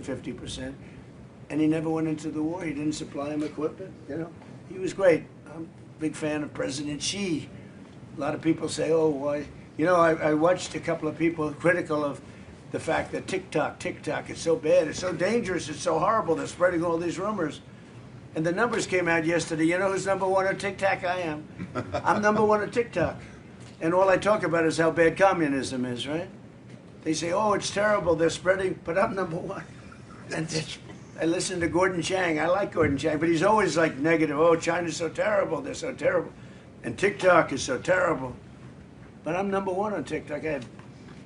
50%. And he never went into the war. He didn't supply him equipment, you know. He was great. I'm a big fan of President Xi. A lot of people say, oh, why? You know, I watched a couple of people critical of the fact that TikTok, it's so bad, it's so dangerous, it's so horrible, they're spreading all these rumors. And the numbers came out yesterday. You know who's number one on TikTok? I am. I'm number one on TikTok. And all I talk about is how bad communism is, right? They say, oh, it's terrible, they're spreading, but I'm number one. And I listen to Gordon Chang. I like Gordon Chang, but he's always like negative. Oh, China's so terrible, they're so terrible. And TikTok is so terrible. But I'm number one on TikTok. I had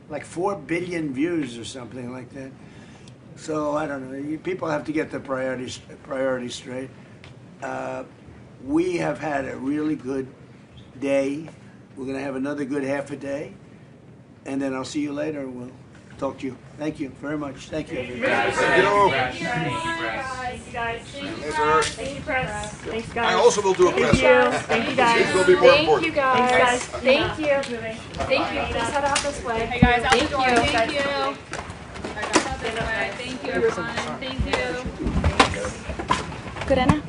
like 4 billion views or something like that. So I don't know. People have to get their priorities straight. We have had a really good day. We're going to have another good half a day, and then I'll see you later. We'll talk to you. Thank you very much. Thank you, everybody. Thank you. Thank you, guys. Thank you, Press. Thanks, guys. I also will do a press. Thank you, guys. This will be more Thank important. you, guys. Thank you. Thank you. Please head out this way. Hey, guys, out the Thank door. you. Thank you. Thank you, everyone. Thank you. Good, Anna?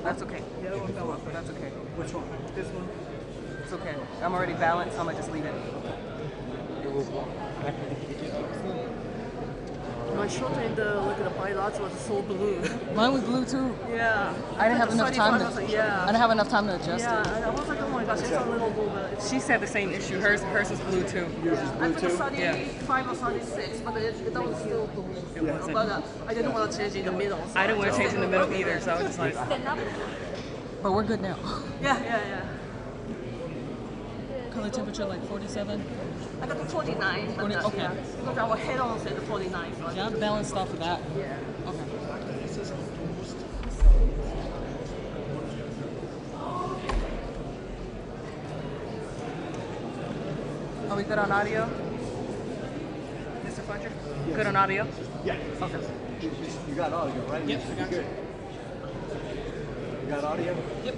That's okay. The other one fell off, but that's okay. Which one? This one. It's okay. I'm already balanced, so I'm gonna just leave it. My short and look at the pilots was so blue. Mine was blue too. Yeah. I didn't have enough time to. I was like, yeah. I didn't have enough time to adjust Yeah, it. and I was like, oh my gosh, it's a little blue, but it's She said the same issue. Hers is blue too. Yours is I blue put a too? 35 or 36, but it was still blue. wasn't. But I didn't want to change in the middle. So I didn't want to change in the middle either, so I was just like. But we're good now. Yeah. Color temperature like 47. I got the 49. But 40, okay. Yeah, because our head on said the 49. So Yeah, I'm balanced off of that. yeah. Okay. Are we good on audio? Mr. Fletcher? Good on audio? Yeah. Okay. You got audio, right? Yep, I got Good. You got audio? Yep.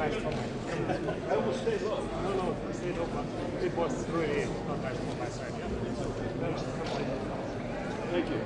I will stay low. No, stay low. But it was really not nice from my side. Yeah. Thank you.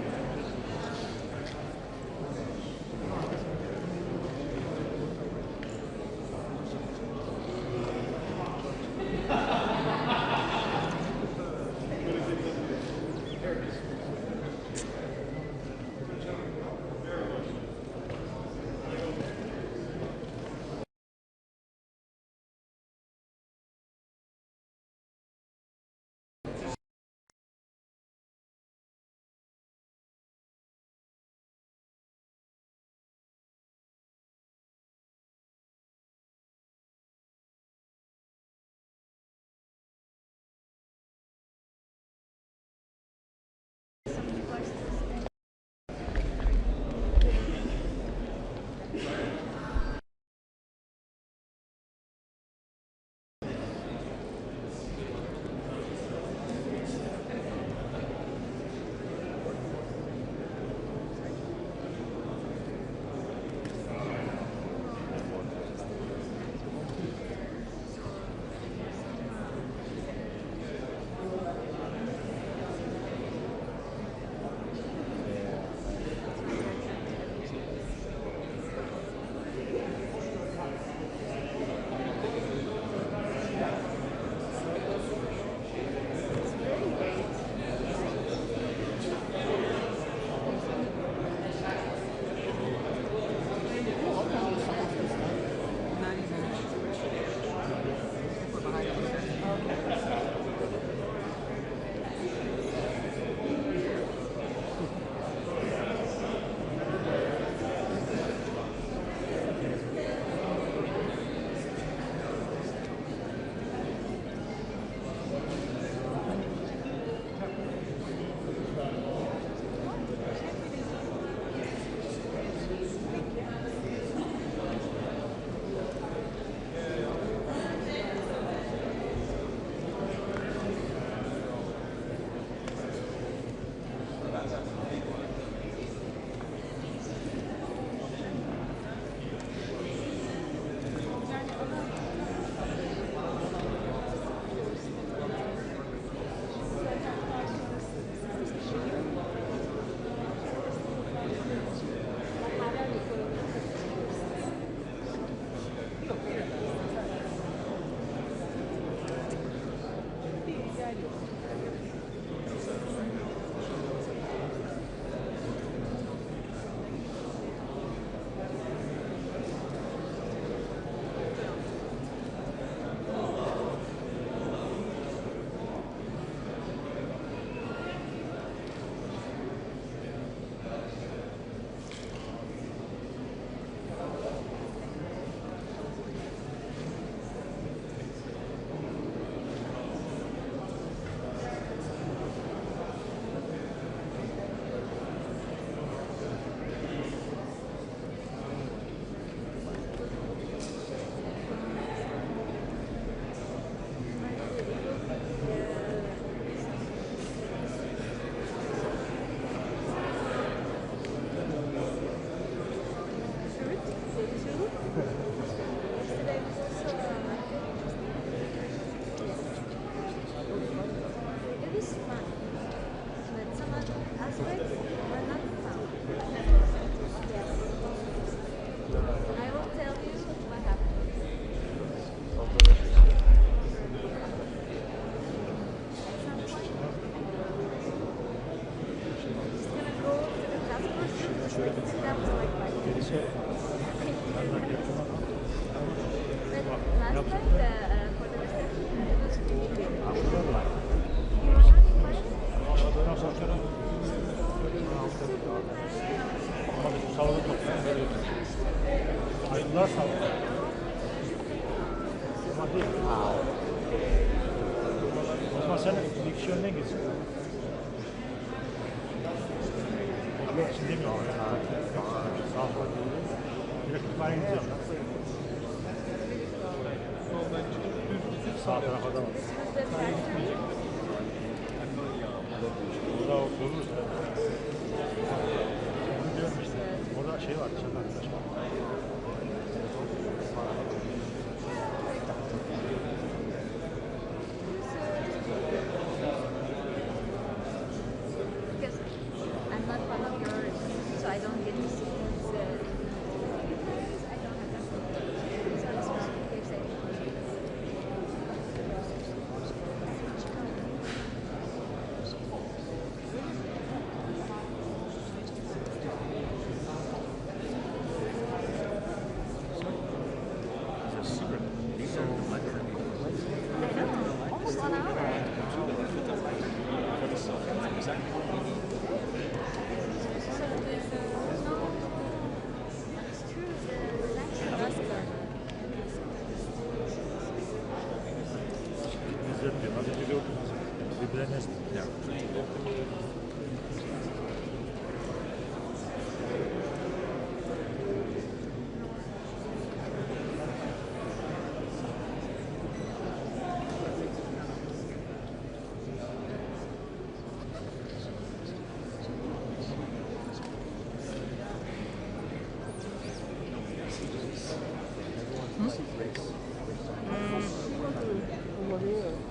yapacağım? Ha, şurada da var. Ondan sonra şöyle. Ama biz salonu toplayalım. Böyle yapalım. Hayırlılar salonu. Ama değil. O zaman sen bir kişi önden gitsin. Yok şimdi demiyorum. Sağ sola gidiyor. Direkt kütüphaneye gideceğim. Sağ tarafa da var. Burada otururuz. Onu diyorum işte. Orada şey var. Dışarıda arkadaş var. Because I'm not one of yours, so I don't get to see his. I don't have that. So this was they say. It's a secret. I know, almost 1 hour. It's true. The relaxing Oscar. İzzet diyor. Az önce gördüm. Birbirine nesli.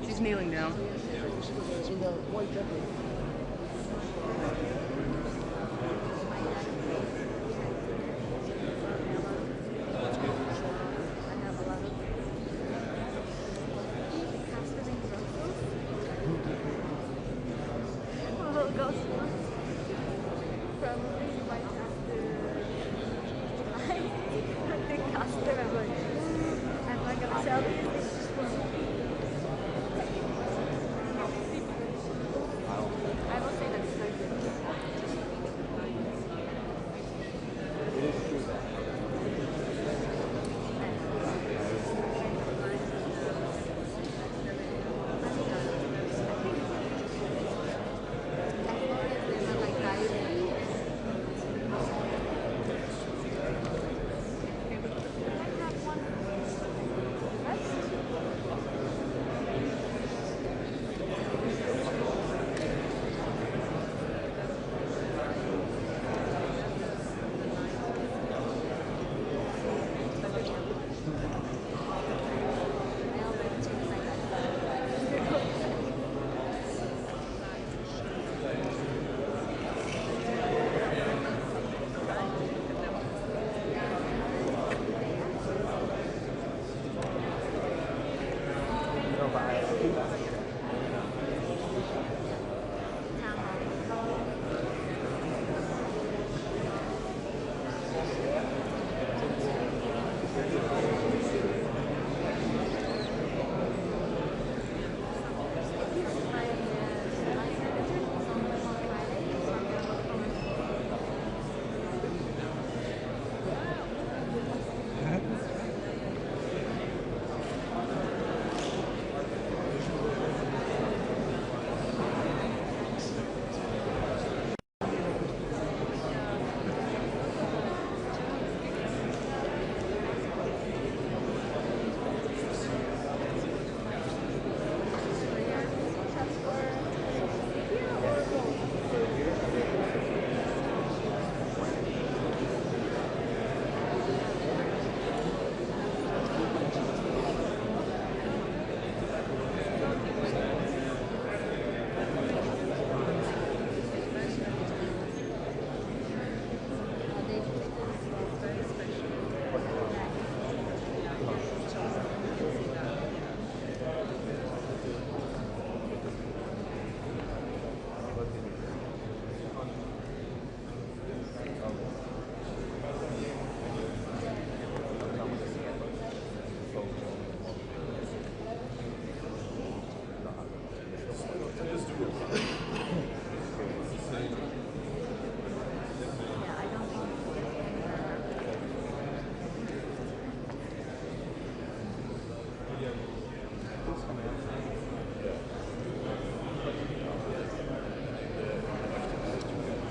She's kneeling down. In the white jacket. I have a lot of custom in Brussels. We'll go probably you might have to buy the custom. I'm not gonna sell these. I will say that it's very good.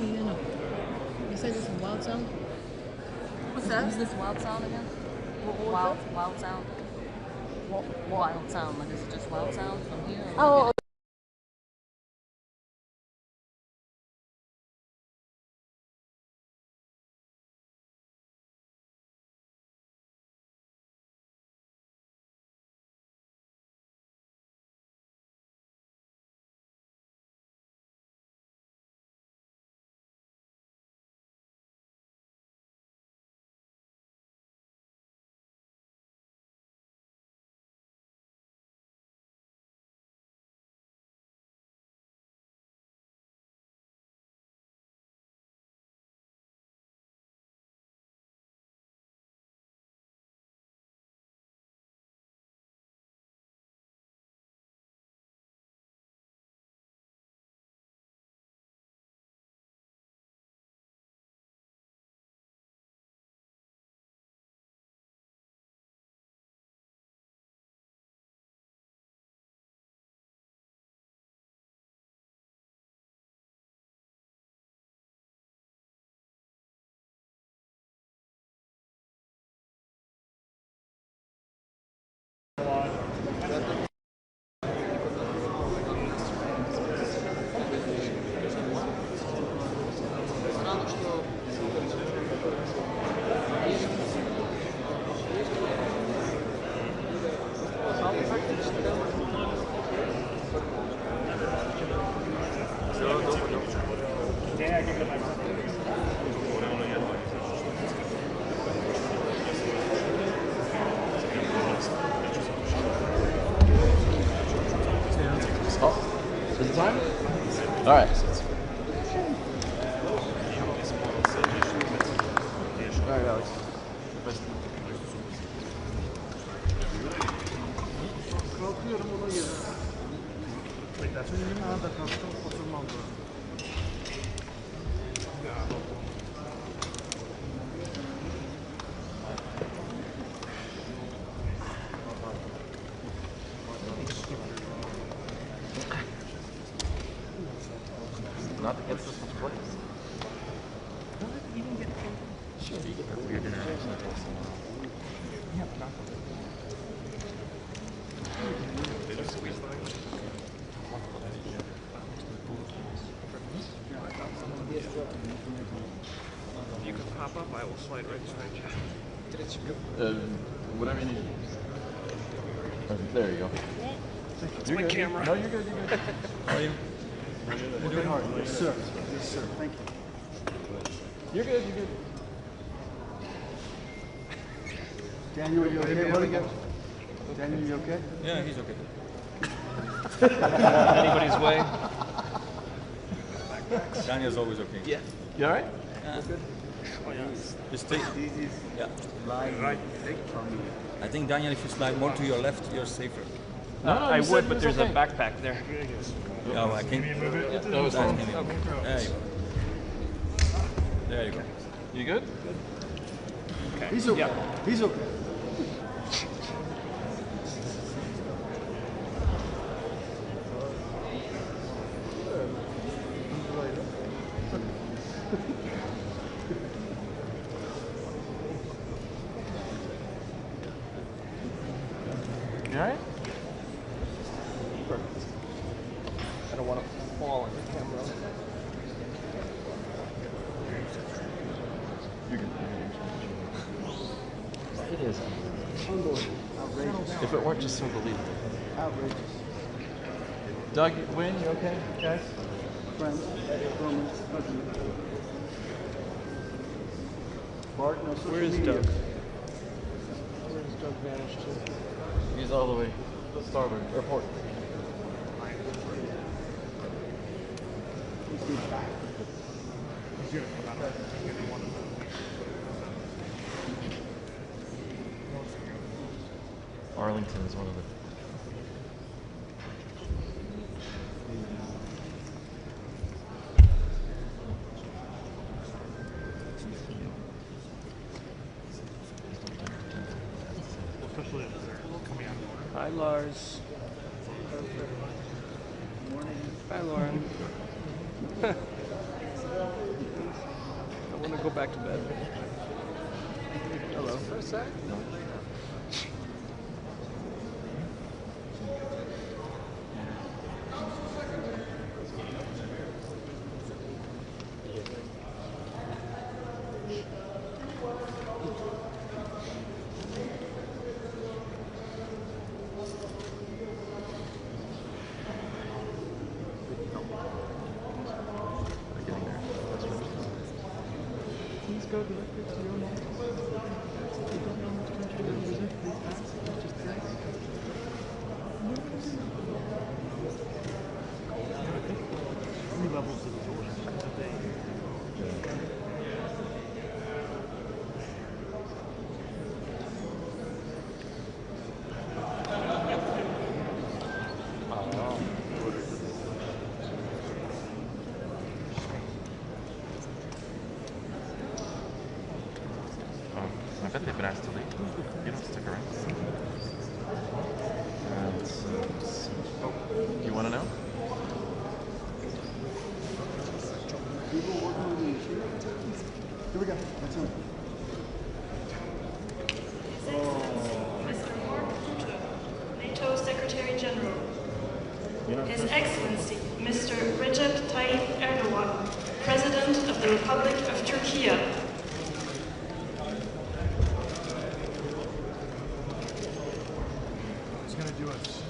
You know. You said this is wild sound? What's that? Is this wild sound again? Wild sound? Wild sound. Like, is it just wild sound from here? Oh. Is it time? All right. All right, Alex. Kalkıyorum ona göre. Çünkü nerede kalktım oturmam lazım. Not against this place. Sure, you get that weird international taste. Yeah, not You can pop up, I will slide right beside you. Whatever you need. There you go. It's my camera. No, you're good. You're good. How are you? You're doing hard. Yes, sir. Yes, sir. Thank you. You're good. You're good. Daniel, you okay? What do you got? Daniel, you okay? Yeah, he's okay. Anybody's way? Daniel's always okay. Yeah. You all right? Yeah. Oh, yeah. Just take. This is Yeah. live from me. I think Daniel, if you slide more to your left, you're safer. No, I you said would, he but was there's okay. a backpack there. Oh, I can. That was fine. There you go. There you go. You good? He's okay. Yeah. He's okay. You all right? I don't want to fall on the camera. You're good. It is. Outrageous. If it weren't just so believable. Outrageous. Doug, Win, you okay, guys? Friends, Romans, husband. Bart, no social Where's media. Doug? Where's Doug vanished to? He's all the way starboard, or port. He's back. Arlington is one of the. Especially if they're coming out of order. Hi, Lars. Hi, Lauren. I want to go back to bed. Hello. For a sec? Please go directly to your next. If you don't know which country to visit, please ask. Just ask. Three levels of today. I bet they've been asked to leave. You don't stick around. Do you want to know? Here we go. That's it. Mr. Mark Rutte, NATO Secretary General. His Excellency, Mr. Recep Tayyip Erdogan, President of the Republic of Turkey. It's going to do us.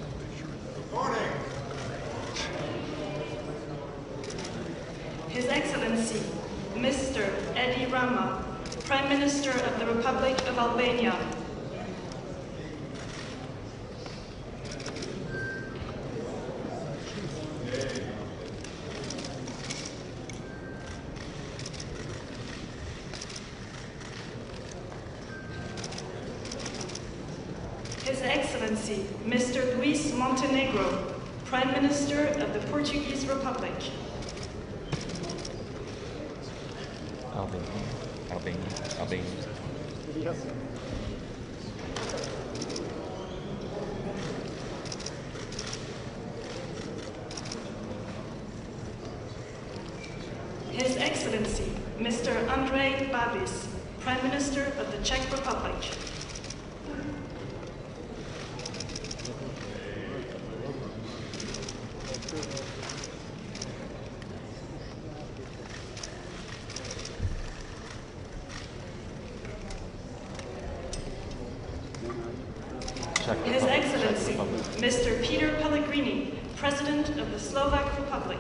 His Excellency, Mr. Edi Rama, Prime Minister of the Republic of Albania. His Excellency, Mr. Luis Montenegro, Prime Minister of the Portuguese Republic. Albania. Yes. His Excellency, Mr. Andrej Babis, Prime Minister of the Czech Republic. His Excellency, Mr. Peter Pellegrini, President of the Slovak Republic.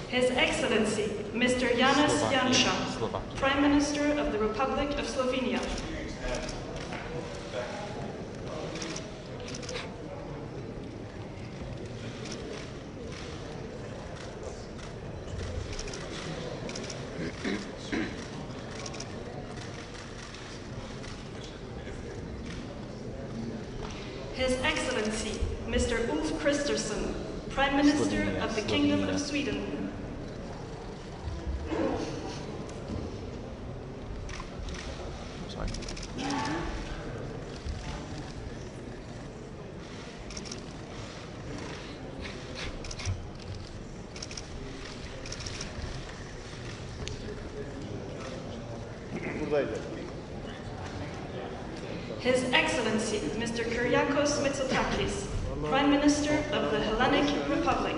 His Excellency, Mr. Janez Janša, Prime Minister of the Republic of Slovenia. His Excellency, Mr. Ulf Kristersson, Prime Minister of the Kingdom of Sweden. Sorry. His Excellency, Mr. Kyriakos Mitsotakis, Prime Minister of the Hellenic Republic.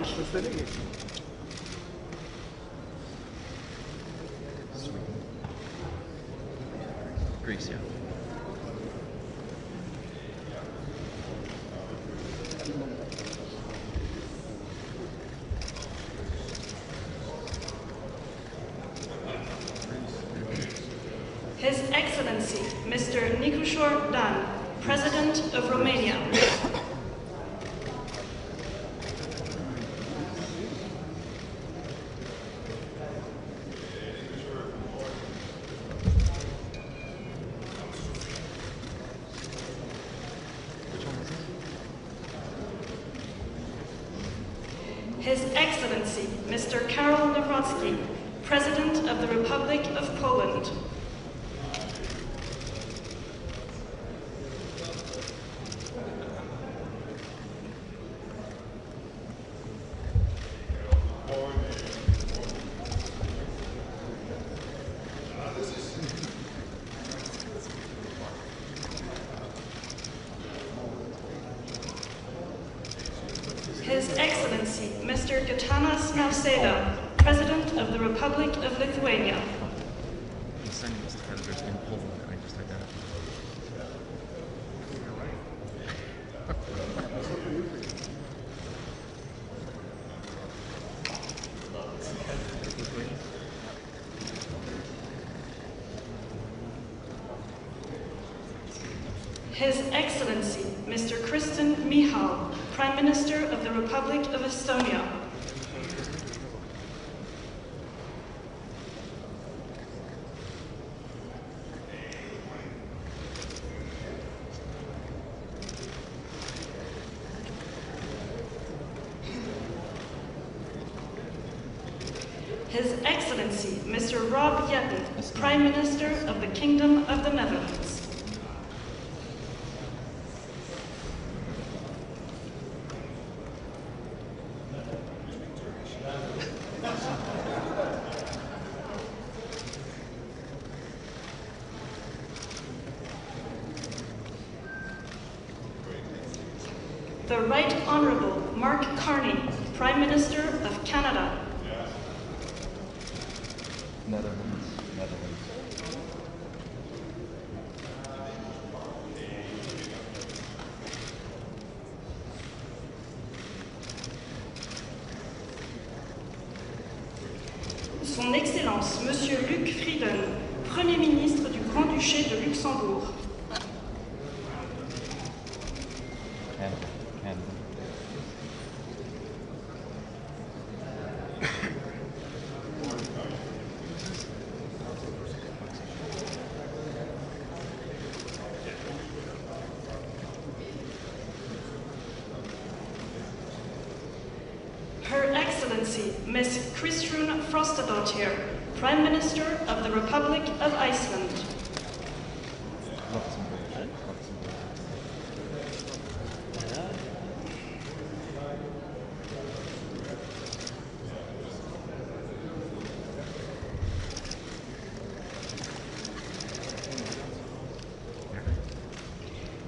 Greece, yeah. His Excellency, Mr. Nicușor Dan, President of Romania. Which one was it? His Excellency, Mr. Karol Nawrocki, President of the Republic of Poland. His Excellency, Mr. Gitanas Nausėda, President of the Republic of Lithuania. He's sending us to creditors in Poland, and I just identified. His Excellency, Mr. Kristen Michal, Prime Minister of the Republic of Estonia. His Excellency, Mr. Rob Jetten, Prime Minister of the Kingdom of the Netherlands. The Right Honourable Mark Carney, Prime Minister of Canada. Netherlands. Son Excellence, Monsieur Luc Frieden, Premier ministre du Grand-Duché de Luxembourg. Canada. Her Excellency, Miss Kristrún Frostadóttir, Prime Minister of the Republic of Iceland.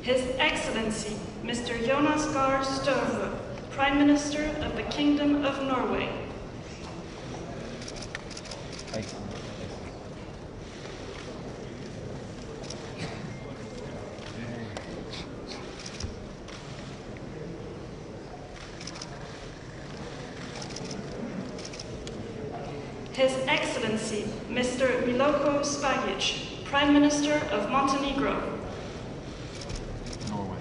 His Excellency, Mr. Jonas Gahr Støre, Prime Minister of the Kingdom of Norway. His Excellency, Mr. Miloko Spajic, Prime Minister of Montenegro. Norway.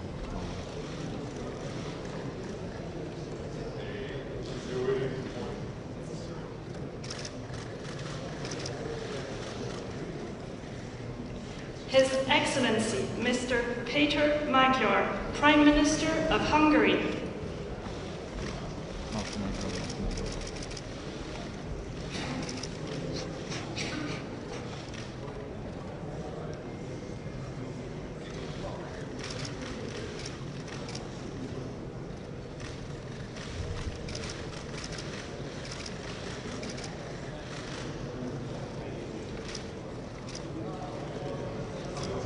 His Excellency, Mr. Péter Magyar, Prime Minister of Hungary.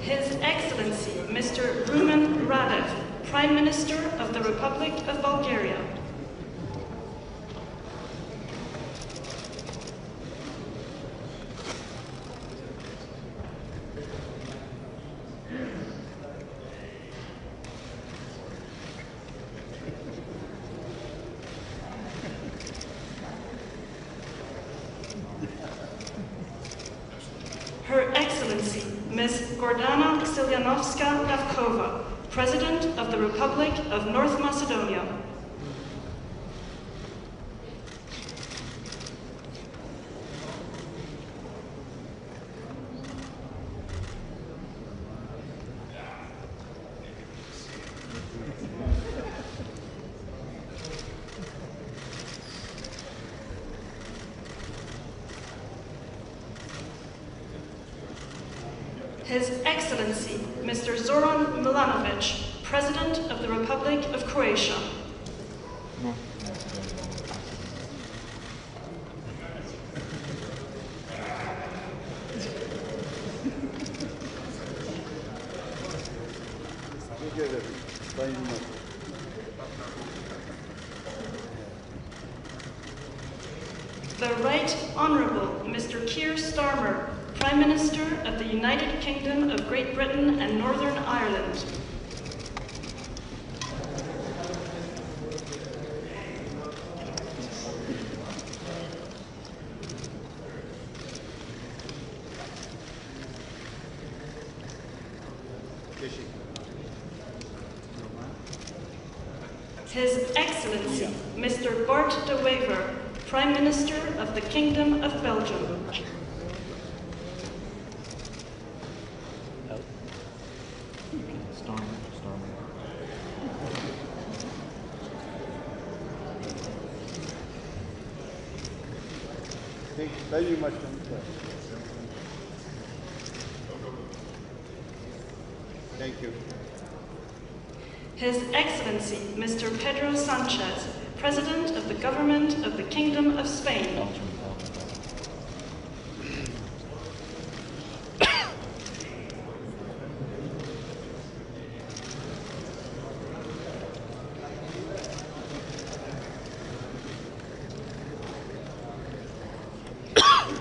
His Excellency, Mr. Rumen Radev, Prime Minister of the Republic of Bulgaria. Her Excellency, Ms. Gordana Siljanovska-Davkova, President of the Republic of North Macedonia. His Excellency, Mr. Zoran Milanovic, President of the Republic of Croatia. The Right Honourable Mr. Keir Starmer, Prime Minister of the United Kingdom of Great Britain and Northern Ireland. His Excellency, Mr. Bart de Wever, Prime Minister of the Kingdom of Belgium. Thank you much. Thank you. His Excellency, Mr. Pedro Sanchez, President of the Government of the Kingdom of Spain.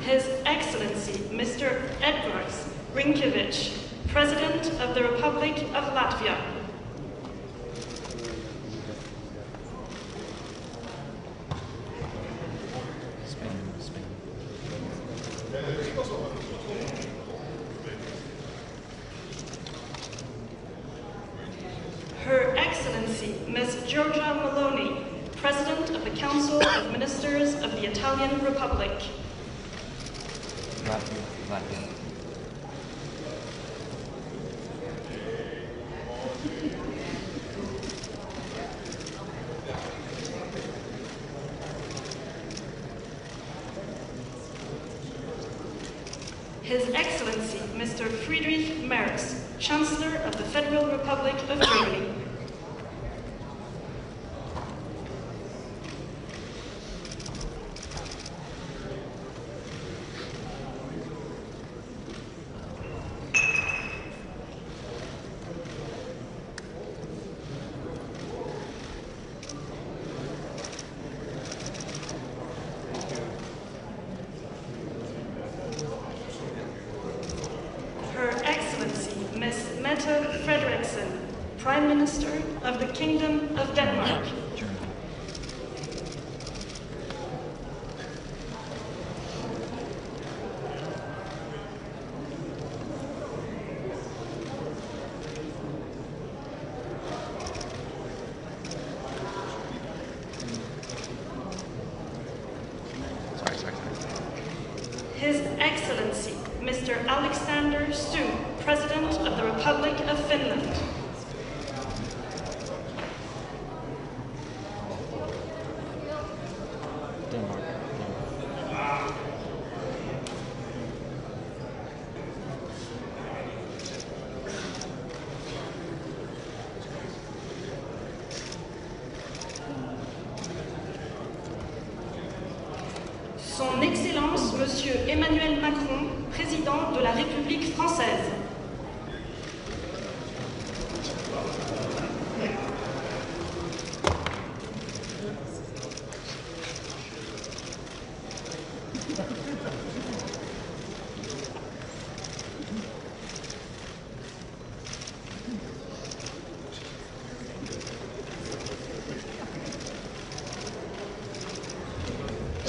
His Excellency, Mr. Edgars Rinkevich, President of the Republic of Latvia. Her Excellency, Ms. Giorgia Meloni, President of the Council of Ministers of the Italian Republic. Latvia. His Excellency, Mr. Friedrich Merz, Chancellor of the Federal Republic of Germany. Her Excellency, Ms. Mette Frederiksen, Prime Minister of the Kingdom of Denmark. His Excellency, Mr. Alexander Stubb, President of the Republic of Finland. Son Excellence, Monsieur Emmanuel Macron, Président de la République française.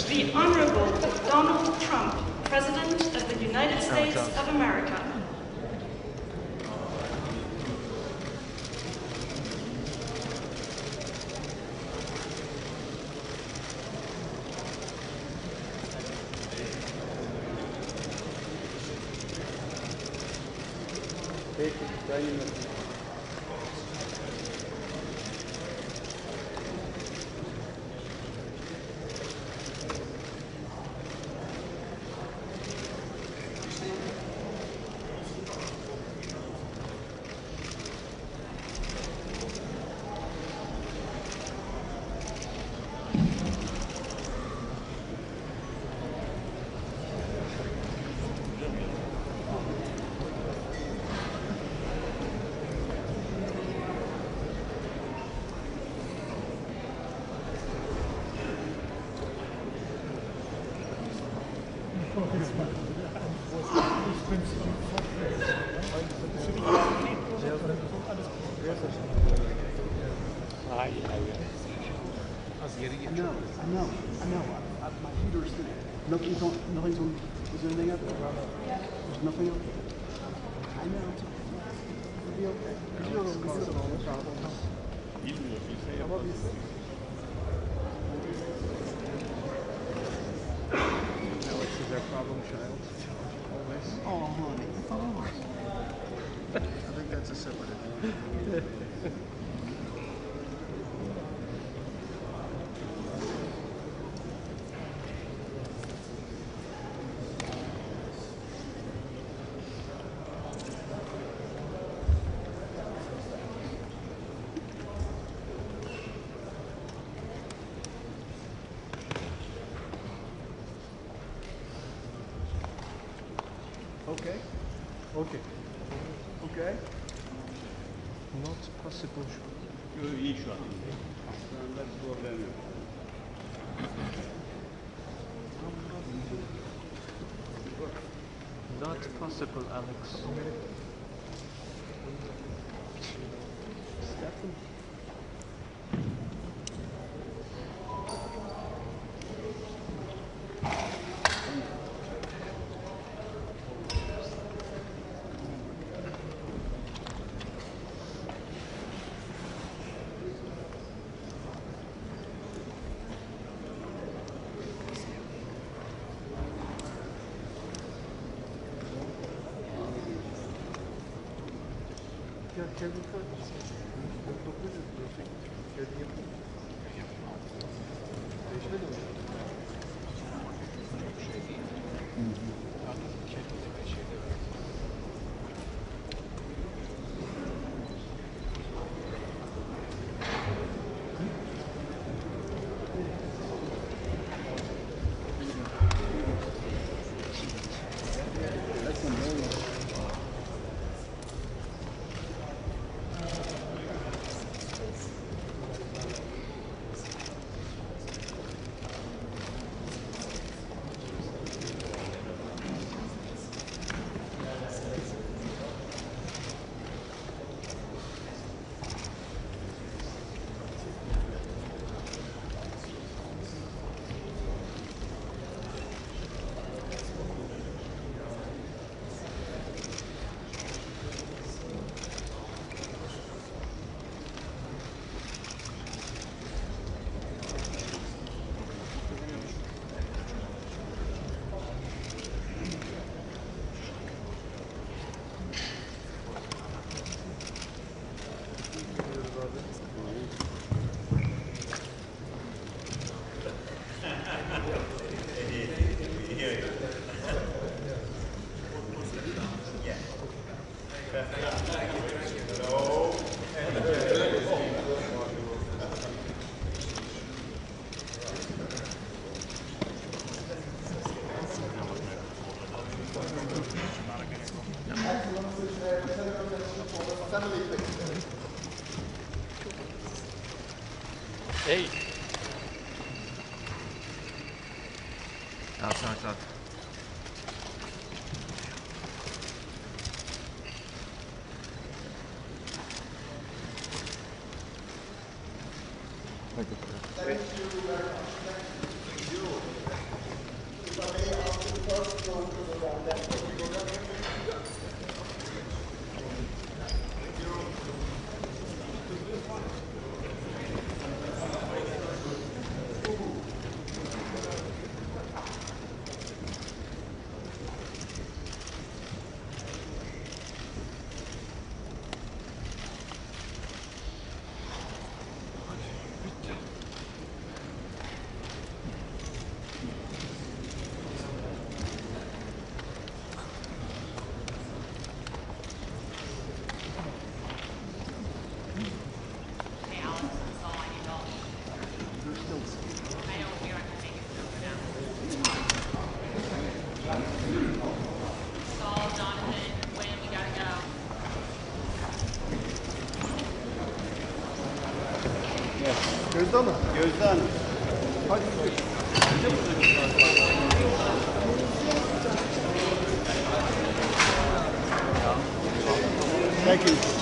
The Honorable Donald Trump, President of the United States of America. Thank you very much. Geri git. I know. My heater's sitting. Nothing's on. Is there anything up there? There's nothing up there. I know. It'll be okay. No problem. I love you. Alex is our problem child. Always. Oh, honey. Oh. I think that's a separate event. Okay. Not possible. İyi şu an. Şu anda problem yok. Not possible, Alex. Ya Kevin Curtis. 900 diyorsun. Kevin yapıyor. Değişmedi mi? Hey. Out. Gözde Hanım. Gözde Hanım. Hadi.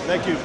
Thank you.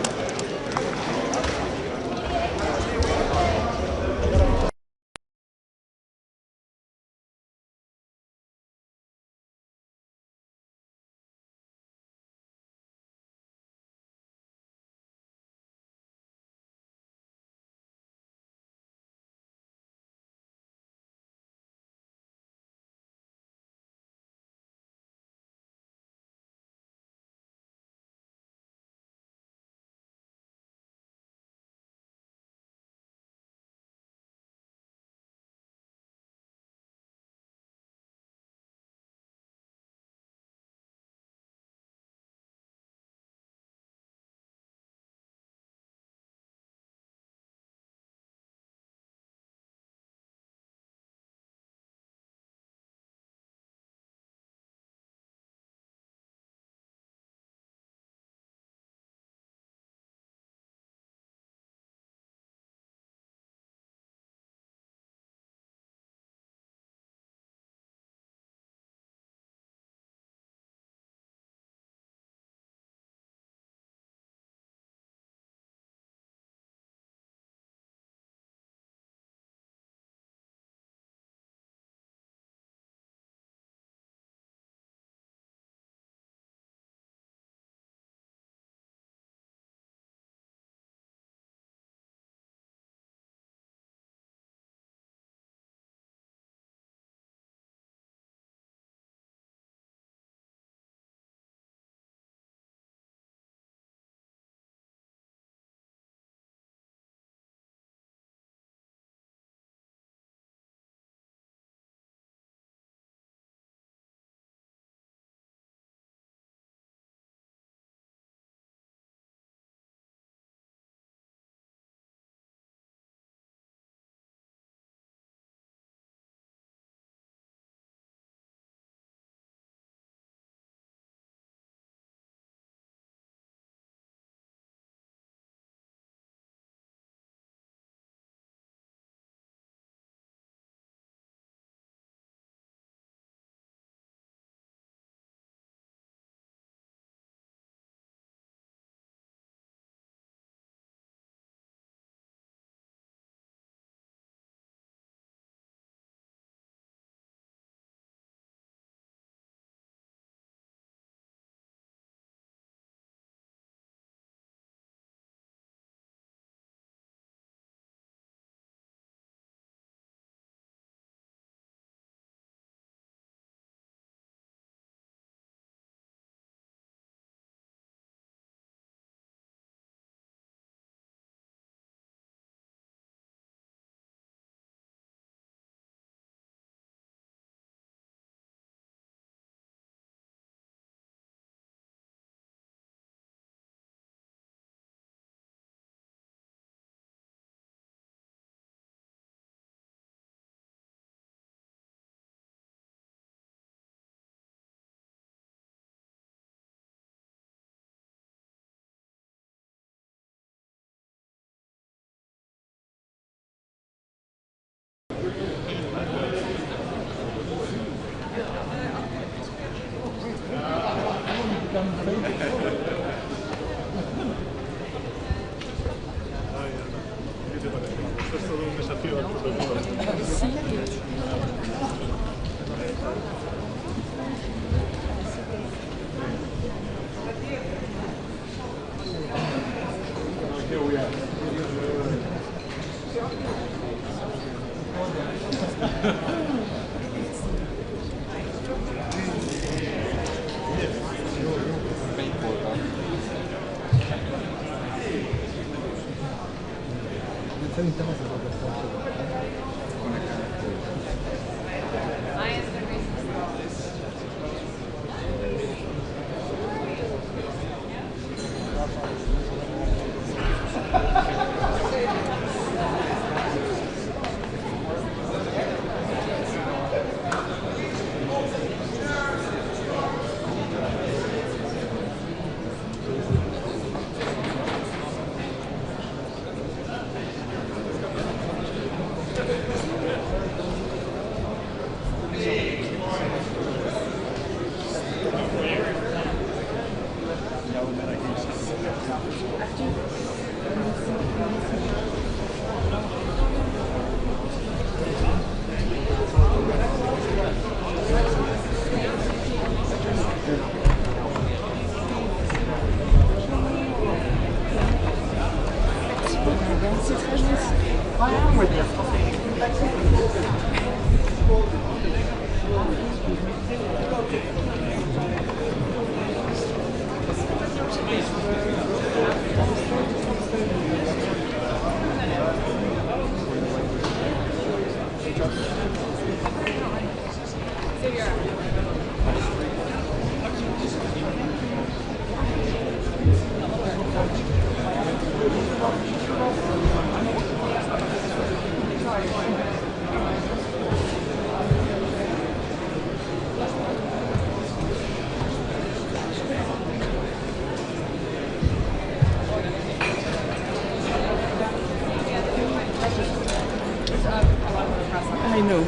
I know.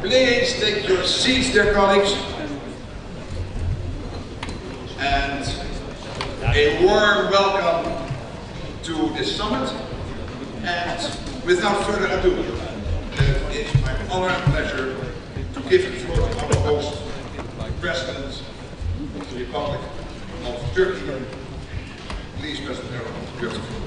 Please take your seats, dear colleagues, and a warm welcome to this summit. And without further ado, it is my honor and pleasure to give the floor to our host, President of the Republic of Turkey. Please, President Erdogan, you have the floor.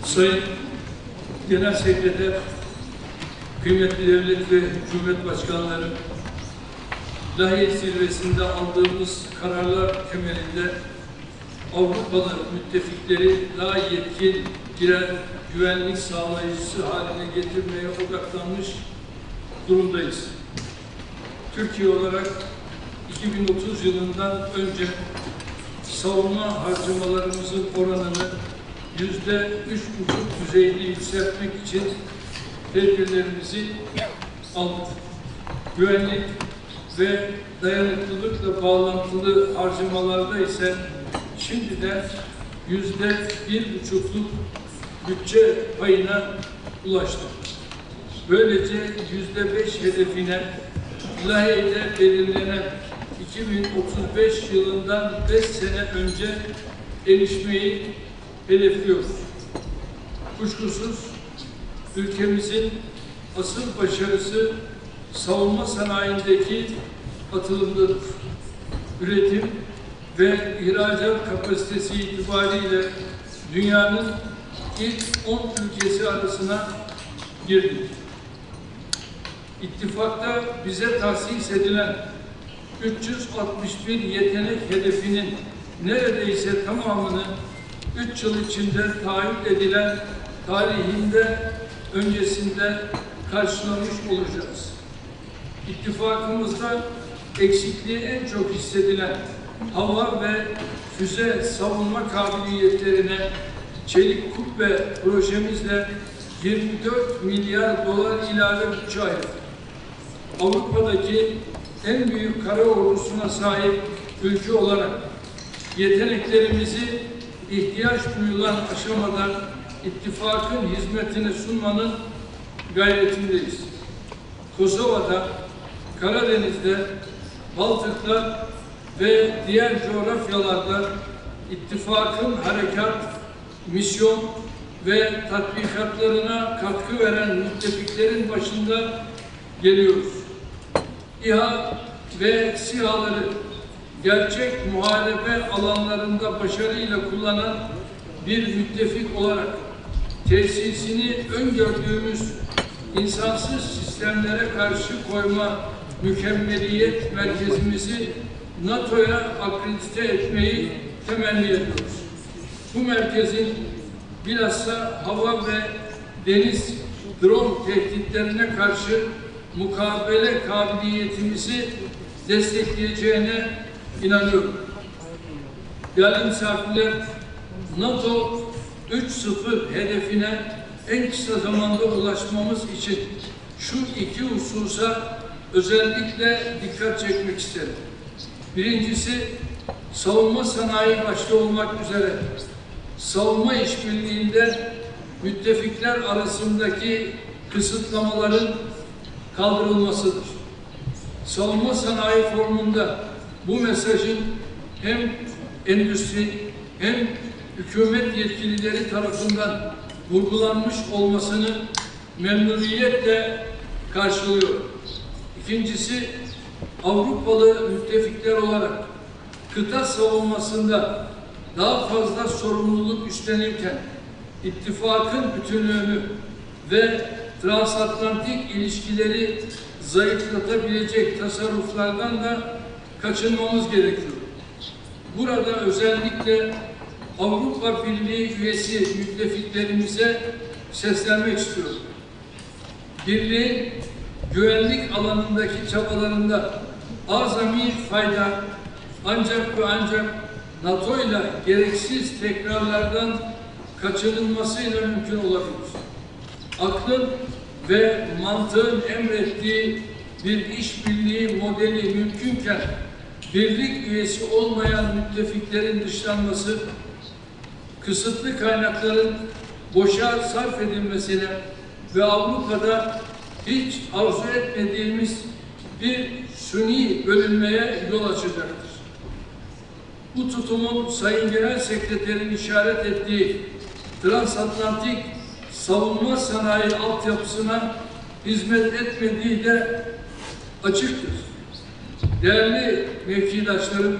Sayın Genel Sekreter, kıymetli devlet ve hükümet başkanları, Lahey zirvesinde aldığımız kararlar temelinde Avrupalı müttefikleri daha yetkin birer güvenlik sağlayıcısı haline getirmeye odaklanmış durumdayız. Türkiye olarak 2030 yılından önce savunma harcamalarımızın oranını %3,5 düzeyinde yükseltmek için tedbirlerimizi aldık. Güvenlik ve dayanıklılıkla bağlantılı harcamalarda ise şimdiden %1,5'luk bütçe payına ulaştık. Böylece %5 hedefine Lahey'de belirlenen 2035 yılından 5 sene önce erişmeyi hedefliyoruz. Kuşkusuz ülkemizin asıl başarısı savunma sanayindeki atılımdadır. Üretim ve ihracat kapasitesi itibariyle dünyanın ilk 10 ülkesi arasına girdik. İttifakta bize tahsis edilen 361 yetenek hedefinin neredeyse tamamını 3 yıl içinde taahhüt edilen tarihinde öncesinde karşılamış olacağız. İttifakımızda eksikliği en çok hissedilen hava ve füze savunma kabiliyetlerine çelik kubbe projemizle 24 milyar dolar ilave bütçe ayırdık. Avrupa'daki en büyük kara ordusuna sahip ülke olarak yeteneklerimizi ihtiyaç duyulan aşamada ittifakın hizmetine sunmanın gayretindeyiz. Kosova'da, Karadeniz'de, Baltık'ta ve diğer coğrafyalarda ittifakın harekat, misyon ve tatbikatlarına katkı veren müttefiklerin başında geliyoruz. İHA ve SİHA'ları gerçek muharebe alanlarında başarıyla kullanan bir müttefik olarak tesisini öngördüğümüz insansız sistemlere karşı koyma mükemmeliyet merkezimizi NATO'ya akredite etmeyi temenni ediyoruz. Bu merkezin bilhassa hava ve deniz drone tehditlerine karşı mukabele kabiliyetimizi destekleyeceğine inanıyorum. Değerli misafirler, NATO 3.0 hedefine en kısa zamanda ulaşmamız için şu iki hususa özellikle dikkat çekmek isterim. Birincisi, savunma sanayi başta olmak üzere savunma işbirliğinde müttefikler arasındaki kısıtlamaların kaldırılmasıdır. Savunma sanayi formunda bu mesajın hem endüstri hem hükümet yetkilileri tarafından vurgulanmış olmasını memnuniyetle karşılıyor. İkincisi, Avrupalı müttefikler olarak kıta savunmasında daha fazla sorumluluk üstlenirken ittifakın bütünlüğünü ve transatlantik ilişkileri zayıflatabilecek tasarruflardan da kaçınmamız gerekiyor. Burada özellikle Avrupa Birliği üyesi müttefiklerimize seslenmek istiyorum. Birliğin güvenlik alanındaki çabalarında azami fayda ancak ve ancak NATO ile gereksiz tekrarlardan kaçınılmasıyla mümkün olabilir. Aklın ve mantığın emrettiği bir işbirliği modeli mümkünken birlik üyesi olmayan müttefiklerin dışlanması, kısıtlı kaynakların boşa sarf edilmesine ve Avrupa'da hiç arzu etmediğimiz bir suni bölünmeye yol açacaktır. Bu tutumun Sayın Genel Sekreterin işaret ettiği transatlantik savunma sanayi altyapısına hizmet etmediği de açıktır. Değerli mevkidaşlarım,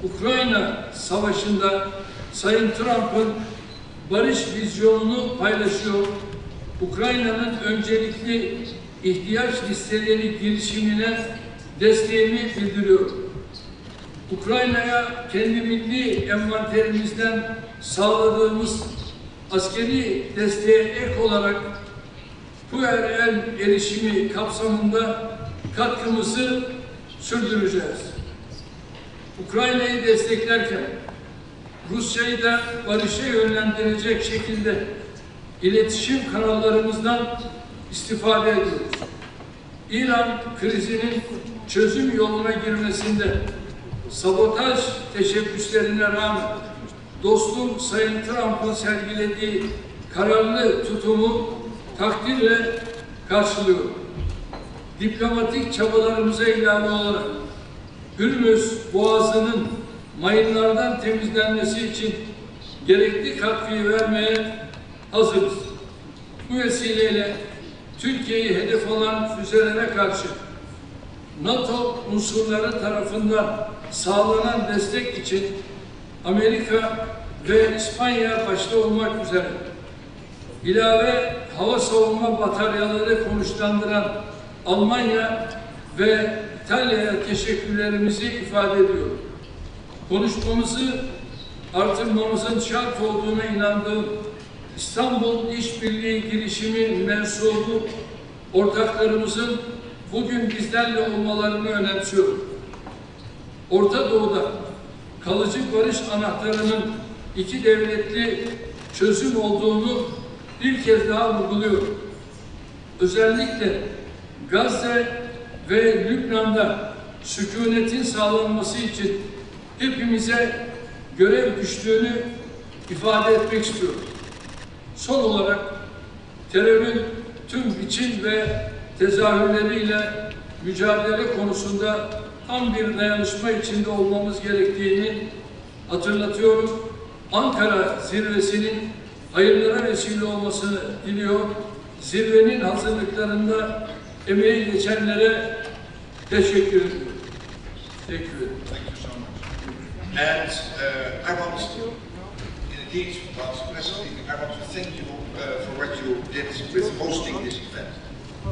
Ukrayna Savaşı'nda Sayın Trump'ın barış vizyonunu paylaşıyor. Ukrayna'nın öncelikli ihtiyaç listeleri girişimine desteğimi bildiriyor. Ukrayna'ya kendi milli envanterimizden sağladığımız askeri desteğe ek olarak PUER'el erişimi kapsamında katkımızı sürdüreceğiz. Ukrayna'yı desteklerken Rusya'yı da barışa yönlendirecek şekilde iletişim kanallarımızdan istifade ediyoruz. İran krizinin çözüm yoluna girmesinde sabotaj teşebbüslerine rağmen dostum Sayın Trump'ın sergilediği kararlı tutumu takdirle karşılıyorum. Diplomatik çabalarımıza ilave olarak Hürmüz Boğazı'nın mayınlardan temizlenmesi için gerekli katkıyı vermeye hazırız. Bu vesileyle Türkiye'yi hedef alan füzelere karşı NATO unsurları tarafından sağlanan destek için Amerika ve İspanya başta olmak üzere ilave hava savunma bataryaları konuşlandıran Almanya ve İtalya'ya teşekkürlerimizi ifade ediyorum. Konuşmamızı artırmamızın şart olduğuna inandığım İstanbul İşbirliği girişimi mensubu ortaklarımızın bugün bizlerle olmalarını önemsiyorum. Orta Doğu'da kalıcı barış anahtarının iki devletli çözüm olduğunu bir kez daha vurguluyorum. Özellikle Gazze ve Lübnan'da sükunetin sağlanması için hepimize görev düştüğünü ifade etmek istiyorum. Son olarak terörün tüm biçim ve tezahürleriyle mücadele konusunda tam bir dayanışma içinde olmamız gerektiğini hatırlatıyorum. Ankara zirvesinin hayırlara vesile olmasını diliyor. Zirvenin hazırlıklarında emeği geçenlere teşekkür ediyorum. Teşekkür ederim. Thank you so much. And I want, indeed, Mr. President, I want to thank you for what you did with hosting this event.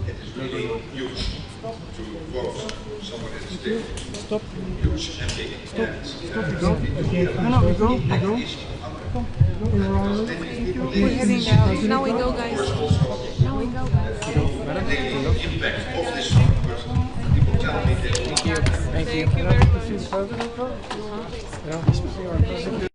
It is really huge to vote someone at this table. Stop. Huge and big. Stop. And, Stop. We go. No, we go. We go. We're heading out. Now we go, guys. Now we go, guys. The impact of this summit, but people tell me that. Thank you. Thank you very much. Yeah.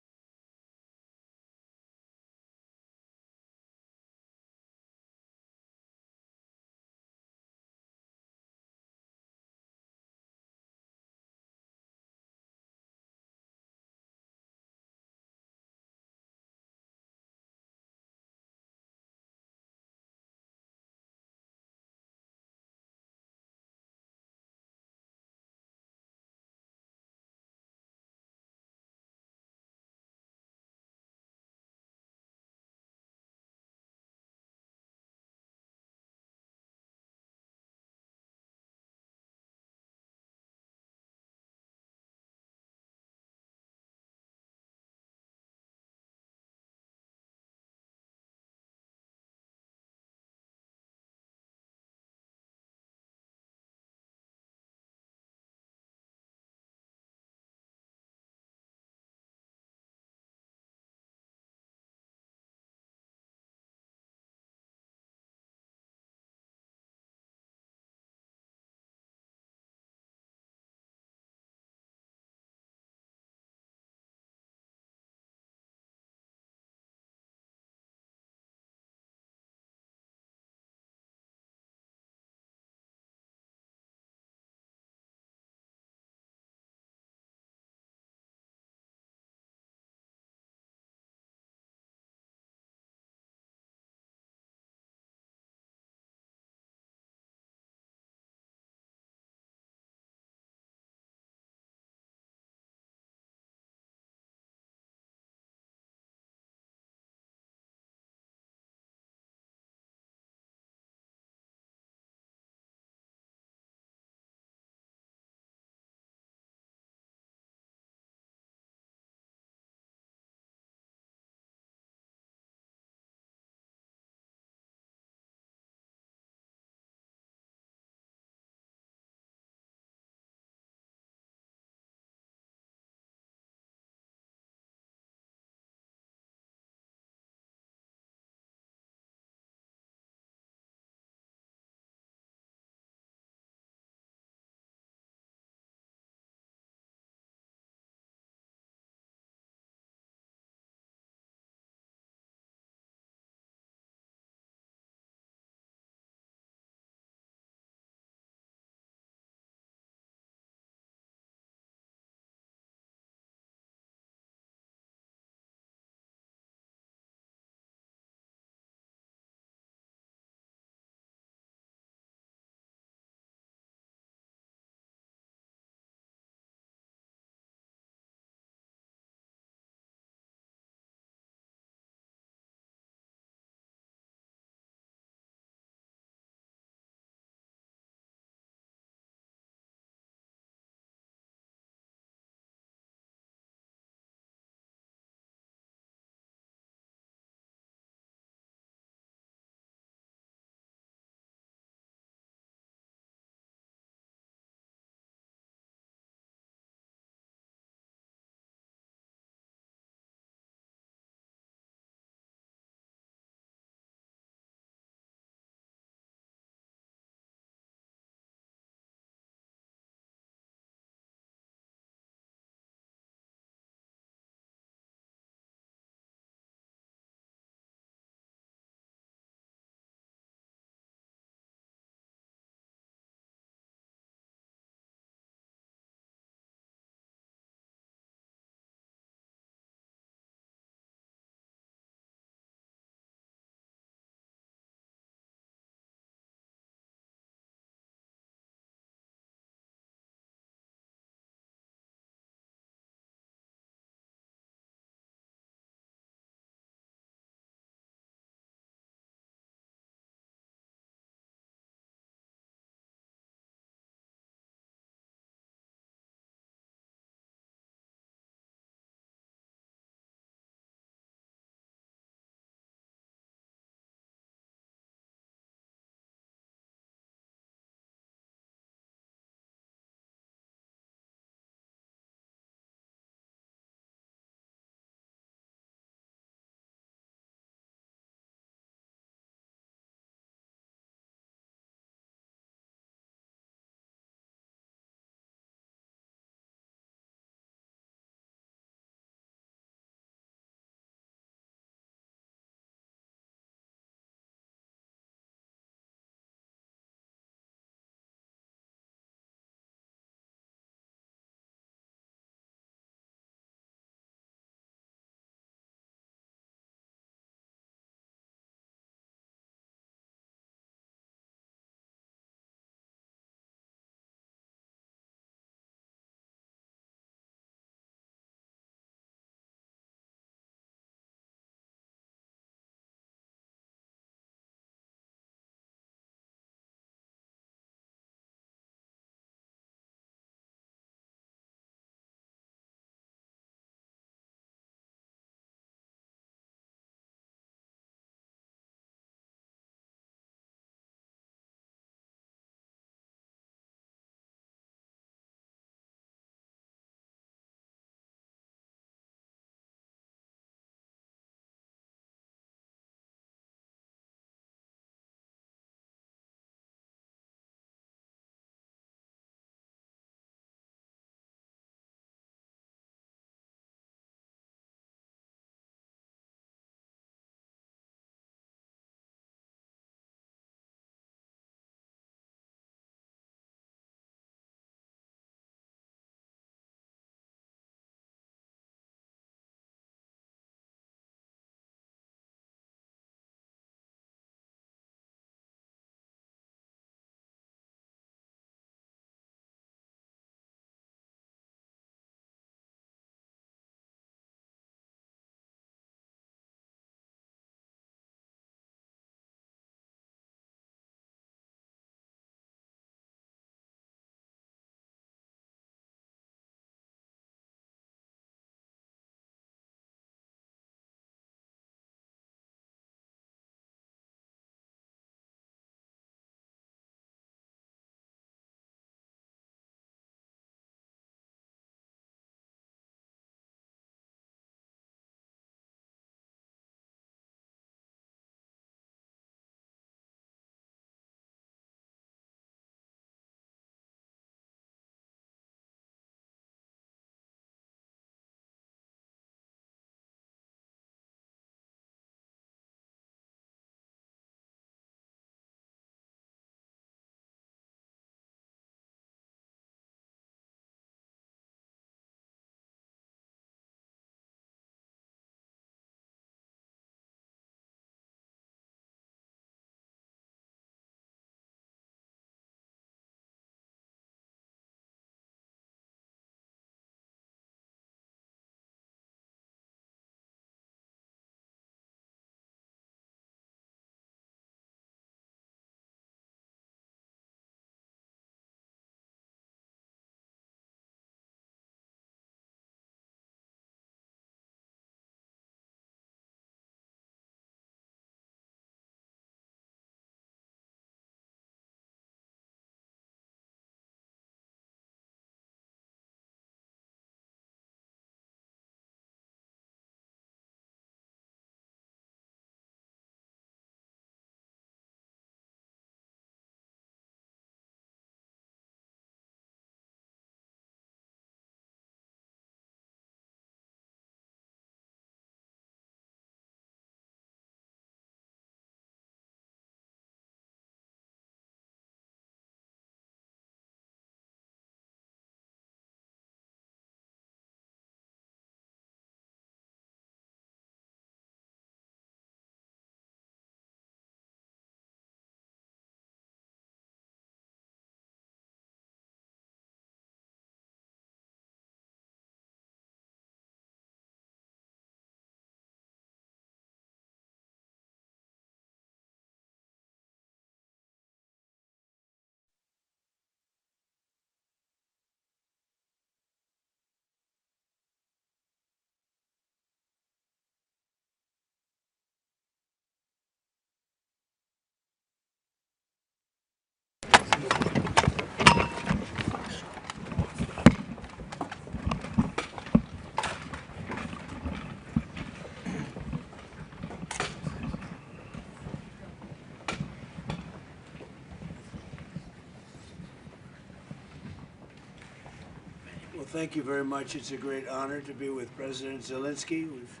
thank you very much. It's a great honor to be with President Zelensky. We've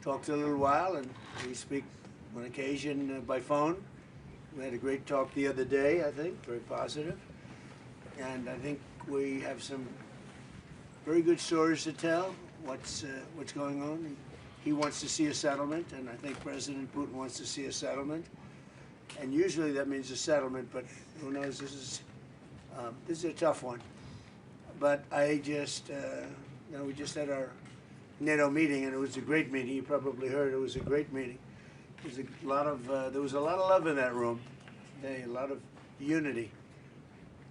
talked a little while, and we speak on occasion by phone. We had a great talk the other day, I think, very positive. And I think we have some very good stories to tell, what's going on. He wants to see a settlement, and I think President Putin wants to see a settlement. And usually that means a settlement, but who knows, this is a tough one. But I just, we just had our NATO meeting, and it was a great meeting. You probably heard it was a great meeting. There was a lot of love in that room, a lot of unity.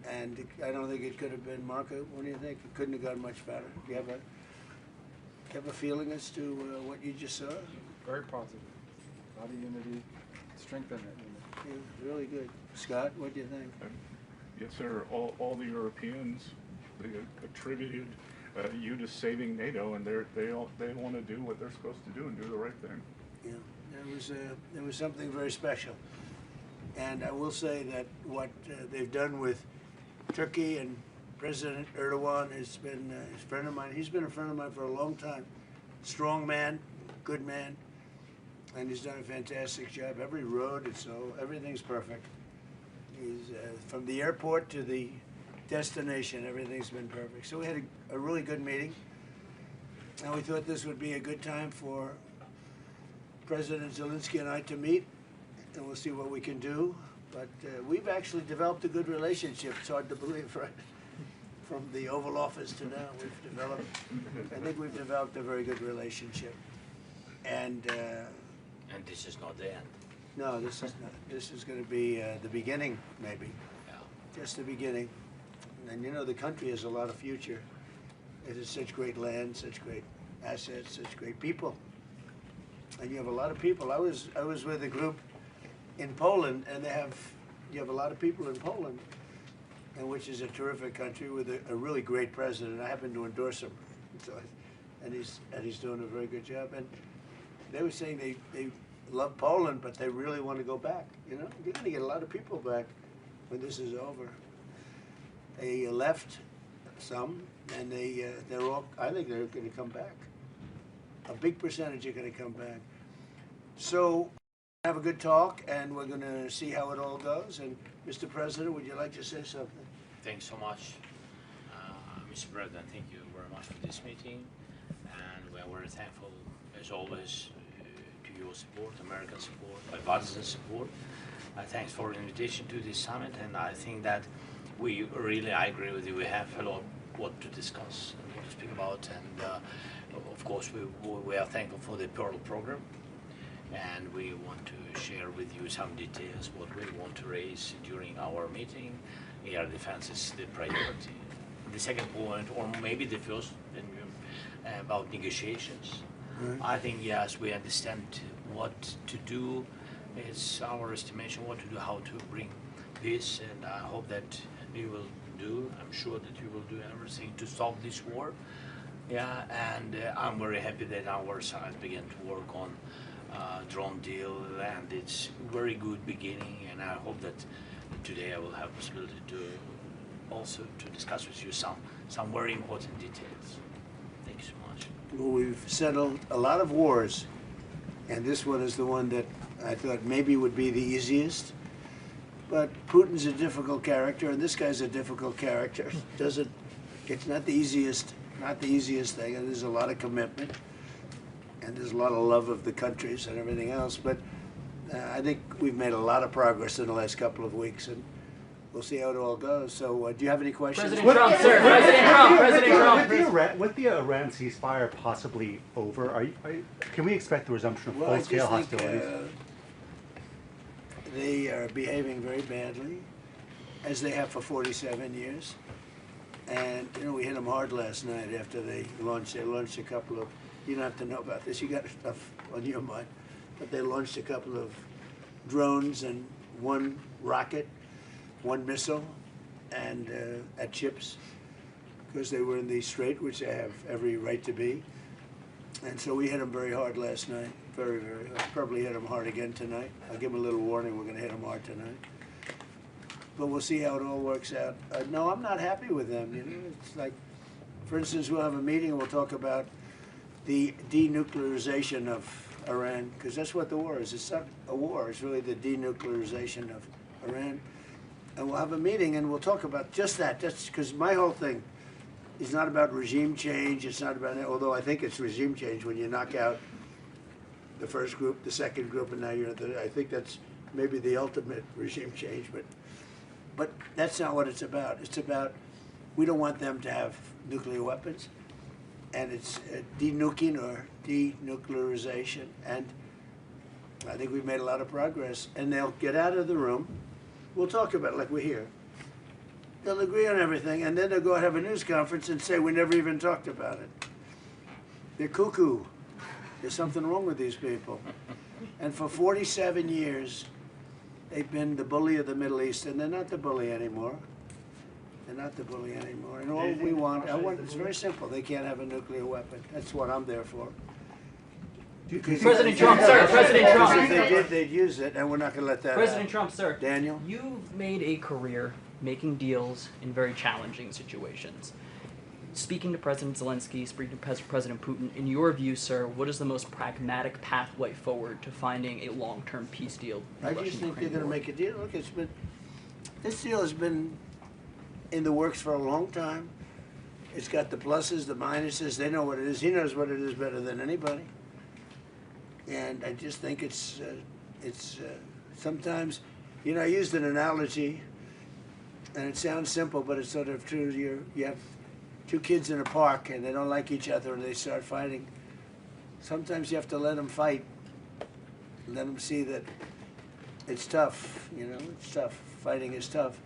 And I don't think it could have been, Marco, what do you think? It couldn't have gone much better. Do you have a feeling as to what you just saw? Very positive. A lot of unity, strength in that unity. Yeah, really good. Scott, what do you think? Yes, sir. All the Europeans, they attributed you to saving NATO, and they want to do what they're supposed to do and do the right thing. Yeah, there was something very special. And I will say that what they've done with Turkey and President Erdogan has been a friend of mine. He's been a friend of mine for a long time. Strong man, good man, and he's done a fantastic job. Every road, everything's perfect. He's from the airport to the destination, everything's been perfect. So we had a really good meeting, and we thought this would be a good time for President Zelensky and I to meet, and we'll see what we can do. But we've actually developed a good relationship. It's hard to believe, right? From the Oval Office to now, I think we've developed a very good relationship. And this is not the end. No, this is not. This is going to be the beginning, maybe. Yeah. Just the beginning. And you know, the country has a lot of future. It has such great land, such great assets, such great people. And you have a lot of people. I was with a group in Poland, and you have a lot of people in Poland, and which is a terrific country with a really great president. I happen to endorse him, and he's doing a very good job. And they were saying they love Poland, but they really want to go back. You know, you're going to get a lot of people back when this is over. They left some, and they're all. I think they're going to come back. A big percentage are going to come back. So have a good talk, and we're going to see how it all goes. And Mr. President, would you like to say something? Thanks so much, Mr. President. Thank you very much for this meeting, and we are very thankful, as always, to your support, American support, bipartisan support. Thanks for the invitation to this summit, and I think that I agree with you. We have a lot what to discuss and what to speak about, and of course we are thankful for the Pearl program, and we want to share with you some details what we want to raise during our meeting. Air defense is the priority. The second point, or maybe the first, about negotiations. I think, yes, we understand what to do. It's our estimation what to do, how to bring this, and I hope that you will do. I'm sure that you will do everything to stop this war. Yeah, and I'm very happy that our side began to work on drone deal, and it's very good beginning. And I hope that today I will have possibility to also to discuss with you some very important details. Thank you so much. Well, we've settled a lot of wars, and this one is the one that I thought maybe would be the easiest. But Putin's a difficult character, and this guy's a difficult character. It's not the easiest thing, and there's a lot of commitment, and there's a lot of love of the countries and everything else. But I think we've made a lot of progress in the last couple of weeks, and we'll see how it all goes. So, do you have any questions? President Trump, sir. President Trump. With the Iran ceasefire possibly over, can we expect the resumption of full-scale hostilities? They are behaving very badly, as they have for 47 years. And, you know, we hit them hard last night after they launched a couple of, you don't have to know about this, you got stuff on your mind, but they launched a couple of drones and one rocket, one missile, and at ships, because they were in the strait, which they have every right to be. And so we hit them very hard last night, very, very hard. Probably hit them hard again tonight. I'll give them a little warning, we're going to hit them hard tonight. But we'll see how it all works out. No, I'm not happy with them. You know, it's like For instance, we'll have a meeting and we'll talk about the denuclearization of Iran, because that's what the war is. It's not a war, it's really the denuclearization of Iran. And we'll have a meeting and we'll talk about just that. That's because my whole thing is not about regime change. It's not about, although I think it's regime change when you knock out the first group, the second group, and now you're at the, I think that's maybe the ultimate regime change, but that's not what it's about. It's about, we don't want them to have nuclear weapons, and it's denuking or denuclearization, and I think we've made a lot of progress, and they'll get out of the room. We'll talk about it like we're here. They'll agree on everything, and then they'll go and have a news conference and say we never even talked about it. They're cuckoo. There's something wrong with these people. And for 47 years, they've been the bully of the Middle East, and they're not the bully anymore. They're not the bully anymore. And all we want, it's very simple. They can't have a nuclear weapon. That's what I'm there for. President Trump, sir. President Trump. If they did, they'd use it, and we're not going to let that President out. Trump, sir. Daniel? You've made a career making deals in very challenging situations. Speaking to President Zelensky, speaking to President Putin, in your view, sir, what is the most pragmatic pathway forward to finding a long-term peace deal? I just think they're going to make a deal. Look, this deal has been in the works for a long time. It's got the pluses, the minuses. They know what it is. He knows what it is better than anybody. And I just think it's sometimes, you know, I used an analogy, and it sounds simple, but it's sort of true. You have two kids in a park, and they don't like each other, and they start fighting. Sometimes you have to let them fight, let them see that it's tough. You know, it's tough. Fighting is tough.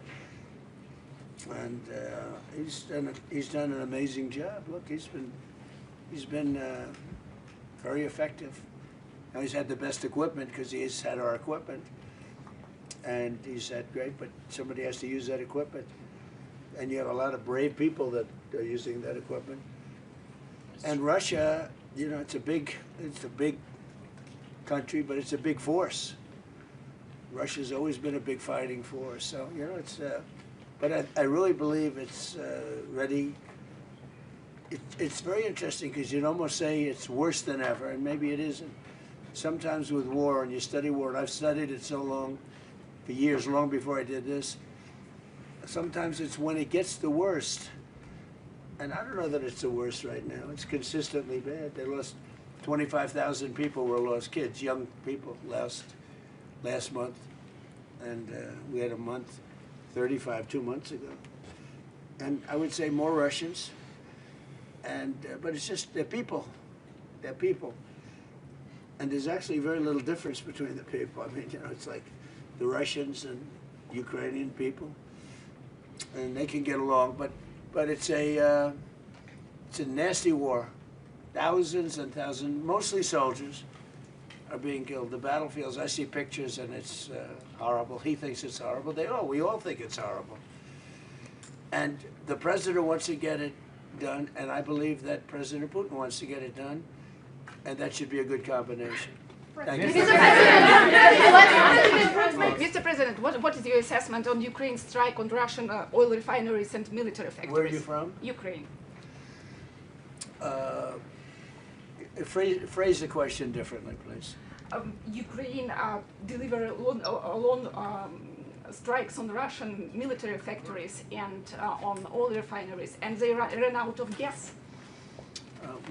And he's done an amazing job. Look, he's been very effective. Now he's had the best equipment because he's had our equipment, and he's had great. But somebody has to use that equipment, and you have a lot of brave people that are using that equipment. And Russia, you know, it's a big country, but it's a big force. Russia's always been a big fighting force, so you know it's. But I really believe it's ready. It's very interesting because you'd almost say it's worse than ever, and maybe it isn't. Sometimes with war, and you study war, and I've studied it so long, for years, long before I did this, sometimes it's when it gets the worst, and I don't know that it's the worst right now. It's consistently bad. They lost 25,000 people were lost, kids, young people, last month, and we had a month, 35 2 months ago. And I would say more Russians, and but it's just, they're people. They're people. And there's actually very little difference between the people. I mean, you know, it's like the Russians and Ukrainian people, and they can get along. But it's a nasty war. Thousands and thousands, mostly soldiers, are being killed. The battlefields. I see pictures, and it's horrible. He thinks it's horrible. We all think it's horrible. And the president wants to get it done, and I believe that President Putin wants to get it done. And that should be a good combination. Thank you. Mr. President, what is your assessment on Ukraine's strike on Russian oil refineries and military factories? Where are you from? Ukraine. Phrase the question differently, please. Ukraine delivered strikes on Russian military factories and on oil refineries, and they ran out of gas.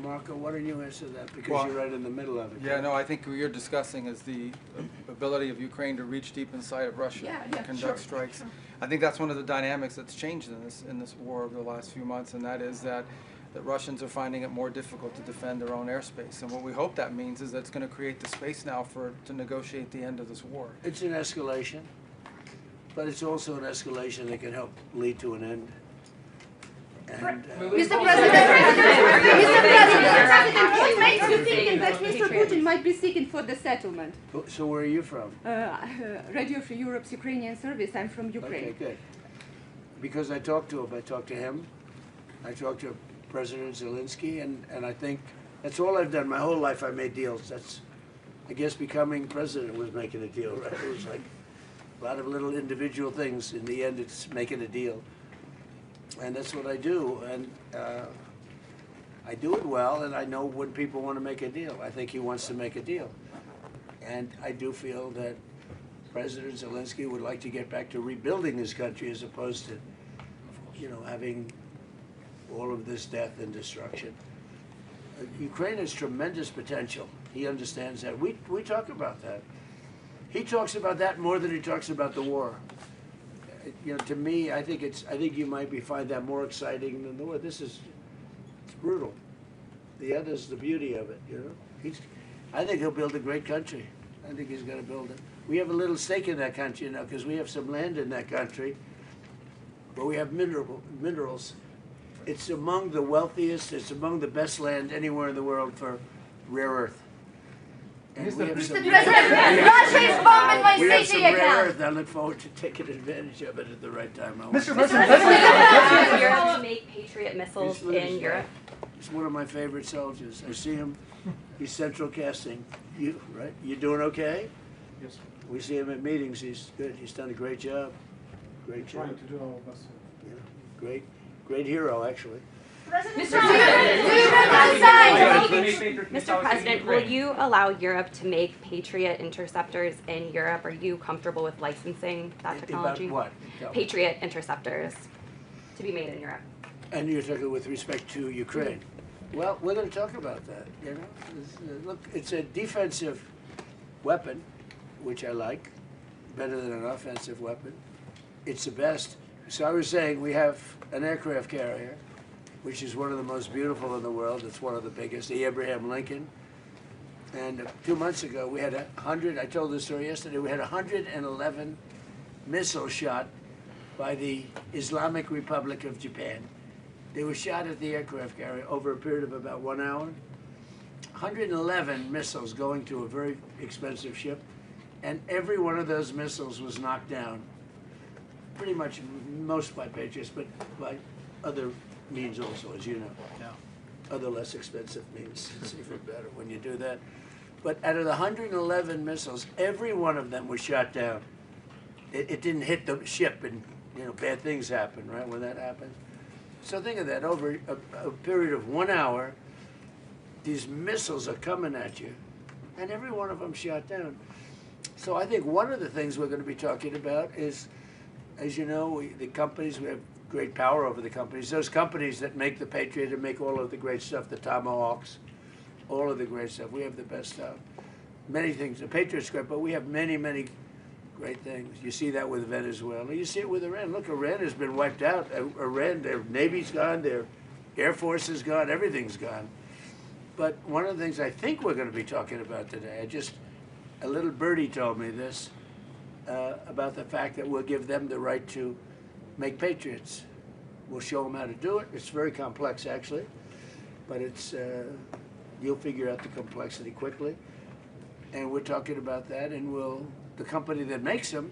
Marco, why don't you answer that? Because you're right in the middle of it. Yeah, no, I think what you're discussing is the ability of Ukraine to reach deep inside of Russia and conduct strikes. Sure. I think that's one of the dynamics that's changed in this war over the last few months, and that is that the Russians are finding it more difficult to defend their own airspace. And what we hope that means is that it's going to create the space now to negotiate the end of this war. It's an escalation, but it's also an escalation that can help lead to an end. And, Mr. President, what makes you think that Mr. Putin might be seeking for the settlement? So where are you from? Radio Free Europe's Ukrainian service. I'm from Ukraine. Okay, good. Because I talked to him. I talked to President Zelensky, and I think that's all I've done. My whole life I made deals. That's, I guess becoming president was making a deal, right? It was like a lot of little individual things. In the end, it's making a deal. And that's what I do. And I do it well, and I know when people want to make a deal. I think he wants to make a deal. And I do feel that President Zelensky would like to get back to rebuilding his country as opposed to, having all of this death and destruction. Ukraine has tremendous potential. He understands that. We talk about that. He talks about that more than he talks about the war. To me, I think you might find that more exciting than the war. It's brutal. The other's the beauty of it. I think he'll build a great country. I think he's going to build it. We have a little stake in that country now because we have some land in that country, but we have minerals. It's among the wealthiest. It's among the best land anywhere in the world for rare earth. And we have some Russia's bombing my we have safety some rare account. earth. I look forward to taking advantage of it at the right time. Mr. President, Europe to make Patriot missiles in Europe. He's one of my favorite soldiers. I see him. He's central casting. You doing okay? Yes, sir. We see him at meetings. He's good. He's done a great job. Great job. Trying to do our best. Yeah. Great hero, actually. Mr. President, will you allow Europe to make Patriot interceptors in Europe? Are you comfortable with licensing that technology? About what? Patriot interceptors to be made in Europe. And you're talking with respect to Ukraine. Well, we're going to talk about that. Look, it's a defensive weapon, which I like, better than an offensive weapon. It's the best. So I was saying we have an aircraft carrier, which is one of the most beautiful in the world. It's one of the biggest, the Abraham Lincoln. And 2 months ago, we had 100, I told this story yesterday, we had 111 missiles shot by the Islamic Republic of Japan. They were shot at the aircraft carrier over a period of about 1 hour. 111 missiles going to a very expensive ship, and every one of those missiles was knocked down. Pretty much most by Patriots, but by other means also, as you know. Yeah. Other less expensive means. It's even better when you do that. But out of the 111 missiles, every one of them was shot down. It didn't hit the ship, and bad things happen, right, when that happens. So think of that, over a period of 1 hour, these missiles are coming at you, and every one of them shot down. So I think one of the things we're going to be talking about is, as you know, the companies, we have great power over the companies. Those companies that make the Patriot and make all of the great stuff, the Tomahawks, all of the great stuff. We have the best stuff. Many things. The Patriot's great, but we have many, many great things. You see that with Venezuela. You see it with Iran. Look, Iran has been wiped out. Iran, their Navy's gone, their Air Force is gone, everything's gone. But one of the things I think we're going to be talking about today, a little birdie told me this, about the fact that we'll give them the right to make Patriots. We'll show them how to do it. It's very complex, actually, but you'll figure out the complexity quickly. And we're talking about that, and the company that makes them,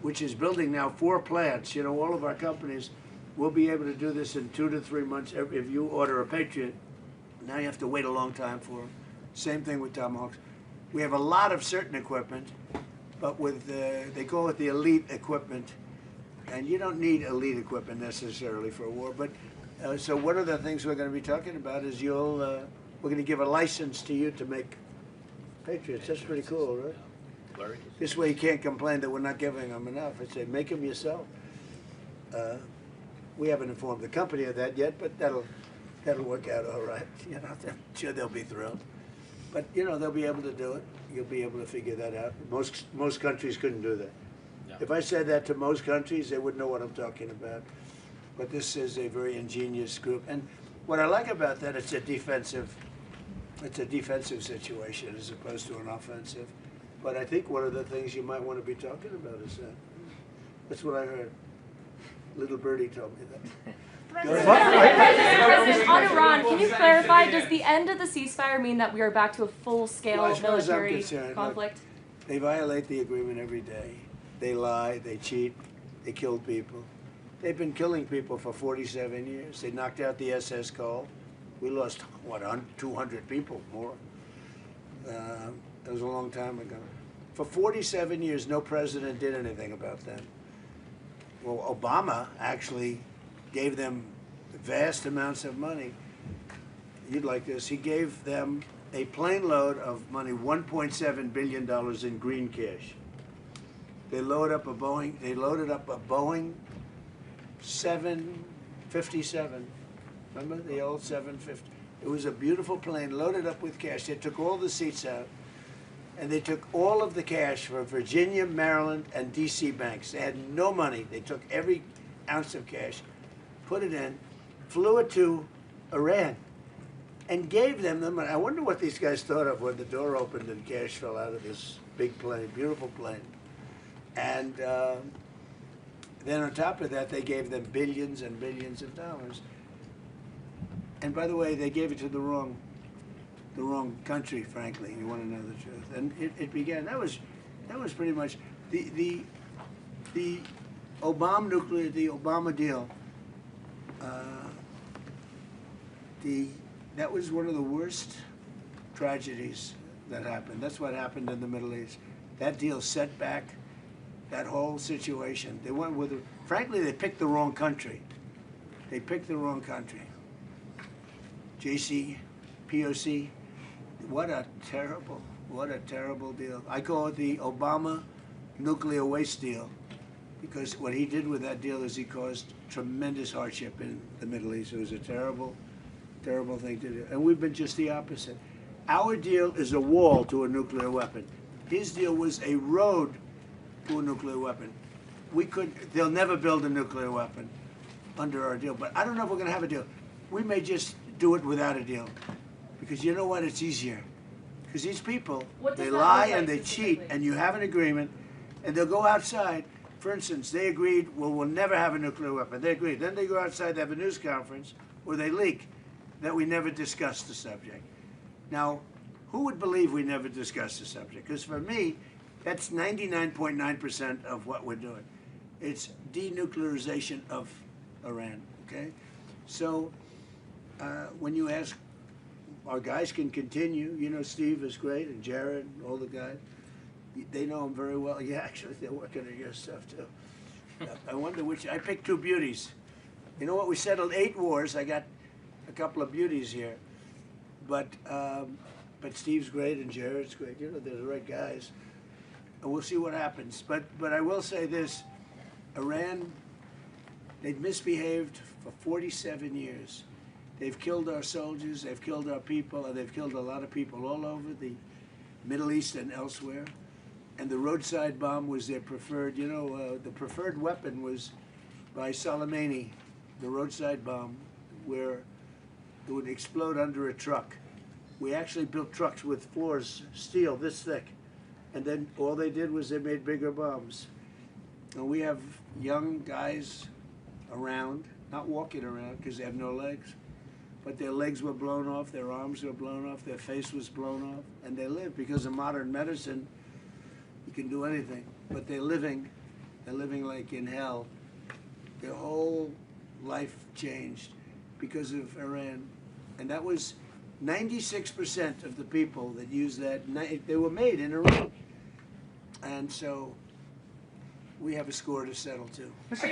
which is building now 4 plants, all of our companies, will be able to do this in 2 to 3 months. If you order a Patriot, now you have to wait a long time for them. Same thing with Tomahawks. We have a lot of certain equipment, but they call it the elite equipment, and you don't need elite equipment necessarily for a war. But so one of the things we're going to be talking about is we're going to give a license to you to make Patriots. That's pretty cool, right? This way you can't complain that we're not giving them enough. I say, make them yourself. We haven't informed the company of that yet, but that'll work out all right. I'm sure they'll be thrilled. But they'll be able to do it. You'll be able to figure that out. Most countries couldn't do that. Yeah. If I said that to most countries, they wouldn't know what I'm talking about. But this is a very ingenious group. And what I like about that, it's a defensive situation as opposed to an offensive. But I think one of the things you might want to be talking about is that. That's what I heard. Little birdie told me that. President, on Iran, can you clarify, does the end of the ceasefire mean that we are back to a full-scale military conflict? Look, they violate the agreement every day. They lie, they cheat, they kill people. They've been killing people for 47 years. They knocked out the SS Cole. We lost, 200 people more. That was a long time ago. For 47 years, no president did anything about that. Well, Obama actually gave them vast amounts of money. you'd like this. He gave them a plane load of money, $1.7 billion in green cash. They loaded up a Boeing 757. Remember the old 750? It was a beautiful plane loaded up with cash. They took all the seats out, and they took all of the cash for Virginia, Maryland, and D.C. banks. They had no money. They took every ounce of cash, put it in, flew it to Iran, and gave them the money. I wonder what these guys thought of when the door opened and cash fell out of this big plane, beautiful plane. And then on top of that, they gave them billions and billions of dollars. And by the way, they gave it to the wrong country, frankly. You want to know the truth. And it began. That was pretty much the Obama deal. That was one of the worst tragedies that happened. That's what happened in the Middle East. That deal set back that whole situation. They went with, frankly, they picked the wrong country. They picked the wrong country. POC, what a terrible deal. I call it the Obama nuclear waste deal, because what he did with that deal is he caused tremendous hardship in the Middle East. It was a terrible thing to do. And we've been just the opposite. Our deal is a wall to a nuclear weapon. His deal was a road to a nuclear weapon. They'll never build a nuclear weapon under our deal, but I don't know if we're gonna have a deal. We may just do it without a deal, because you know what, it's easier. Because these people, they lie and they cheat, and you have an agreement, and they'll go outside. For instance, they agreed, well, we'll never have a nuclear weapon. They agreed. Then they go outside, they have a news conference, or they leak that we never discussed the subject. Now, who would believe we never discussed the subject? Because for me, that's 99.9% of what we're doing. It's denuclearization of Iran, okay? So when you ask, our guys can continue. You know, Steve is great, and Jared, and all the guys. They know him very well. Yeah, actually, they're working on your stuff, too. I wonder which. I picked two beauties. You know what? We settled 8 wars. I got a couple of beauties here. But Steve's great, and Jared's great. You know, they're the right guys. And we'll see what happens. But I will say this. Iran, they've misbehaved for 47 years. They've killed our soldiers, they've killed our people, and they've killed a lot of people all over the Middle East and elsewhere. And the roadside bomb was their preferred, you know, the preferred weapon was by Soleimani, the roadside bomb, where it would explode under a truck. We actually built trucks with floors, steel this thick. And then all they did was they made bigger bombs. And we have young guys around, not walking around because they have no legs, but their legs were blown off, their arms were blown off, their face was blown off, and they live because of modern medicine. You can do anything, but they're living like in hell. Their whole life changed because of Iran. And that was 96% of the people that used that, they were made in Iran. And so we have a score to settle too. Mr.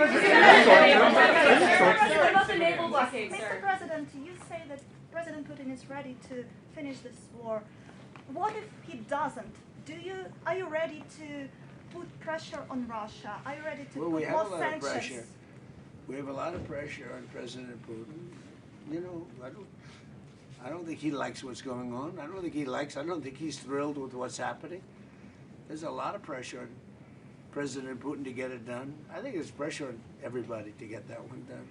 President, you say that President Putin is ready to finish this war. What if he doesn't? Are you ready to put pressure on Russia? Are you ready to put more sanctions? We have a lot of pressure on President Putin. You know, I don't think he likes what's going on. I don't think he's thrilled with what's happening. There's a lot of pressure on President Putin to get it done. I think there's pressure on everybody to get that one done.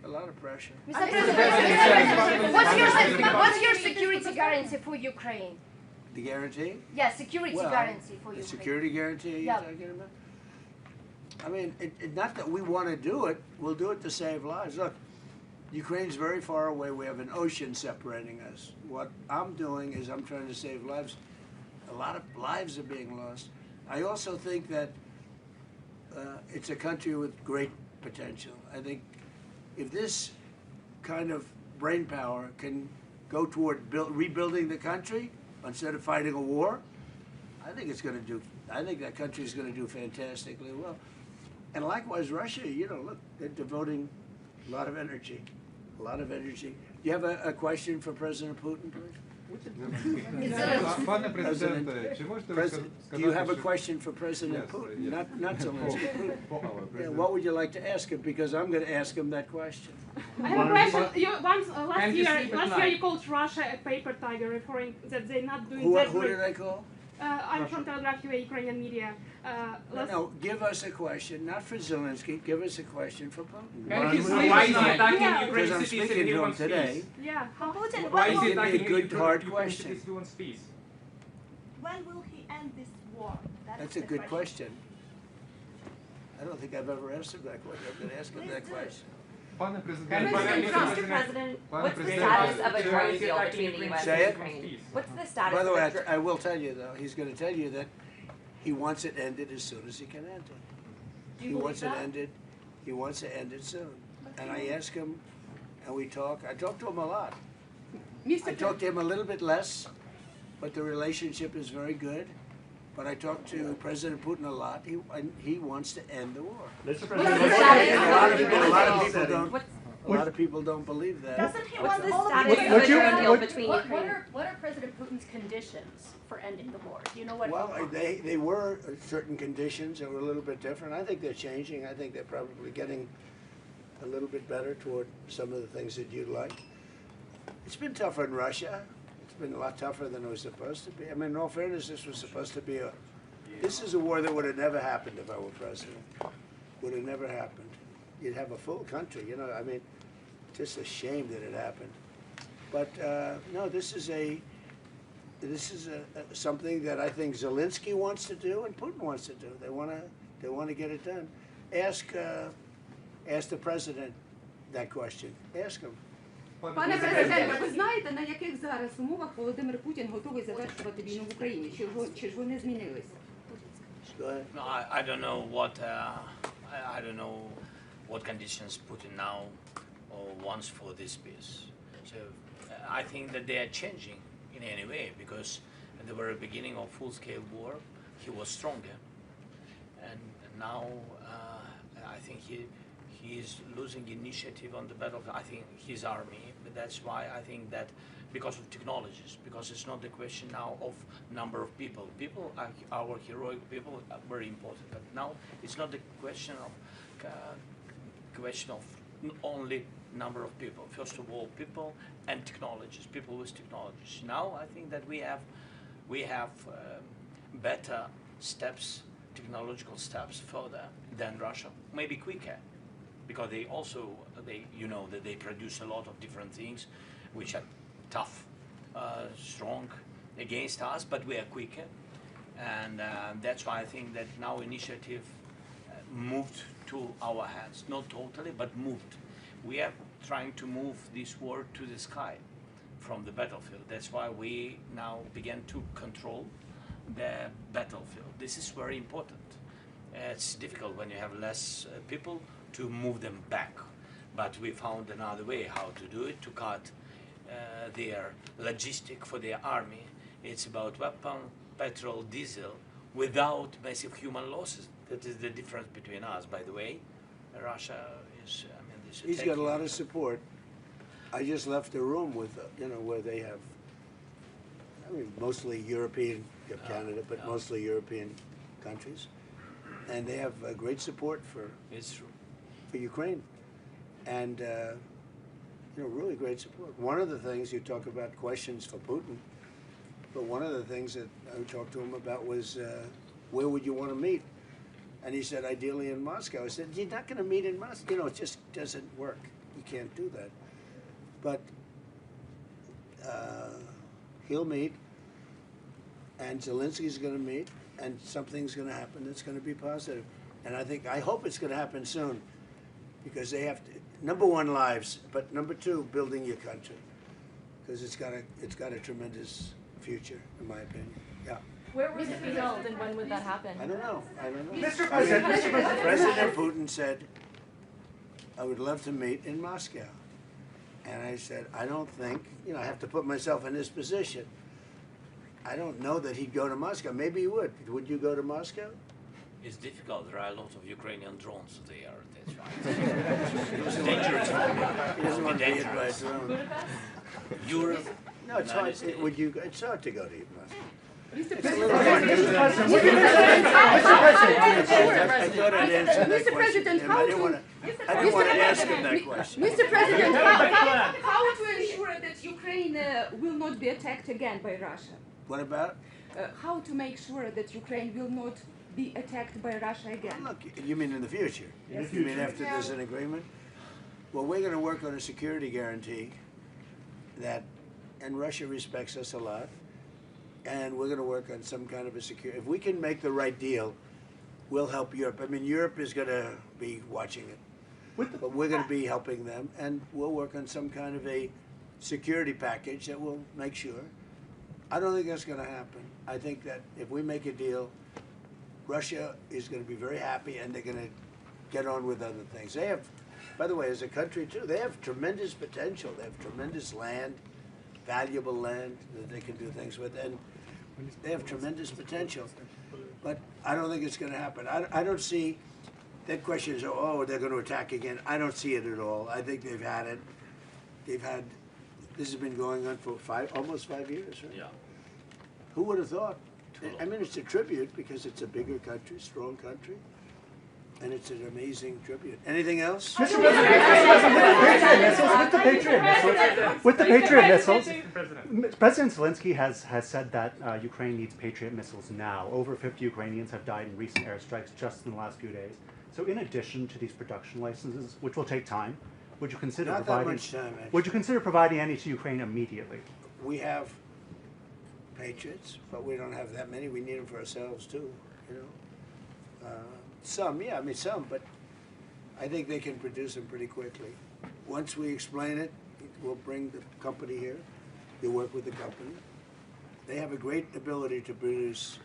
A lot of pressure. Mr. President, what's your security guarantee for Ukraine? The guarantee? Yeah, security guarantee for Ukraine. The security guarantee you're talking about? I mean, not that we want to do it. We'll do it to save lives. Look, Ukraine's very far away. We have an ocean separating us. What I'm doing is I'm trying to save lives. A lot of lives are being lost. I also think that it's a country with great potential. I think if this kind of brain power can go toward rebuilding the country instead of fighting a war, I think that country is going to do fantastically well. And likewise, Russia, you know, look, they're devoting a lot of energy. you have a question for President Putin, please? Пане президенте, чи можете ви сказати, Do you have a question for President Yes, Putin? yes. Not Zelensky. Putin. Yeah, what would you like to ask him? Because I'm going to ask him that question. I have a question. Can you sleep at Last year night? you called Russia a paper tiger, referring that they're not doing Who, that who great. did I call? I'm from Telegraph UA, Ukrainian media. No, give us a question, not for Zelensky. Give us a question for Putin. Can he sleep at night? Because I'm speaking to him today. Yeah, how Putin, Why is Give it me attacking a good, hard Ukrainian question. cities who wants peace? when will he end this war? That's the a good question. I don't think I've ever asked him that question. I'm going to ask him that question. Pане Mr. президенте, President, what's the status of a drone deal between the U.S. Say and it? Ukraine? What's the status By the of way, a drone? I will tell you, though, he's going to tell you that he wants it ended as soon as he can end it. Do you He wants it believe that? ended. He wants to end it soon. And I ask him, and we talk. I talk to him a lot. I talk to him a little bit less, but the relationship is very good. But I talk to President Putin a lot. He wants to end the war. What's the status A lot of people of don't. What's A lot of people don't believe that. Doesn't he What's want the all of status it? of a drone deal between What Ukraine? are President Putin's conditions for ending the war? Do you know what? Well, they were certain conditions that were a little bit different. I think they're changing. I think they're probably getting a little bit better toward some of the things that you'd like. It's been tougher in Russia. It's been a lot tougher than it was supposed to be. I mean, in all fairness, this was supposed to be this is a war that would have never happened if I were president. Would have never happened. You'd have a full country, you know, I mean, just a shame that it happened. But no, this is something that I think Zelensky wants to do and Putin wants to do. They want to get it done. Ask the president that question. Ask him. Пане президенте, ви знаєте, на яких зараз умовах Володимир Путін готовий завершувати війну в Україні? Чи ж вони змінилися? No, I don't know what I don't know what conditions Putin now wants for this peace. So I think that they are changing in any way, because at the very beginning of full-scale war, he was stronger, and now I think he is losing initiative on the battlefield. I think his army, but that's why I think that because of technologies, because it's not the question now of number of people. People, are, our heroic people, are very important. But now it's not the question of only number of people. First of all, people and technologies. People with technologies. Now I think that we have better steps, technological steps further than Russia. Maybe quicker, because they also that they produce a lot of different things, which are tough, strong against us, but we are quicker, and that's why I think that now initiative moved to our hands, not totally, but moved. We are trying to move this war to the sky from the battlefield. That's why we now begin to control the battlefield. This is very important. It's difficult when you have less people to move them back, but we found another way how to do it, to cut their logistic for their army. It's about weapon, petrol, diesel, without massive human losses. That is the difference between us, by the way. Russia is, I mean, this He's got a lot of support. I just left a room with, where they have, I mean, mostly European, you have Canada, but mostly European countries. And they have great support for Ukraine. And, really great support. One of the things, you talk about questions for Putin, but one of the things that I talked to him about was, where would you want to meet? And he said, ideally in Moscow. I said, you're not going to meet in Moscow. It just doesn't work. You can't do that. But he'll meet, and Zelensky's going to meet, and something's going to happen that's going to be positive. And I hope it's going to happen soon, because they have to, number one, lives, but number two, building your country, because it's got a tremendous future, in my opinion. Yeah. Where would it be held, and when would that happen? I don't know. Mr. President, President Putin said, I would love to meet in Moscow. And I said, I don't think, I have to put myself in his position. I don't know that he'd go to Moscow. Maybe he would. Would you go to Moscow? It's difficult. There are a lot of Ukrainian drones there. That's right. It's dangerous. He doesn't want to be hit by a drone. Europe. No, it's hard. It's hard to go to Moscow. Mr. President, how to ask him that question. Mr. President, how to ensure that Ukraine will not be attacked again by Russia? What about? How to make sure that Ukraine will not be attacked by Russia again? Look, you mean in the future? Yes. You mean after there's an agreement? Well, we're going to work on a security guarantee that, and Russia respects us a lot, and we're going to work on some kind of a security. If we can make the right deal, we'll help Europe. I mean, Europe is going to be watching it, but we're going to be helping them, and we'll work on some kind of a security package that will make sure. I don't think that's going to happen. I think that if we make a deal, Russia is going to be very happy, and they're going to get on with other things. They have, by the way, as a country too, they have tremendous potential. They have tremendous land, valuable land that they can do things with, and they have tremendous potential. But I don't think it's going to happen. I don't see, that question is, oh, they're going to attack again. I don't see it at all. I think they've had it. They've had, this has been going on for almost 5 years, right? Yeah. Who would have thought? I mean, it's a tribute because it's a bigger country, strong country, and it's an amazing tribute. Anything else? Mr. President, with the Patriot missiles, President Zelensky has said that Ukraine needs Patriot missiles now. Over 50 Ukrainians have died in recent airstrikes just in the last few days. So in addition to these production licenses, which will take time, would you consider Not providing? that much time, actually. Would you consider providing any to Ukraine immediately? We have Patriots, but we don't have that many. We need them for ourselves too, you know. Some, yeah, I mean some, but I think they can produce them pretty quickly. Once we explain it, we'll bring the company here. You'll work with the company. They have a great ability to produce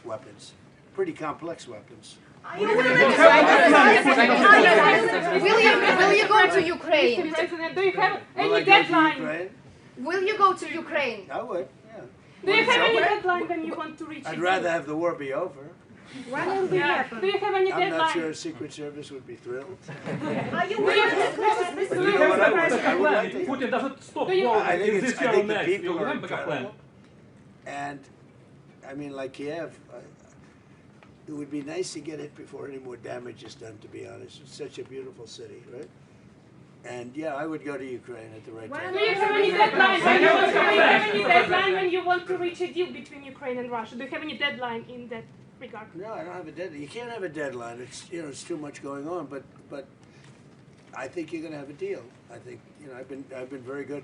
weapons, pretty complex weapons. Will you go to Ukraine? Mr. President, do you have Will I any go to deadline? Ukraine? Will you go to Ukraine? I would, yeah. Do you have any deadline when you want to reach I'd it? rather have the war be over. When will it happen? Do you have any I'm deadline? not sure Secret Service would be thrilled. Are you willing to But you know what I would like to Putin doesn't stop Do you- war. I think the people You are remember that plan? incredible. And, I mean, like Kiev, it would be nice to get it before any more damage is done, to be honest. It's such a beautiful city, right? And, yeah, I would go to Ukraine at the right time. Do you have any deadline? Do you have any deadline when you want to reach a deal between Ukraine and Russia? Do you have any deadline in that regard? No, I don't have a deadline. You can't have a deadline. It's, you know, it's too much going on. But I think you're going to have a deal. I think, you know, I've been very good.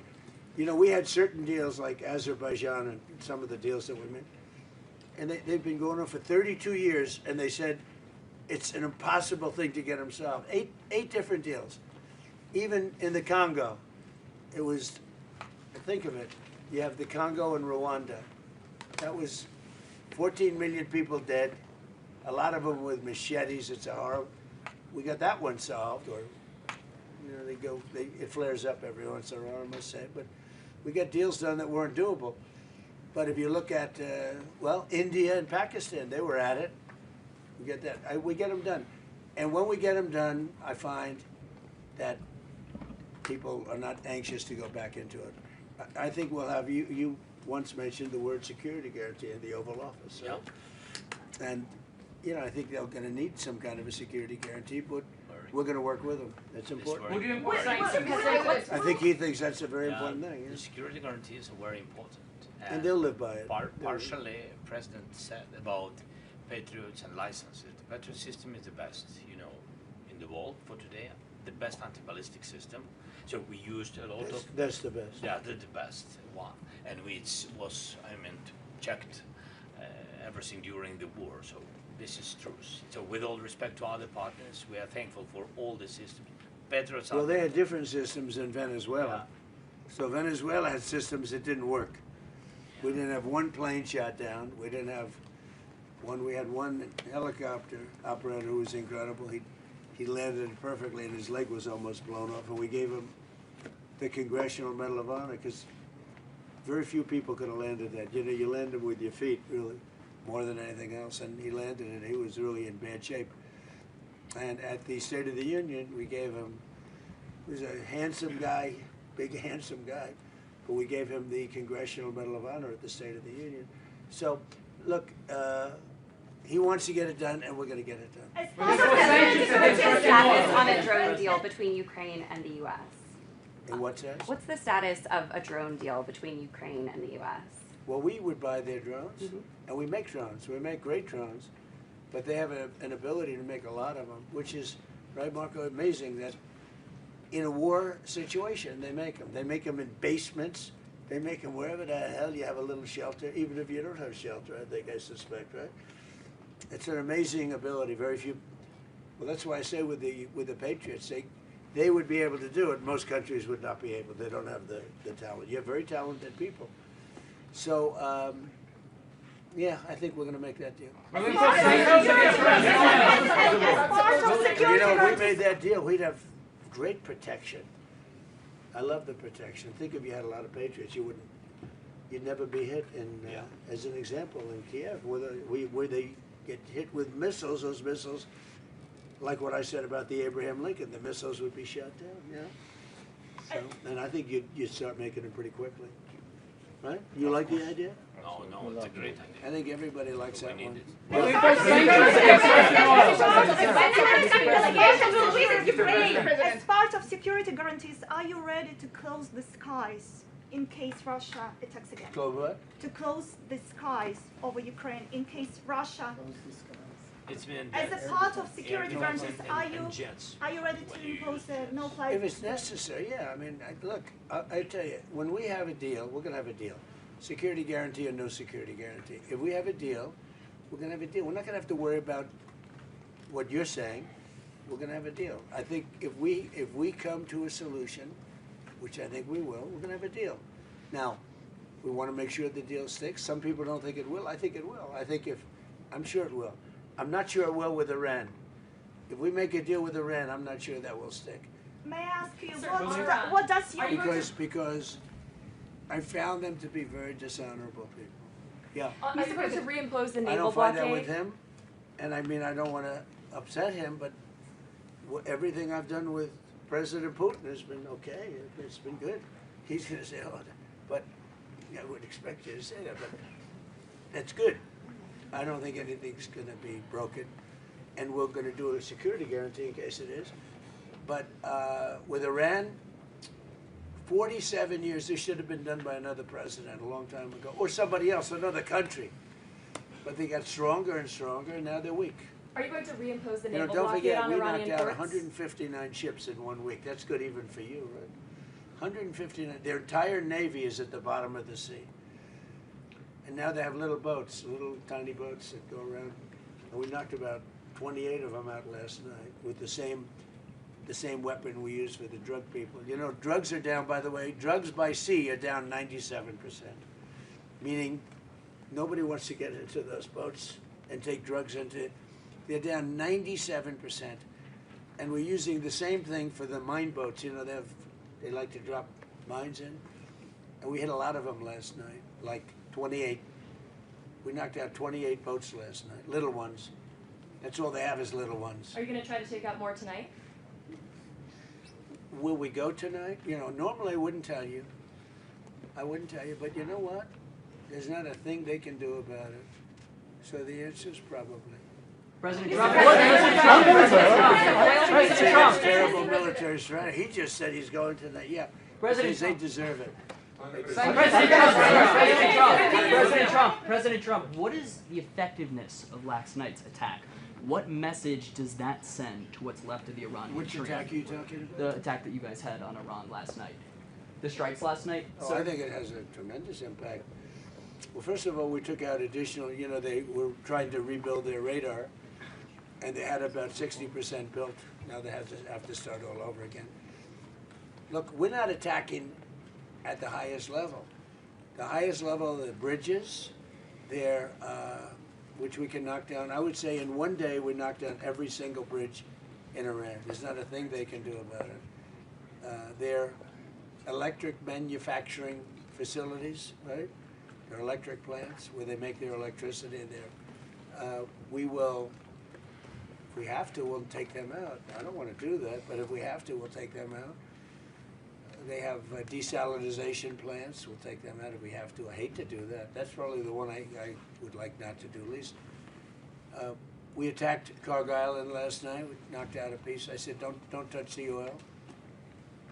You know, we had certain deals like Azerbaijan and some of the deals that we made, and they've been going on for 32 years. And they said it's an impossible thing to get them solved. Eight different deals. Even in the Congo, it was. Think of it. You have the Congo and Rwanda. That was 14 million people dead, a lot of them with machetes. It's a horror. We got that one solved, or you know, it flares up every once in a while, I must say. But we got deals done that weren't doable. But if you look at well, India and Pakistan, they were at it. We get that. We get them done, and when we get them done, I find that people are not anxious to go back into it. I think we'll have you once mentioned the word security guarantee in the Oval Office. So. Yeah. And, you know, I think they're going to need some kind of a security guarantee, but we're going to work with them. That's important. I think he thinks that's a very important thing. Yeah. The security guarantees are very important. And they'll live by it. Partially, President said about Patriots and licenses. The Patriot system is the best, you know, in the world for today. The best anti-ballistic system. So we used a lot of. That's the best. Yeah, the best one, and it was, checked everything during the war. So this is true. So with all respect to other partners, we are thankful for all the systems. Patriots. Well, they had different systems in Venezuela. Yeah. So Venezuela had systems that didn't work. We didn't have one plane shot down. We didn't have one. We had one helicopter operator who was incredible. He landed it perfectly, and his leg was almost blown off. And we gave him the Congressional Medal of Honor because very few people could have landed that. You know, you land them with your feet, really. more than anything else, and he landed it. He was really in bad shape. And at the State of the Union, we gave him, he was a handsome guy, big handsome guy, but we gave him the Congressional Medal of Honor at the State of the Union. So, look, he wants to get it done, and we're going to get it done. What's the status on a drone deal between Ukraine and the U.S.? In what sense? What's the status of a drone deal between Ukraine and the U.S.? Well, we would buy their drones, and we make drones. We make great drones, but they have an ability to make a lot of them, which is, right, Marco, amazing that in a war situation, they make them. They make them in basements. They make them wherever the hell you have a little shelter, even if you don't have shelter, I suspect, right? It's an amazing ability. Very few. Well, that's why I say with the Patriots, they would be able to do it. Most countries would not be able. They don't have the talent. You have very talented people. So, yeah, I think we're going to make that deal. You know, if we made that deal, we'd have great protection. I love the protection. Think if you had a lot of Patriots, you'd never be hit. As an example, in Kiev, where they get hit with missiles, those missiles, like what I said about the Abraham Lincoln, the missiles would be shot down. Yeah. So, and I think you'd start making them pretty quickly. Right? You like the idea? No, it's a great idea. I think everybody likes that one. As part of security guarantees, are you ready to close the skies in case Russia attacks again? Close what? To close the skies over Ukraine in case Russia. It's been as a part of security guarantees, are you ready to impose a no-fly? If it's necessary, yeah. I mean, look, I tell you, when we have a deal, we're going to have a deal. Security guarantee or no security guarantee. If we have a deal, we're going to have a deal. We're not going to have to worry about what you're saying. We're going to have a deal. I think if we come to a solution, which I think we will, we're going to have a deal. Now, we want to make sure the deal sticks. Some people don't think it will. I think it will. I'm sure it will. I'm not sure it will with Iran. If we make a deal with Iran, I'm not sure that will stick. May I ask you, what does your... Because I found them to be very dishonorable people. Yeah. Are you going to reimpose the naval blockade? I don't find that with him, and I mean, I don't want to upset him, but everything I've done with President Putin has been okay. It's been good. He's going to say, oh, but I would expect you to say that, but that's good. I don't think anything's going to be broken, and we're going to do a security guarantee in case it is. But with Iran, 47 years, this should have been done by another president a long time ago, or somebody else, another country. But they got stronger and stronger, and now they're weak. Are you going to reimpose the You know, naval don't blockade forget, on we Iranian knocked out ports? 159 ships in 1 week. That's good even for you, right? 159. Their entire navy is at the bottom of the sea. And now they have little boats, little tiny boats that go around. And we knocked about 28 of them out last night with the same weapon we use for the drug people. You know, drugs are down, by the way, drugs by sea are down 97%. Meaning nobody wants to get into those boats and take drugs into it. They're down 97%. And we're using the same thing for the mine boats. You know, they like to drop mines in. And we hit a lot of them last night, like 28. We knocked out 28 boats last night, little ones. That's all they have is little ones. Are you going to try to take out more tonight? Will we go tonight? You know, normally I wouldn't tell you. I wouldn't tell you, but you know what? There's not a thing they can do about it. So the answer is probably. President Trump. That's terrible military strategy. He just said he's going tonight. Yeah, because they deserve it. President Trump, what is the effectiveness of last night's attack? What message does that send to what's left of the Iranian Which attack are you talking about? The attack that you guys had on Iran last night. The strikes last night? Oh, I think it has a tremendous impact. Well, first of all, we took out additional, you know, they were trying to rebuild their radar, and they had about 60% built. Now they have to start all over again. Look, we're not attacking at the highest level. The highest level are the bridges, which we can knock down. I would say in one day we knocked down every single bridge in Iran. There's not a thing they can do about it. Their electric manufacturing facilities, right? their electric plants where they make their electricity there. We will, if we have to, we'll take them out. I don't want to do that, but if we have to, we'll take them out. They have desalinization plants. We'll take them out if we have to. I hate to do that. That's probably the one I would like not to do least. We attacked Cargill Island last night. We knocked out a piece. I said, don't touch the oil,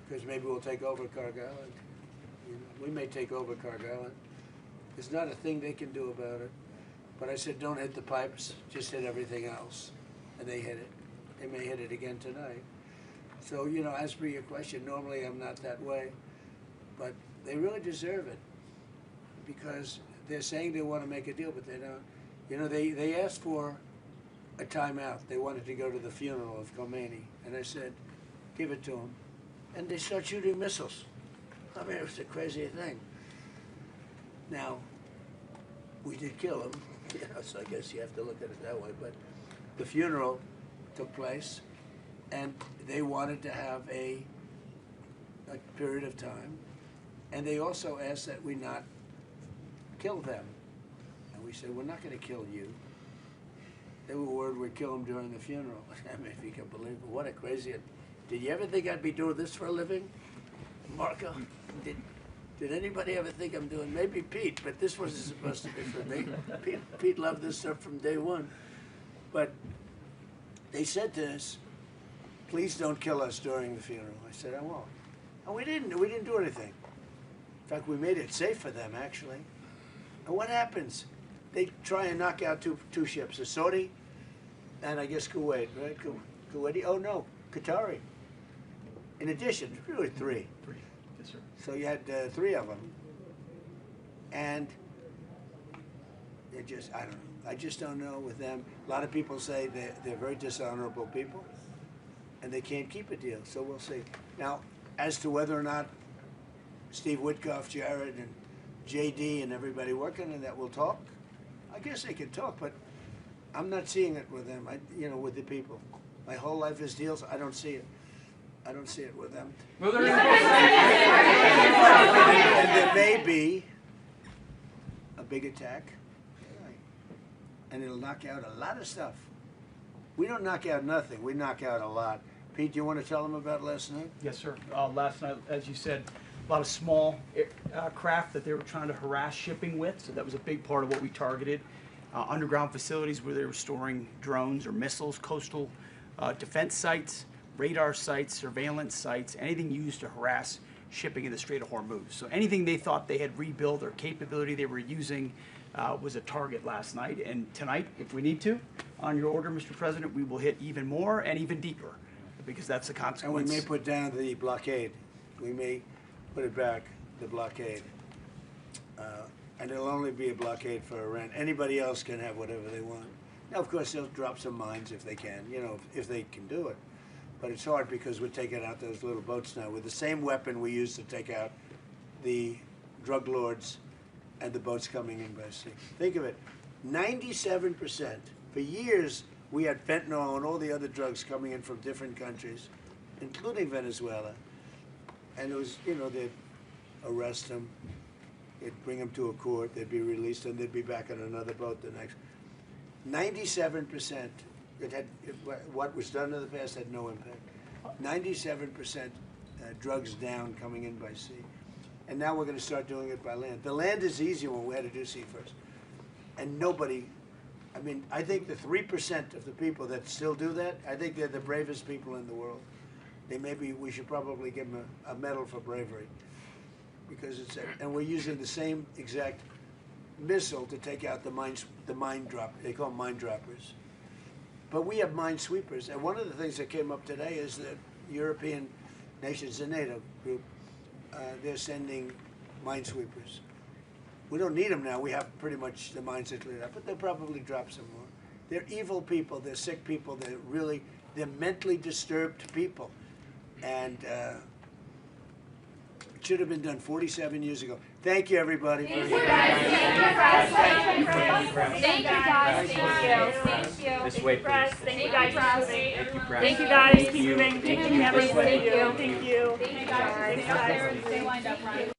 because maybe we'll take over Cargill Island. You know, we may take over Cargill Island. There's not a thing they can do about it. But I said, don't hit the pipes. Just hit everything else. And they hit it. They may hit it again tonight. So, you know, as for your question, normally I'm not that way, but they really deserve it because they're saying they want to make a deal, but they don't. You know, they asked for a timeout. They wanted to go to the funeral of Khomeini, and I said, give it to them. And they start shooting missiles. I mean, it was the craziest thing. Now, we did kill him, you know, so I guess you have to look at it that way, but the funeral took place. And they wanted to have a period of time. And they also asked that we not kill them. And we said, we're not going to kill you. They were worried we'd kill them during the funeral. I mean, if you can believe it. What a crazy... Did you ever think I'd be doing this for a living? Marco? Did anybody ever think I'm doing... Maybe Pete, but this wasn't supposed to be for me. Pete loved this stuff from day one. But they said to us, please don't kill us during the funeral. I said, I won't. And we didn't do anything. In fact, we made it safe for them, actually. And what happens? They try and knock out two ships, a Saudi and I guess Kuwait, right? Kuwaiti? Oh, no, Qatari. In addition, really three. Three, yes, sir. So you had three of them. And it just, I don't know. I just don't know with them. A lot of people say they're very dishonorable people. And they can't keep a deal, so we'll see. Now, as to whether or not Steve Witkoff, Jared, and JD and everybody working on that will talk, I guess they can talk, but I'm not seeing it with them, you know, with the people. My whole life is deals, I don't see it. I don't see it with them. Well, and there may be a big attack, and it'll knock out a lot of stuff. We don't knock out nothing, we knock out a lot. Pete, do you want to tell them about last night? Yes, sir. Last night, as you said, a lot of small craft that they were trying to harass shipping with, so that was a big part of what we targeted. Underground facilities where they were storing drones or missiles, coastal defense sites, radar sites, surveillance sites, anything used to harass shipping in the Strait of Hormuz. So anything they thought they had rebuilt or capability they were using was a target last night. And tonight, if we need to, on your order, Mr. President, we will hit even more and even deeper, because that's the consequence. And we may put down the blockade. We may put it back, the blockade. And it'll only be a blockade for Iran. Anybody else can have whatever they want. Now, of course, they'll drop some mines if they can, you know, if they can do it. But it's hard because we're taking out those little boats now with the same weapon we used to take out the drug lords and the boats coming in by sea. Think of it, 97%. For years, we had fentanyl and all the other drugs coming in from different countries, including Venezuela. And it was, you know, they'd arrest them, they'd bring them to a court, they'd be released, and they'd be back on another boat the next. 97%. What was done in the past had no impact. 97% drugs down coming in by sea. And now we're going to start doing it by land. The land is easy when we had to do sea first. And nobody, I mean, I think the 3% of the people that still do that, I think they're the bravest people in the world. We should probably give them a medal for bravery. Because and we're using the same exact missile to take out the mine drop. They call them mine droppers. But we have mine sweepers. And one of the things that came up today is that European nations, the NATO group, they're sending mine sweepers. We don't need them now. We have pretty much the mines that cleared up, but they'll probably drop some more. They're evil people. They're sick people. They're mentally disturbed people. And it should have been done 47 years ago. Thank you, everybody. Thank you, guys. Thank you, guys. Thank you. This way, please. Thank you, guys. Thank you, press. Thank you, guys. Thank Keep you. moving. Thank you. Thank you. Thank you. Thank you, guys. Stay lined up, Ryan.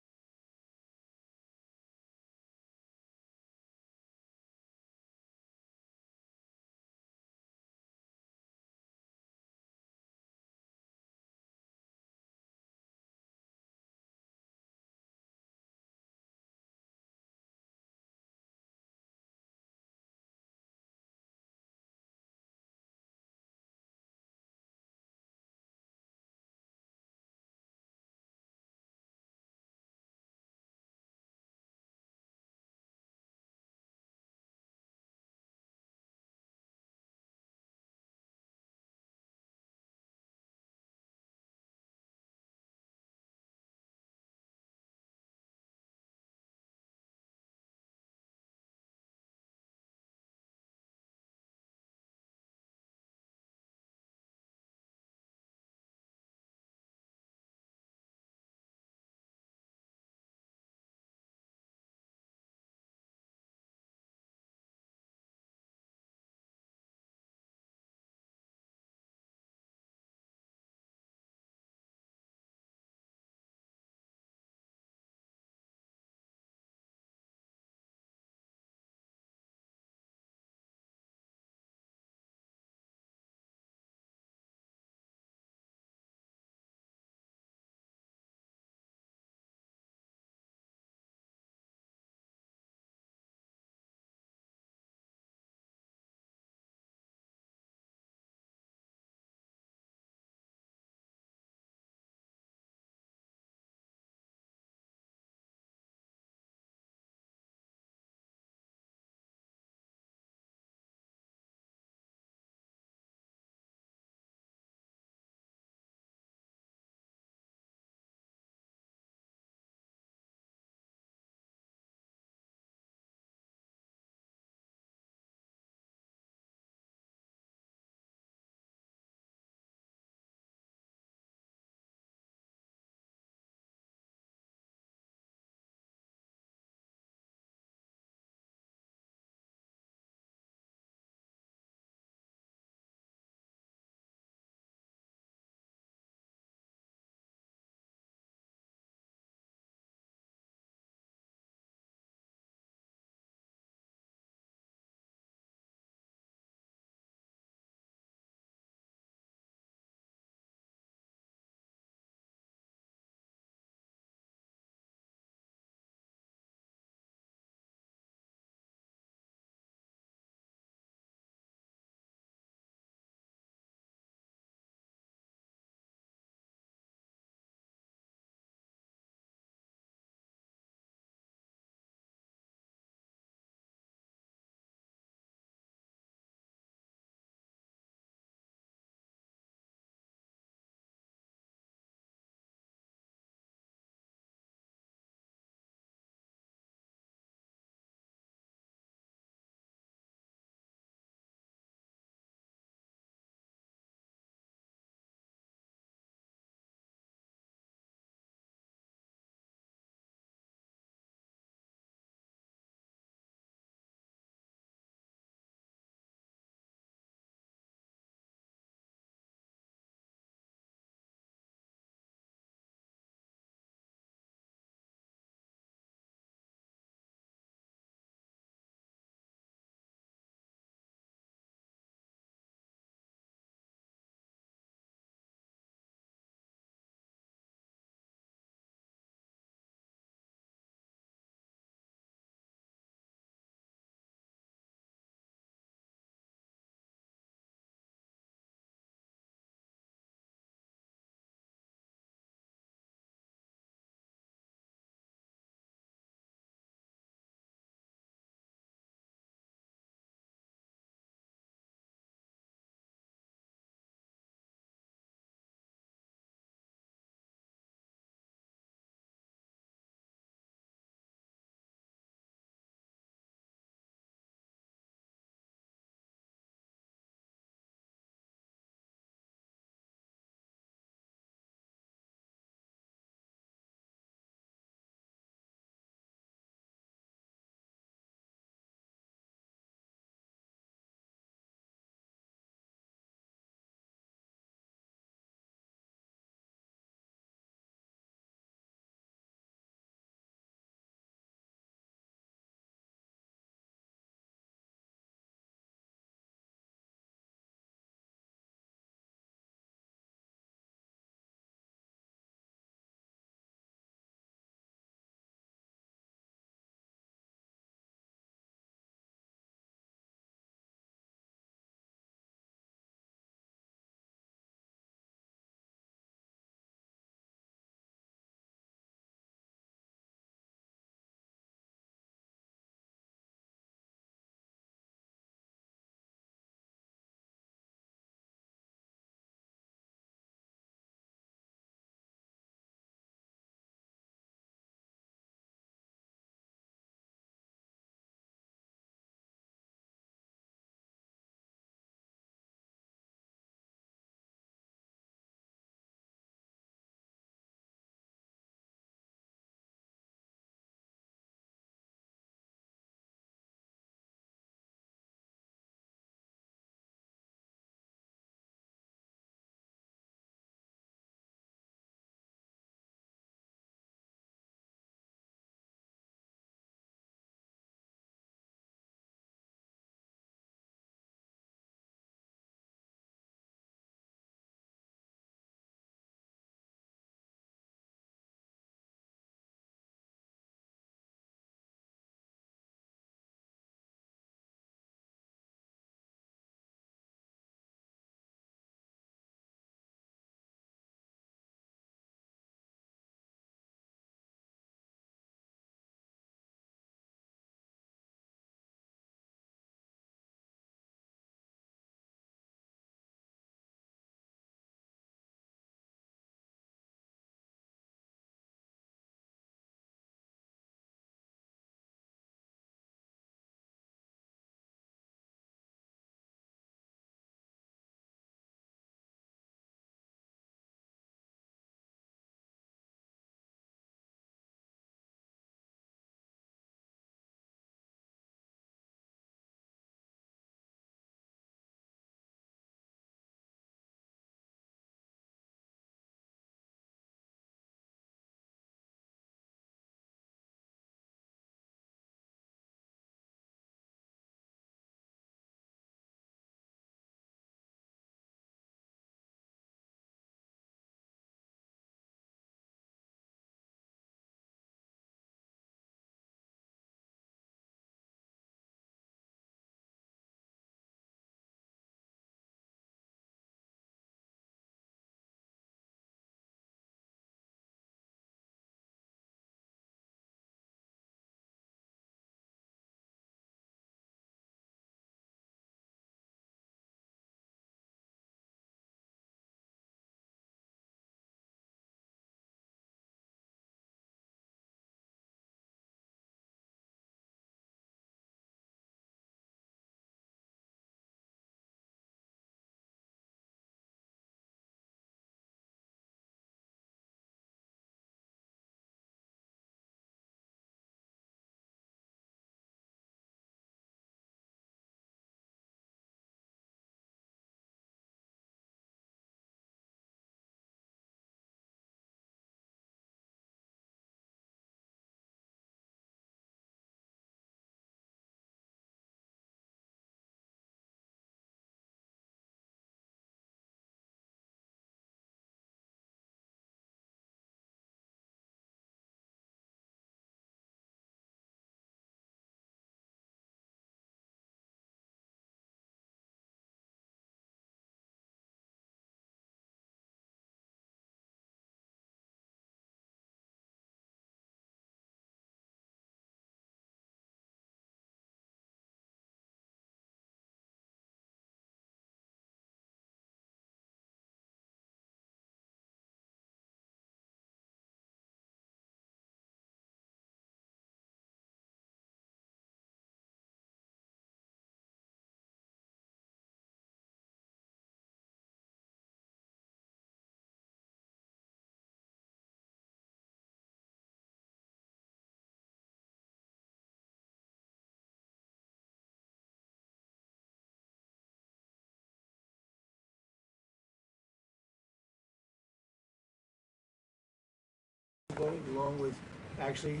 along with actually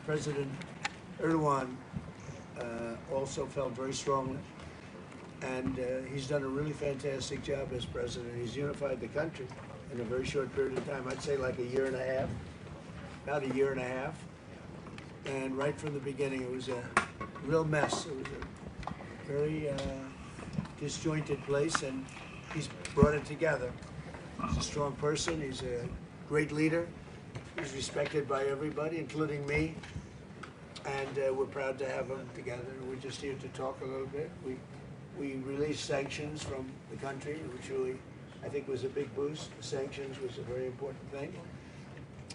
President Erdogan also felt very strongly. And he's done a really fantastic job as president. He's unified the country in a very short period of time. I'd say like a year and a half, about a year and a half. And right from the beginning, it was a real mess. It was a very disjointed place, and he's brought it together. He's a strong person. He's a great leader. He's respected by everybody, including me. And we're proud to have him together. We're just here to talk a little bit. We released sanctions from the country, which really, I think, was a big boost. The sanctions was a very important thing.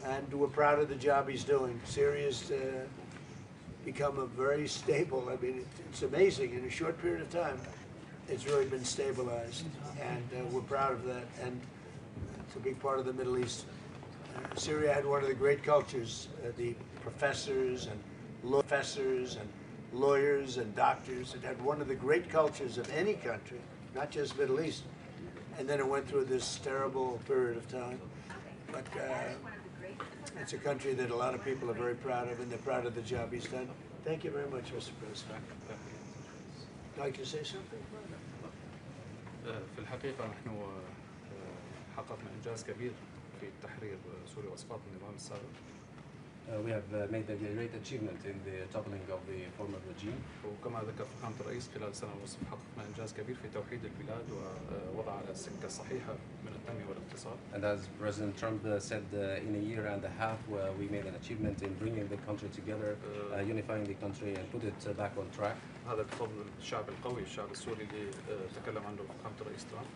And we're proud of the job he's doing. Syria's become a very stable, I mean, it's amazing. In a short period of time, it's really been stabilized. And we're proud of that. And it's a big part of the Middle East. Syria had one of the great cultures, the professors and lawyers and doctors. It had one of the great cultures of any country, not just Middle East. And then it went through this terrible period of time. But it's a country that a lot of people are very proud of, and they're proud of the job he's done. Thank you very much, Mr. President. Would you like to say something? في الحقيقة نحن حققنا إنجاز كبير في تحرير سوريا وإسقاط النظام السابق. We have made a great achievement in the toppling of the former regime. وكما ذكر فخامة الرئيس خلال سنة ونصف حققنا إنجاز كبير في توحيد البلاد ووضع على السكة الصحيحة من التنمية والاقتصاد. And as President Trump said, in a year and a half, we made an achievement in bringing the country together, unifying the country, and put it back on track. هذا بفضل الشعب القوي، الشعب السوري اللي تكلم عنه فخامة الرئيس ترامب.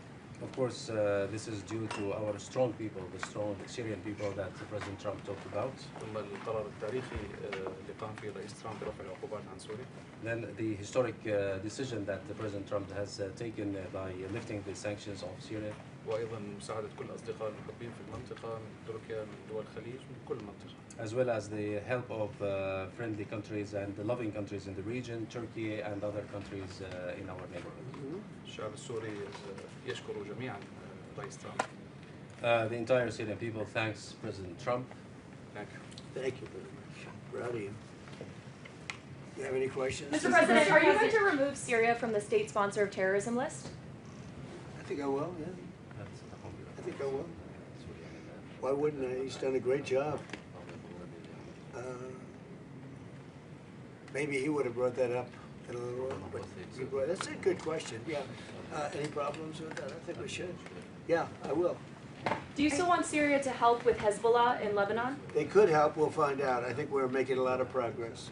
Of course, this is due to our strong people, the strong Syrian people that President Trump talked about. ثم القرار التاريخي اللي قام فيه الرئيس ترامب برفع العقوبات عن سوريا. Then the historic decision that President Trump has taken by lifting the sanctions of Syria. وأيضا مساعدة كل أصدقاء المحبين في المنطقة من تركيا من دول الخليج من كل المنطقة. As well as the help of friendly countries and the loving countries in the region, Turkey and other countries in our neighborhood. الشعب السوري يشكر جميعا رئيس ترامب. The entire Syrian people thanks President Trump. Thank you. Thank you very much. Proud of you. Do you have any questions? Mr. President, are you going to remove Syria from the state sponsor of terrorism list? I think I will, yeah. I think I will. Why wouldn't I? He's done a great job. Maybe he would have brought that up in a little while, but that's a good question, yeah. Any problems with that? I think we should. Yeah, I will. Do you still want Syria to help with Hezbollah in Lebanon? They could help, we'll find out. I think we're making a lot of progress.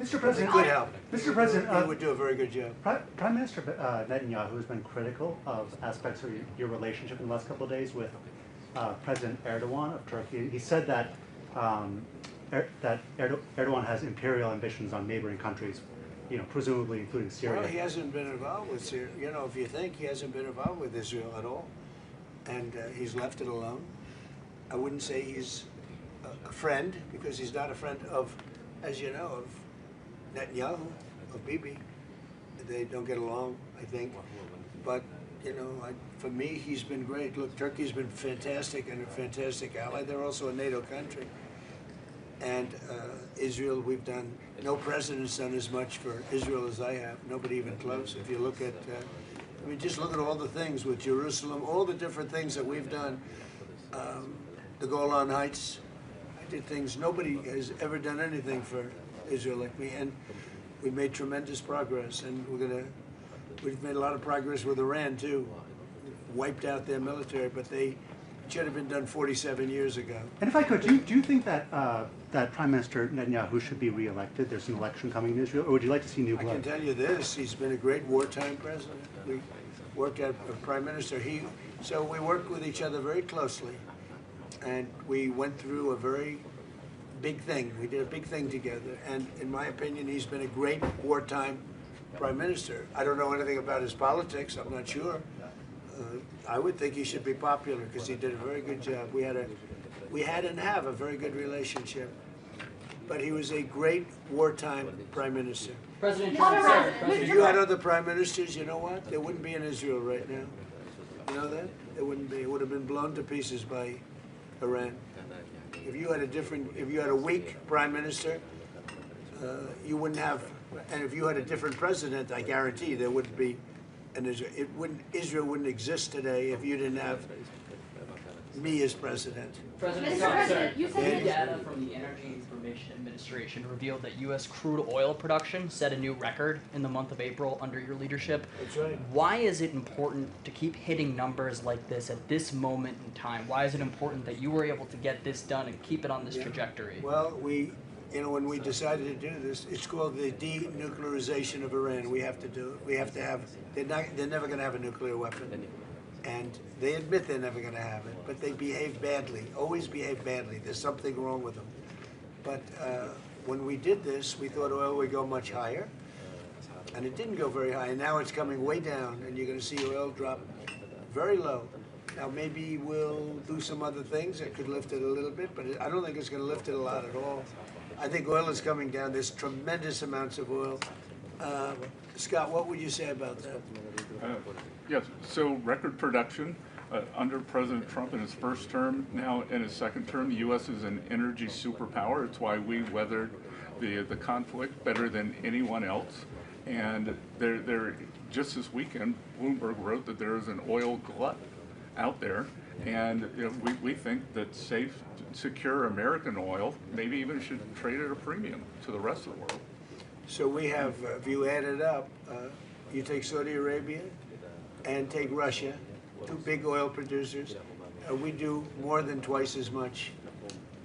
Mr. President, they could help. Mr. President, they would do a very good job. Prime Minister Netanyahu has been critical of aspects of your relationship in the last couple of days with President Erdogan of Turkey. He said that Erdogan has imperial ambitions on neighboring countries, you know, presumably including Syria. Well, he hasn't been involved with Syria. You know, if you think, he hasn't been involved with Israel at all, and he's left it alone. I wouldn't say he's a friend, because he's not a friend of, as you know, of Netanyahu, of Bibi. They don't get along, I think. But, you know, for me, he's been great. Look, Turkey's been fantastic and a fantastic ally. They're also a NATO country. And Israel, we've done, no president's done as much for Israel as I have, nobody even close. If you look at, I mean, just look at all the things with Jerusalem, all the different things that we've done. The Golan Heights, I did things, nobody has ever done anything for Israel like me, and we made tremendous progress, and we've made a lot of progress with Iran too. Wiped out their military, but they should have been done 47 years ago. And if I could, do you think that that Prime Minister Netanyahu should be re-elected? There's an election coming in Israel, or would you like to see new blood? I can tell you this: he's been a great wartime president. We worked as a prime minister. So we worked with each other very closely, and we went through a very big thing. We did a big thing together, and in my opinion, he's been a great wartime prime minister. I don't know anything about his politics. I'm not sure. I would think he should be popular because he did a very good job. We had and have a very good relationship. But he was a great wartime prime minister. President Trump. If you had other prime ministers, you know what? There wouldn't be in Israel right now. You know that? There wouldn't be. It would have been blown to pieces by Iran. If you had a weak prime minister, you wouldn't have, and if you had a different president, I guarantee there wouldn't be, and Israel wouldn't exist today if you didn't have me as president. President Trump, new data from the Energy Information Administration revealed that U.S. crude oil production set a new record in the month of April under your leadership. That's right. Why is it important to keep hitting numbers like this at this moment in time? Why is it important that you were able to get this done and keep it on this trajectory? Well, when we decided to do this, it's called the denuclearization of Iran. We have to do it. We have to have. They're never going to have a nuclear weapon. And they admit they're never going to have it, but they behave badly, always behave badly. There's something wrong with them. But when we did this, we thought oil would go much higher, and it didn't go very high. And now it's coming way down, and you're going to see oil drop very low. Now, maybe we'll do some other things that could lift it a little bit, but I don't think it's going to lift it a lot at all. I think oil is coming down. There's tremendous amounts of oil. Scott, what would you say about that? Yes, so record production under President Trump in his first term. Now in his second term, the U.S. is an energy superpower. It's why we weathered the conflict better than anyone else. And just this weekend, Bloomberg wrote that there is an oil glut out there. And we think that safe, secure American oil maybe even should trade at a premium to the rest of the world. So we have, if you add it up, you take Saudi Arabia and take Russia, two big oil producers, we do more than twice as much.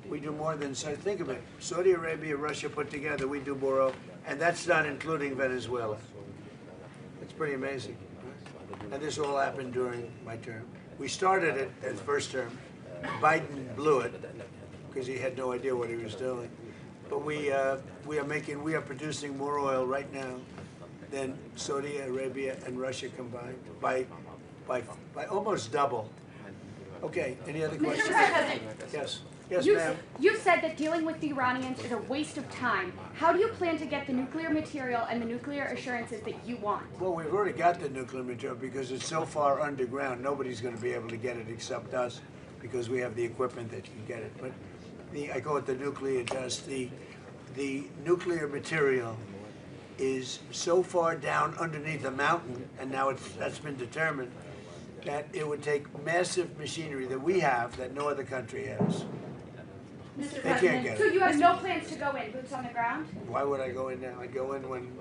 We do more than, so think of it, Saudi Arabia, Russia put together, we do more oil, and that's not including Venezuela. It's pretty amazing. And this all happened during my term. We started it as first term. Biden blew it because he had no idea what he was doing. But we are producing more oil right now than Saudi Arabia and Russia combined by almost double. Okay, any other questions? Mr. President. Yes. Yes, ma'am. You said that dealing with the Iranians is a waste of time. How do you plan to get the nuclear material and the nuclear assurances that you want? Well, we've already got the nuclear material because it's so far underground, nobody's going to be able to get it except us because we have the equipment that can get it. But I call it the nuclear dust. The nuclear material is so far down underneath the mountain, and now that's been determined, that it would take massive machinery that we have that no other country has. Mr. They can't get So it. you have no plans to go in, boots on the ground? Why would I go in now? I'd go in when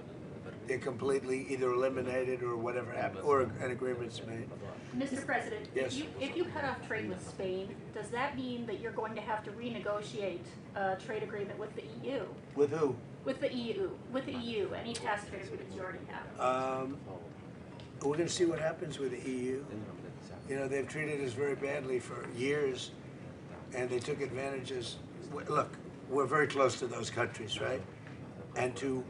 they're completely either eliminated or whatever happens, or an agreement's made. Mr. President, Yes. if you cut off trade with Spain, does that mean that you're going to have to renegotiate a trade agreement with the EU? With who? With the EU, any past trade agreements you already have? We're going to see what happens with the EU. You know, they've treated us very badly for years, and they took advantages. Look, we're very close to those countries, right? And to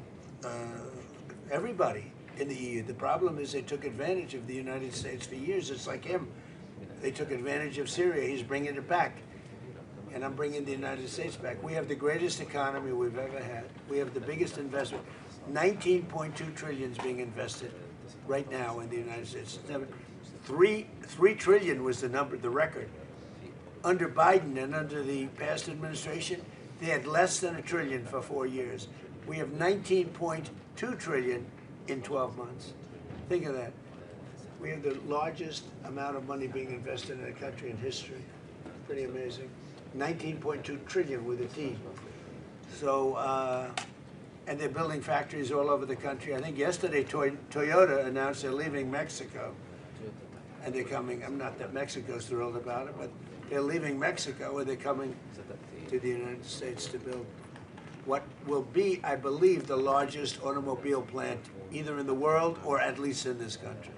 everybody in the EU. The problem is they took advantage of the United States for years. It's like him. They took advantage of Syria. He's bringing it back. And I'm bringing the United States back. We have the greatest economy we've ever had. We have the biggest investment. 19.2 trillion is being invested right now in the United States. Three trillion was the record. Under Biden and under the past administration, they had less than $1 trillion for 4 years. We have 19.2 trillion in 12 months. Think of that. We have the largest amount of money being invested in a country in history. Pretty amazing. 19.2 trillion with a T. So, and they're building factories all over the country. I think yesterday Toyota announced they're leaving Mexico. And they're coming, I'm not that Mexico's thrilled about it, but they're leaving Mexico and they're coming to the United States to build what will be, I believe, the largest automobile plant either in the world or at least in this country.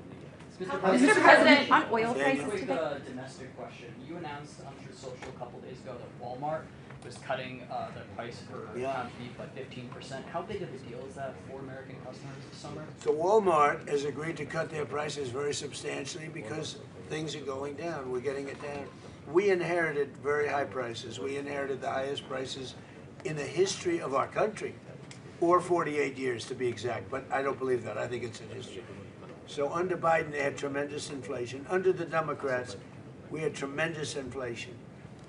Mr. President, on oil prices Quick today. domestic question. You announced on Truth Social a couple days ago that Walmart was cutting the price for pound beef by 15%. How big of a deal is that for American customers this summer? So Walmart has agreed to cut their prices very substantially because things are going down. We're getting it down. We inherited very high prices. We inherited the highest prices in the history of our country, or 48 years to be exact, but I don't believe that. I think it's in history. So under Biden, they had tremendous inflation. Under the Democrats, we had tremendous inflation.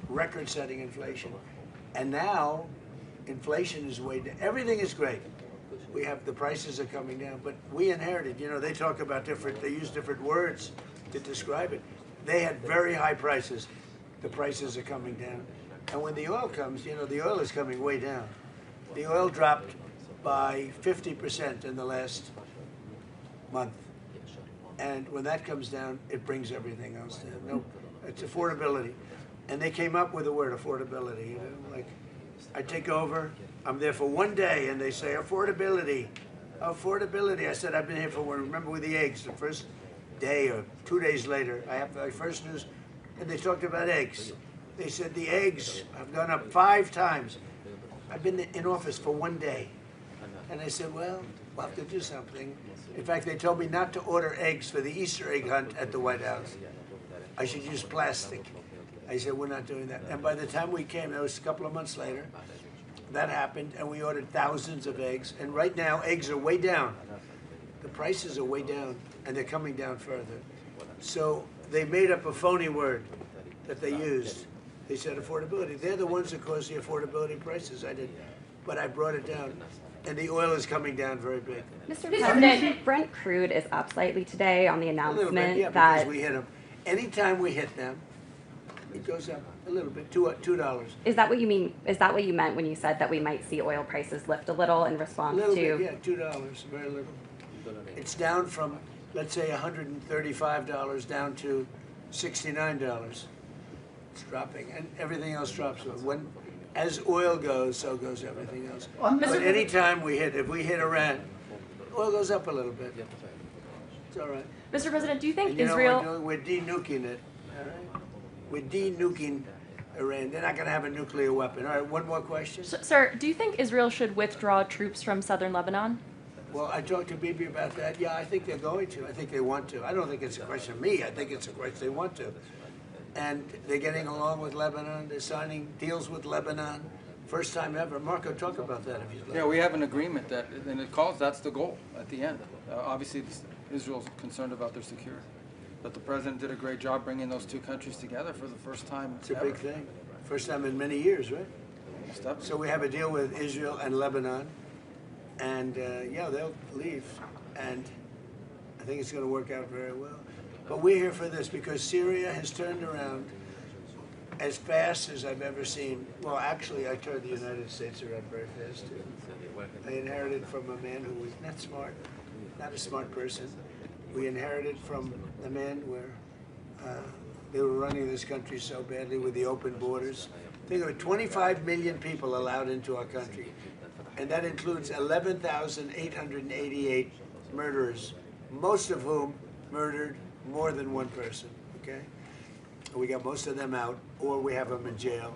record-setting inflation. And now, inflation is way down. Everything is great. We have, the prices are coming down, but we inherited, they talk about they use different words to describe it. They had very high prices. The prices are coming down. And when the oil comes, the oil is coming way down. The oil dropped by 50% in the last month. And when that comes down, it brings everything else down. No, it's affordability. And they came up with the word affordability, like I take over, I'm there for one day, and they say, affordability, affordability. I said, I've been here for one, remember with the eggs, the first day or 2 days later, I have my first news, and they talked about eggs. They said the eggs have gone up 5 times. I've been in office for one day. And I said, well, we'll have to do something. In fact, they told me not to order eggs for the Easter egg hunt at the White House. I should use plastic. I said, we're not doing that. And by the time we came, that was a couple of months later, that happened, and we ordered thousands of eggs. And right now, eggs are way down. The prices are way down, and they're coming down further. So they made up a phony word that they used. They said affordability. They're the ones that caused the affordability prices. I did, but I brought it down. And the oil is coming down very big. Mr. President, Brent crude is up slightly today on the announcement bit, that because we hit them. Anytime we hit them, it goes up a little bit, $2. Is that what you mean? Is that what you meant when you said that we might see oil prices lift a little in response a little to? Bit, yeah, $2, very little. It's down from, let's say, $135 down to $69. It's dropping, and everything else drops. As oil goes, so goes everything else. But anytime we hit, if we hit Iran, oil goes up a little bit. It's all right. Mr. President, do you think and Israel... we're de-nuking it, all right? We're de-nuking Iran. They're not going to have a nuclear weapon. All right, one more question. Sir, do you think Israel should withdraw troops from southern Lebanon? Well, I talked to Bibi about that. Yeah, I think they're going to. I think they want to. I don't think it's a question of me. I think it's a question they want to. And they're getting along with Lebanon. They're signing deals with Lebanon. First time ever. Marco, talk about that if you'd like. Yeah, we have an agreement that, and it calls, that's the goal at the end. Obviously, Israel's concerned about their security. But the president did a great job bringing those two countries together for the first time It's a ever. big thing. First time in many years, right? So we have a deal with Israel and Lebanon. And, yeah, they'll leave. And I think it's going to work out very well. But we're here for this because Syria has turned around as fast as I've ever seen. Well, actually, I turned the United States around very fast, too. I inherited from a man who was not smart, not a smart person. We inherited from a man where they were running this country so badly with the open borders. Think of it, 25 million people allowed into our country. And that includes 11,888 murderers, most of whom murdered more than one person, okay? We got most of them out, or we have them in jail,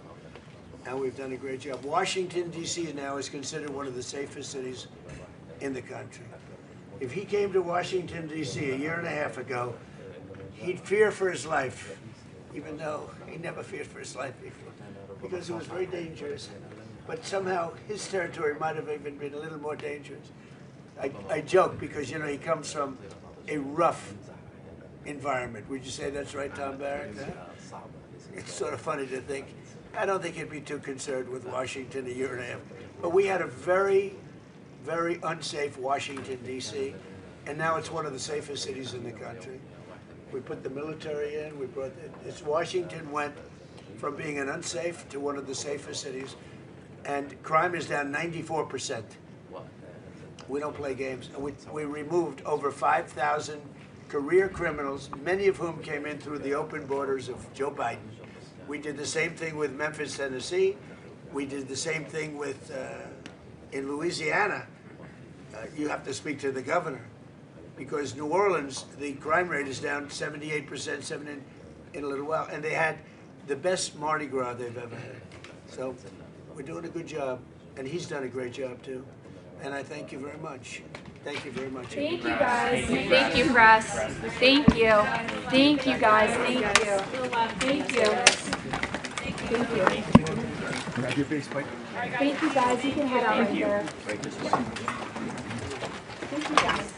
and we've done a great job. Washington, D.C. now is considered one of the safest cities in the country. If he came to Washington, D.C. a year and a half ago, he'd fear for his life, even though he never feared for his life before, because it was very dangerous. But somehow his territory might have even been a little more dangerous. I joke because, you know, he comes from a rough environment. Would you say that's right, Tom Barrett? Huh? It's sort of funny to think. I don't think he'd be too concerned with Washington a year and a half. But we had a very, very unsafe Washington, D.C., and now it's one of the safest cities in the country. We put the military in. We brought Washington went from being an unsafe to one of the safest cities, and crime is down 94%. We don't play games. And we removed over 5,000 career criminals, many of whom came in through the open borders of Joe Biden. We did the same thing with Memphis, Tennessee. We did the same thing with in Louisiana. You have to speak to the governor, because New Orleans, the crime rate is down 78% in a little while, and they had the best Mardi Gras they've ever had. So we're doing a good job, and he's done a great job too. And I thank you very much. Thank you very much. Thank you, guys. Thank you, press. Thank you. Thank you, guys. Thank you. Thank you. Thank you. Thank you, guys. You can head out right there. Thank you, guys.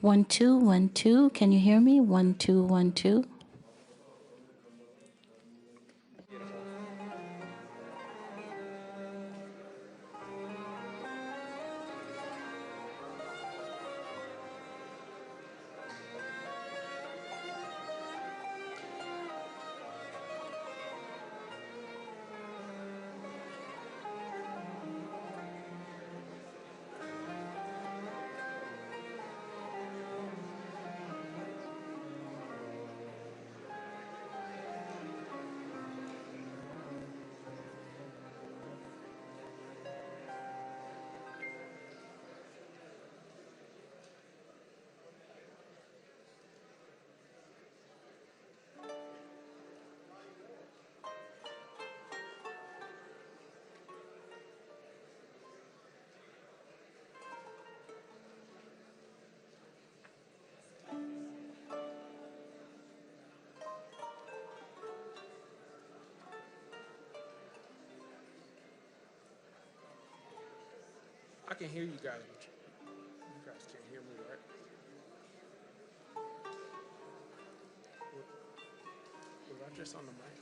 1 2 1 2. Can you hear me? 1 2 1 2. I can hear you guys, but you guys can't hear me, right? Was I just on the mic?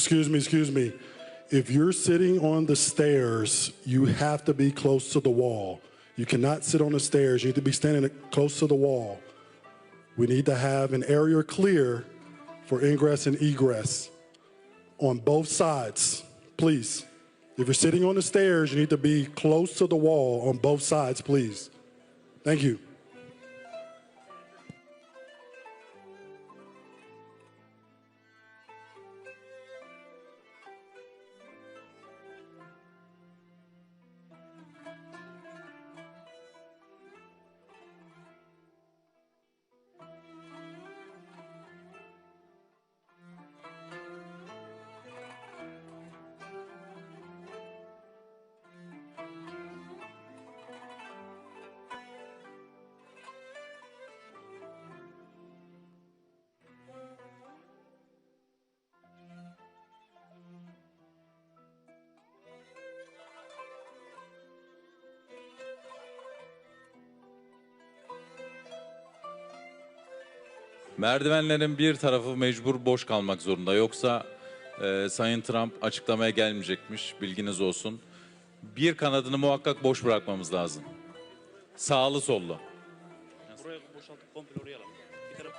excuse me. If you're sitting on the stairs, you have to be close to the wall. You cannot sit on the stairs. You need to be standing close to the wall. We need to have an area clear for ingress and egress on both sides, please. If you're sitting on the stairs, you need to be close to the wall on both sides, please. Thank you. Merdivenlerin bir tarafı mecbur boş kalmak zorunda. Yoksa Sayın Trump açıklamaya gelmeyecekmiş. Bilginiz olsun. Bir kanadını muhakkak boş bırakmamız lazım. Sağlı sollu. Buraya boşaltıp komple oraya alalım. Bir taraf...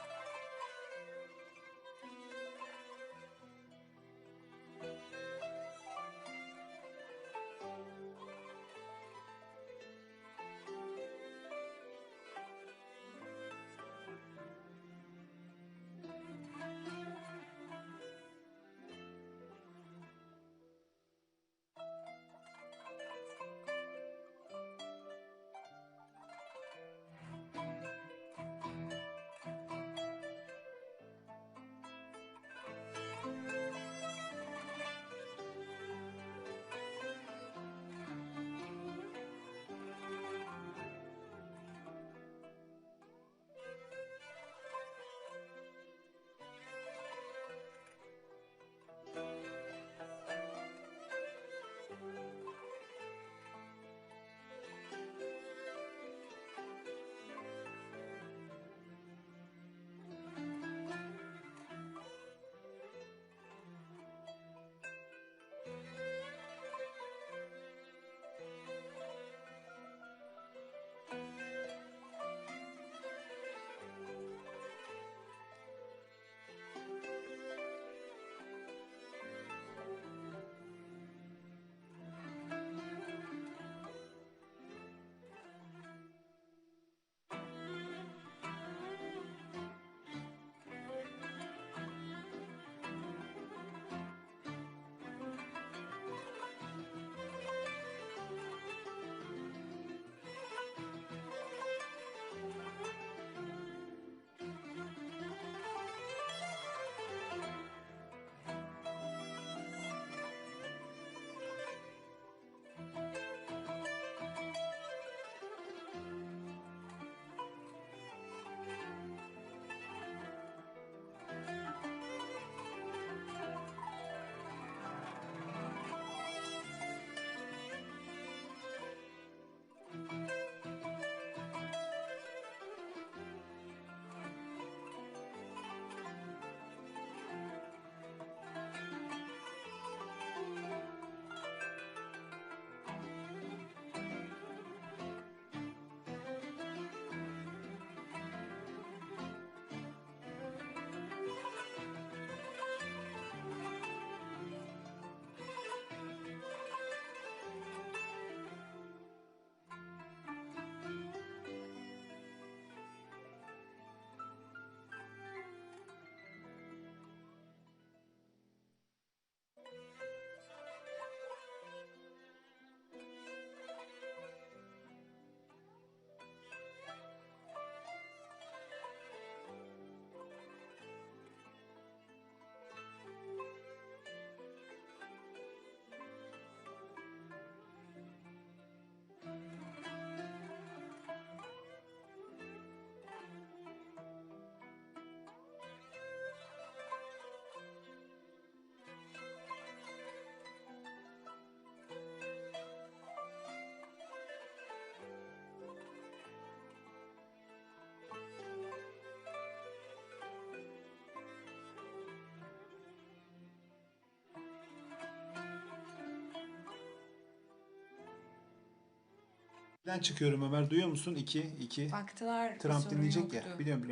Ben çıkıyorum Ömer. Duyuyor musun? 2. Baktılar. Trump sorun dinleyecek yoktu. ya. Biliyorum.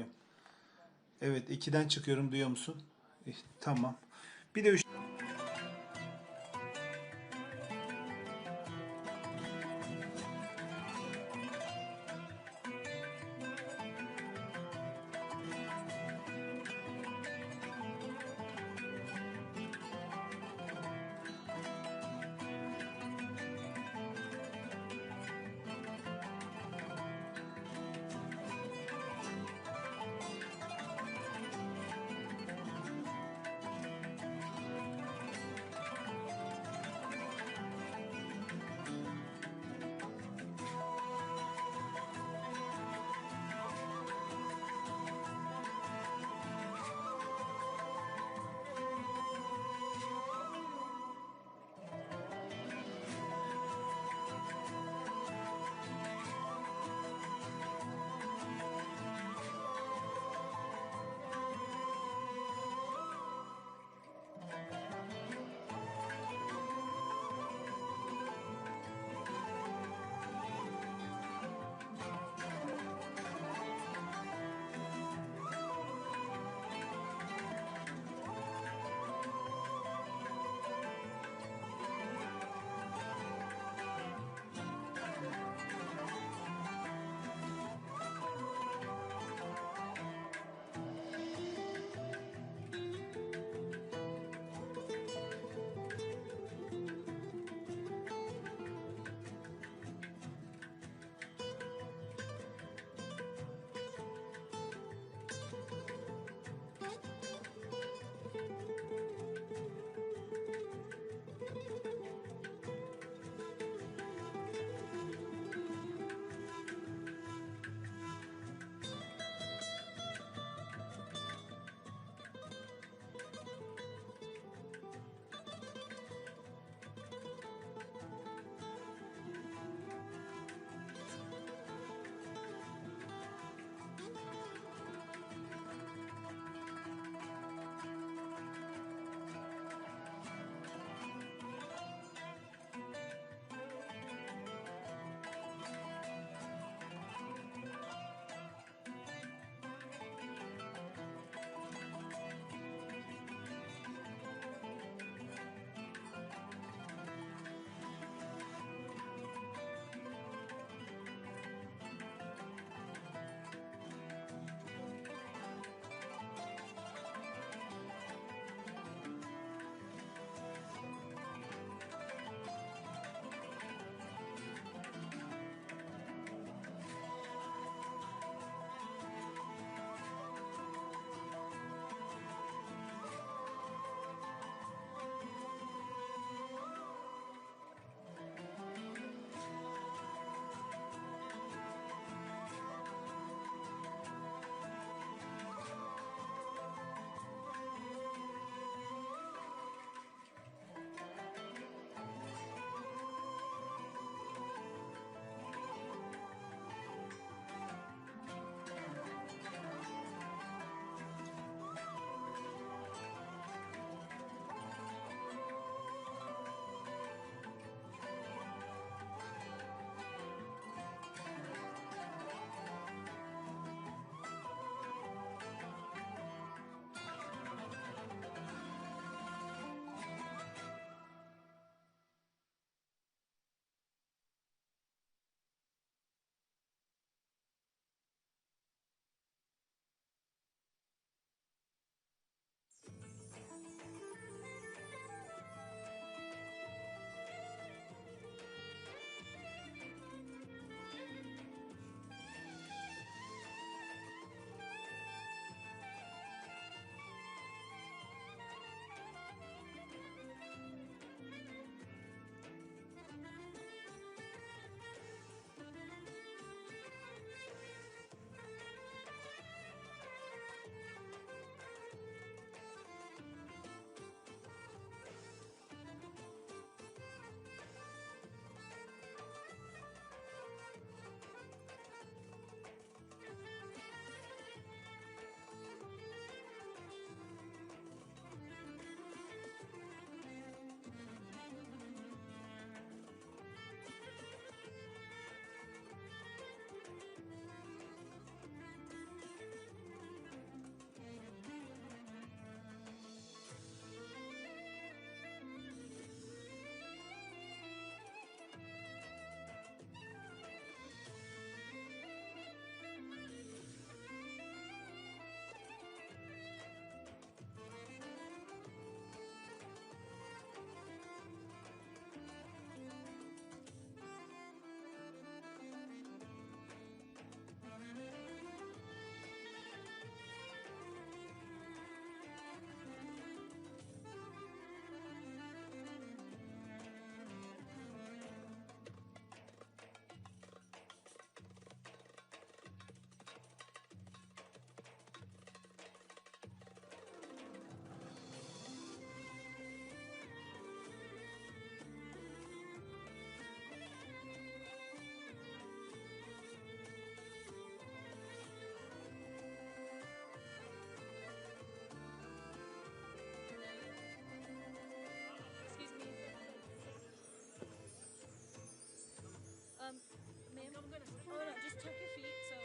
Evet 2'den çıkıyorum. Duyuyor musun? Tamam. Bir de 3. Like I'm gonna. Oh no, just tuck your feet. So.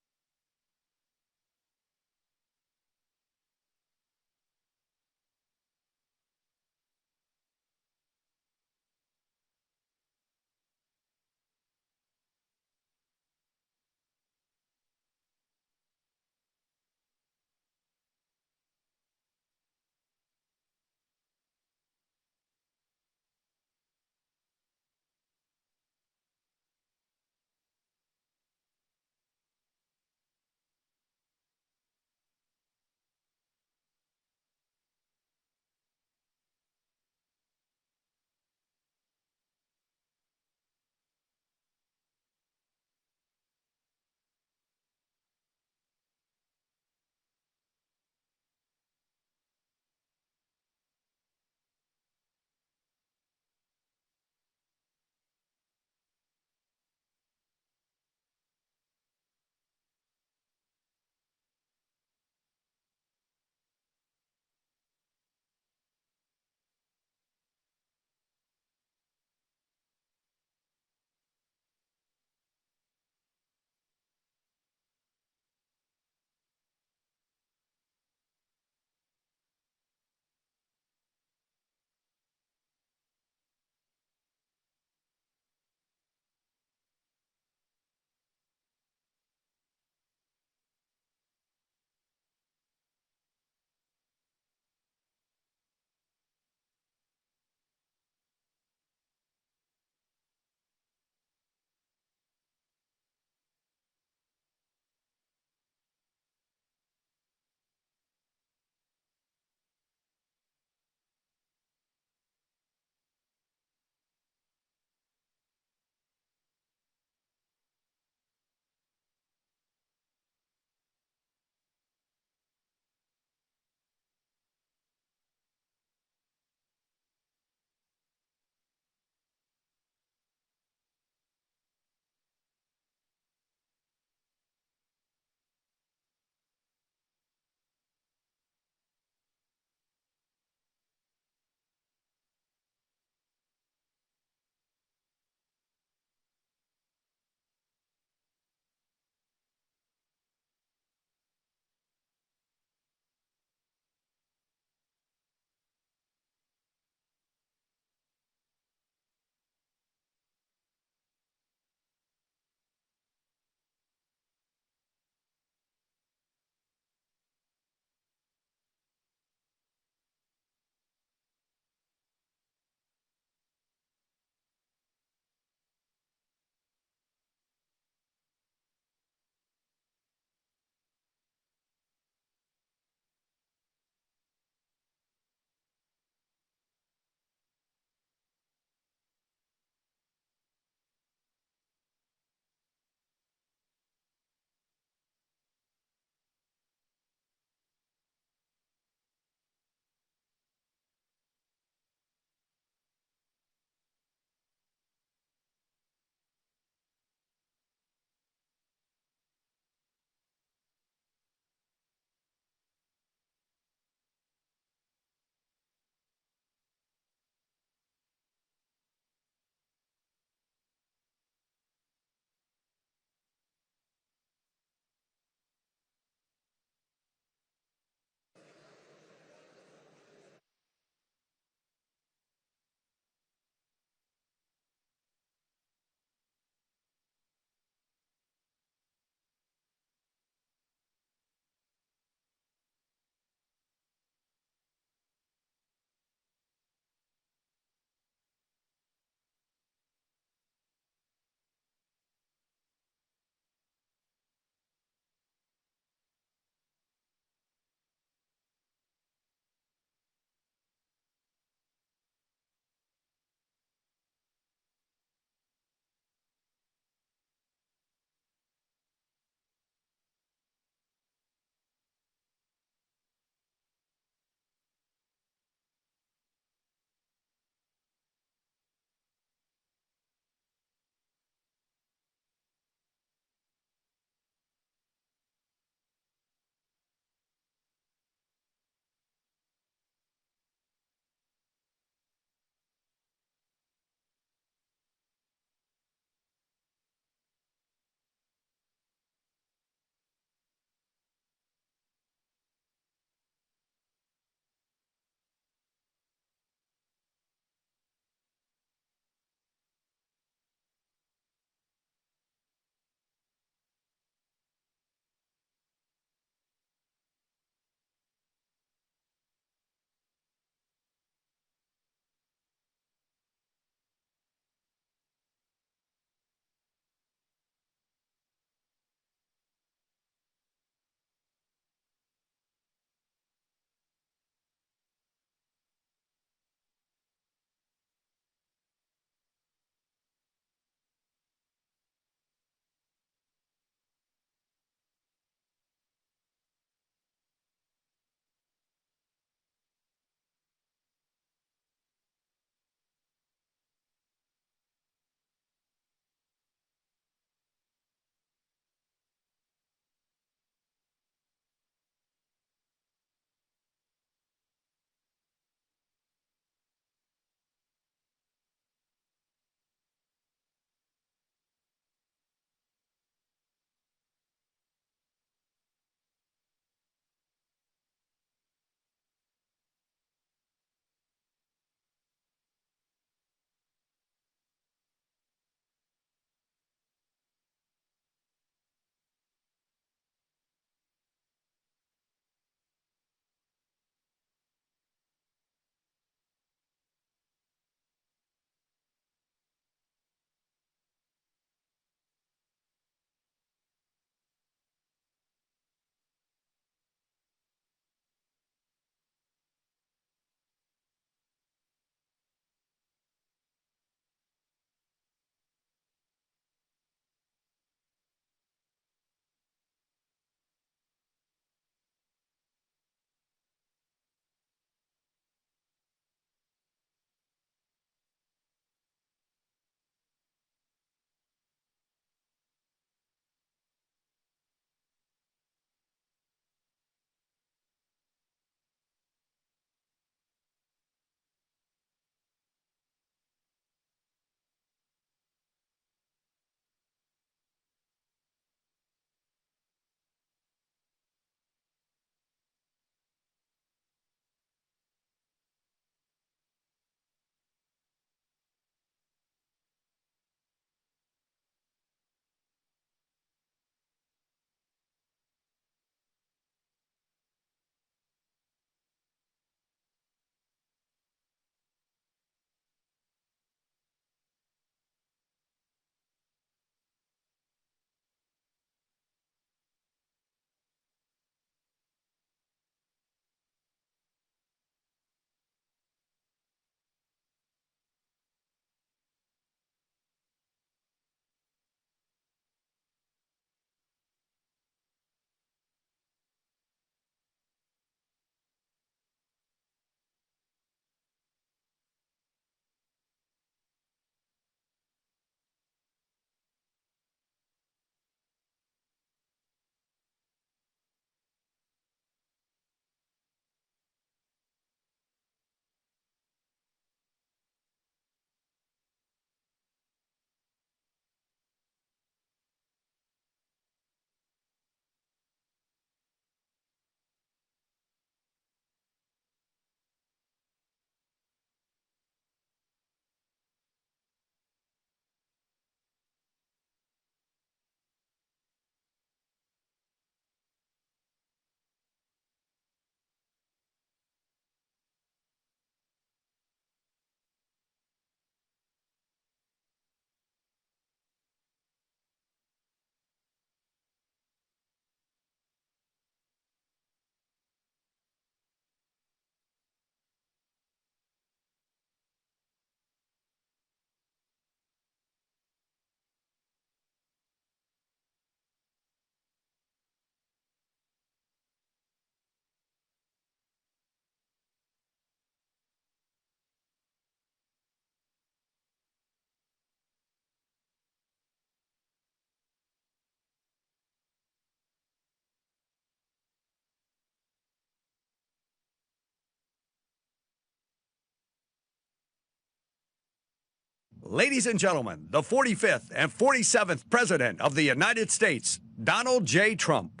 Ladies and gentlemen, the 45th and 47th President of the United States, Donald J. Trump.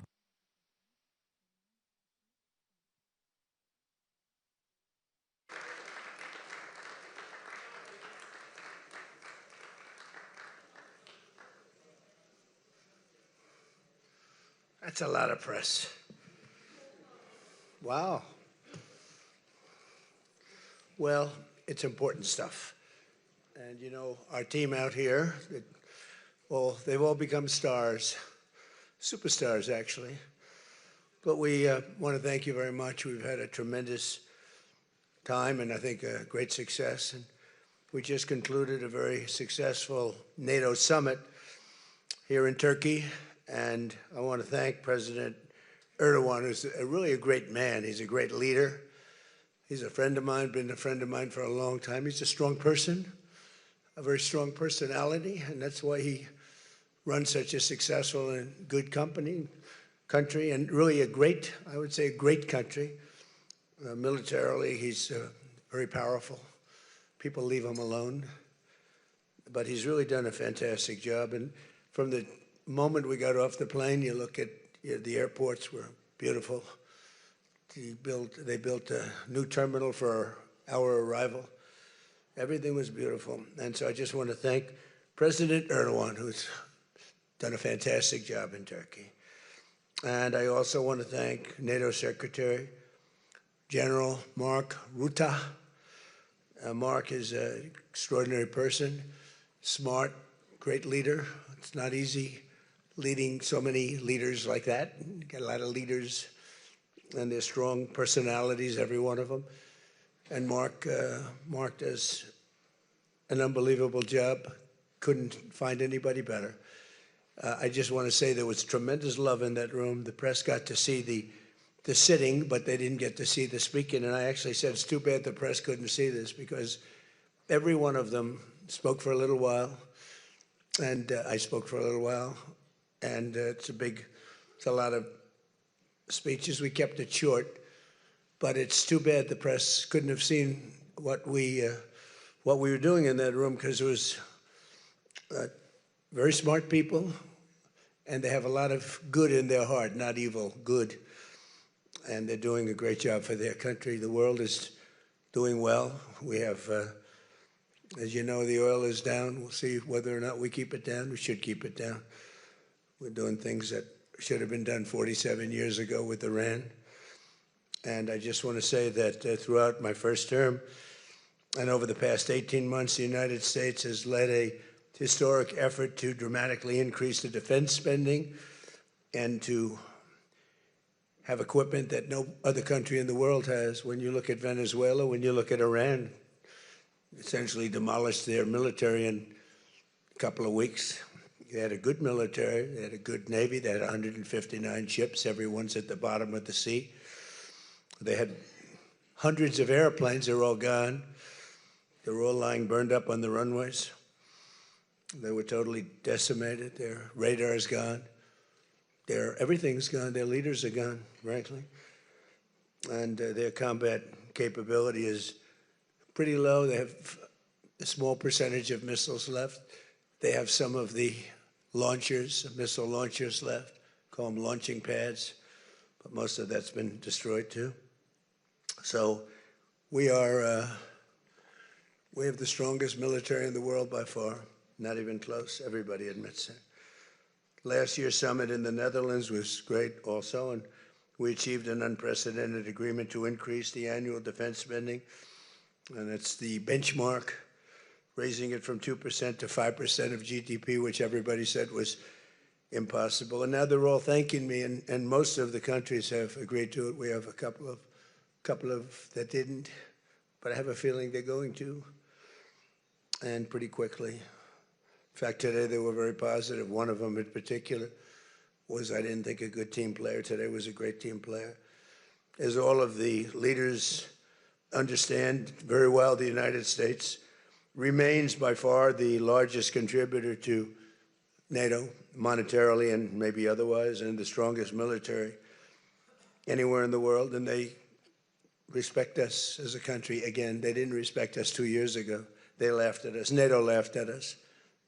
That's a lot of press. Wow. Well, it's important stuff. And you know, our team out here, they've all become stars, superstars actually. But we want to thank you very much. We've had a tremendous time and I think a great success. And we just concluded a very successful NATO summit here in Turkey. And I want to thank President Erdogan, who's really a great man. He's a great leader. He's a friend of mine, been a friend of mine for a long time. He's a strong person, a very strong personality, and that's why he runs such a successful and good country, and really a great, I would say, a great country. Militarily, he's very powerful. People leave him alone, but he's really done a fantastic job. And from the moment we got off the plane, you look at the airports were beautiful. They built a new terminal for our arrival. Everything was beautiful. And so I just want to thank President Erdogan, who's done a fantastic job in Turkey. And I also want to thank NATO Secretary General Mark Rutte. Mark is an extraordinary person, smart, great leader. It's not easy leading so many leaders like that. You get a lot of leaders, and they're strong personalities, every one of them. And Mark does an unbelievable job. Couldn't find anybody better. I just want to say there was tremendous love in that room. The press got to see the sitting, but they didn't get to see the speaking. And I actually said, it's too bad the press couldn't see this, because every one of them spoke for a little while, and I spoke for a little while. And it's a lot of speeches. We kept it short, but it's too bad the press couldn't have seen what we were doing in that room, because it was very smart people, and they have a lot of good in their heart, not evil, good. And they're doing a great job for their country. The world is doing well. We have, as you know, the oil is down. We'll see whether or not we keep it down. We should keep it down. We're doing things that should have been done 47 years ago with Iran. And I just want to say that throughout my first term and over the past 18 months, the United States has led a historic effort to dramatically increase the defense spending and to have equipment that no other country in the world has. When you look at Venezuela, when you look at Iran, essentially demolished their military in a couple of weeks. They had a good military, they had a good Navy, they had 159 ships, everyone's at the bottom of the sea. They had hundreds of airplanes, they're all gone. They were all lying burned up on the runways. They were totally decimated, their radar's gone. Everything's gone, their leaders are gone, frankly. And their combat capability is pretty low. They have a small percentage of missiles left. They have some of the launchers, missile launchers left, call them launching pads, but most of that's been destroyed too. So we have the strongest military in the world by far, not even close, everybody admits it. Last year's summit in the Netherlands was great also, and we achieved an unprecedented agreement to increase the annual defense spending, and it's the benchmark, raising it from 2% to 5% of GDP, which everybody said was impossible. And now they're all thanking me, and most of the countries have agreed to it. We have a couple of that didn't, but I have a feeling they're going to, and pretty quickly. In fact, today they were very positive. One of them in particular was, I didn't think, a good team player. Today was a great team player. As all of the leaders understand very well, the United States remains by far the largest contributor to NATO, monetarily and maybe otherwise, and the strongest military anywhere in the world. And they respect us as a country. Again, they didn't respect us 2 years ago. They laughed at us. NATO laughed at us.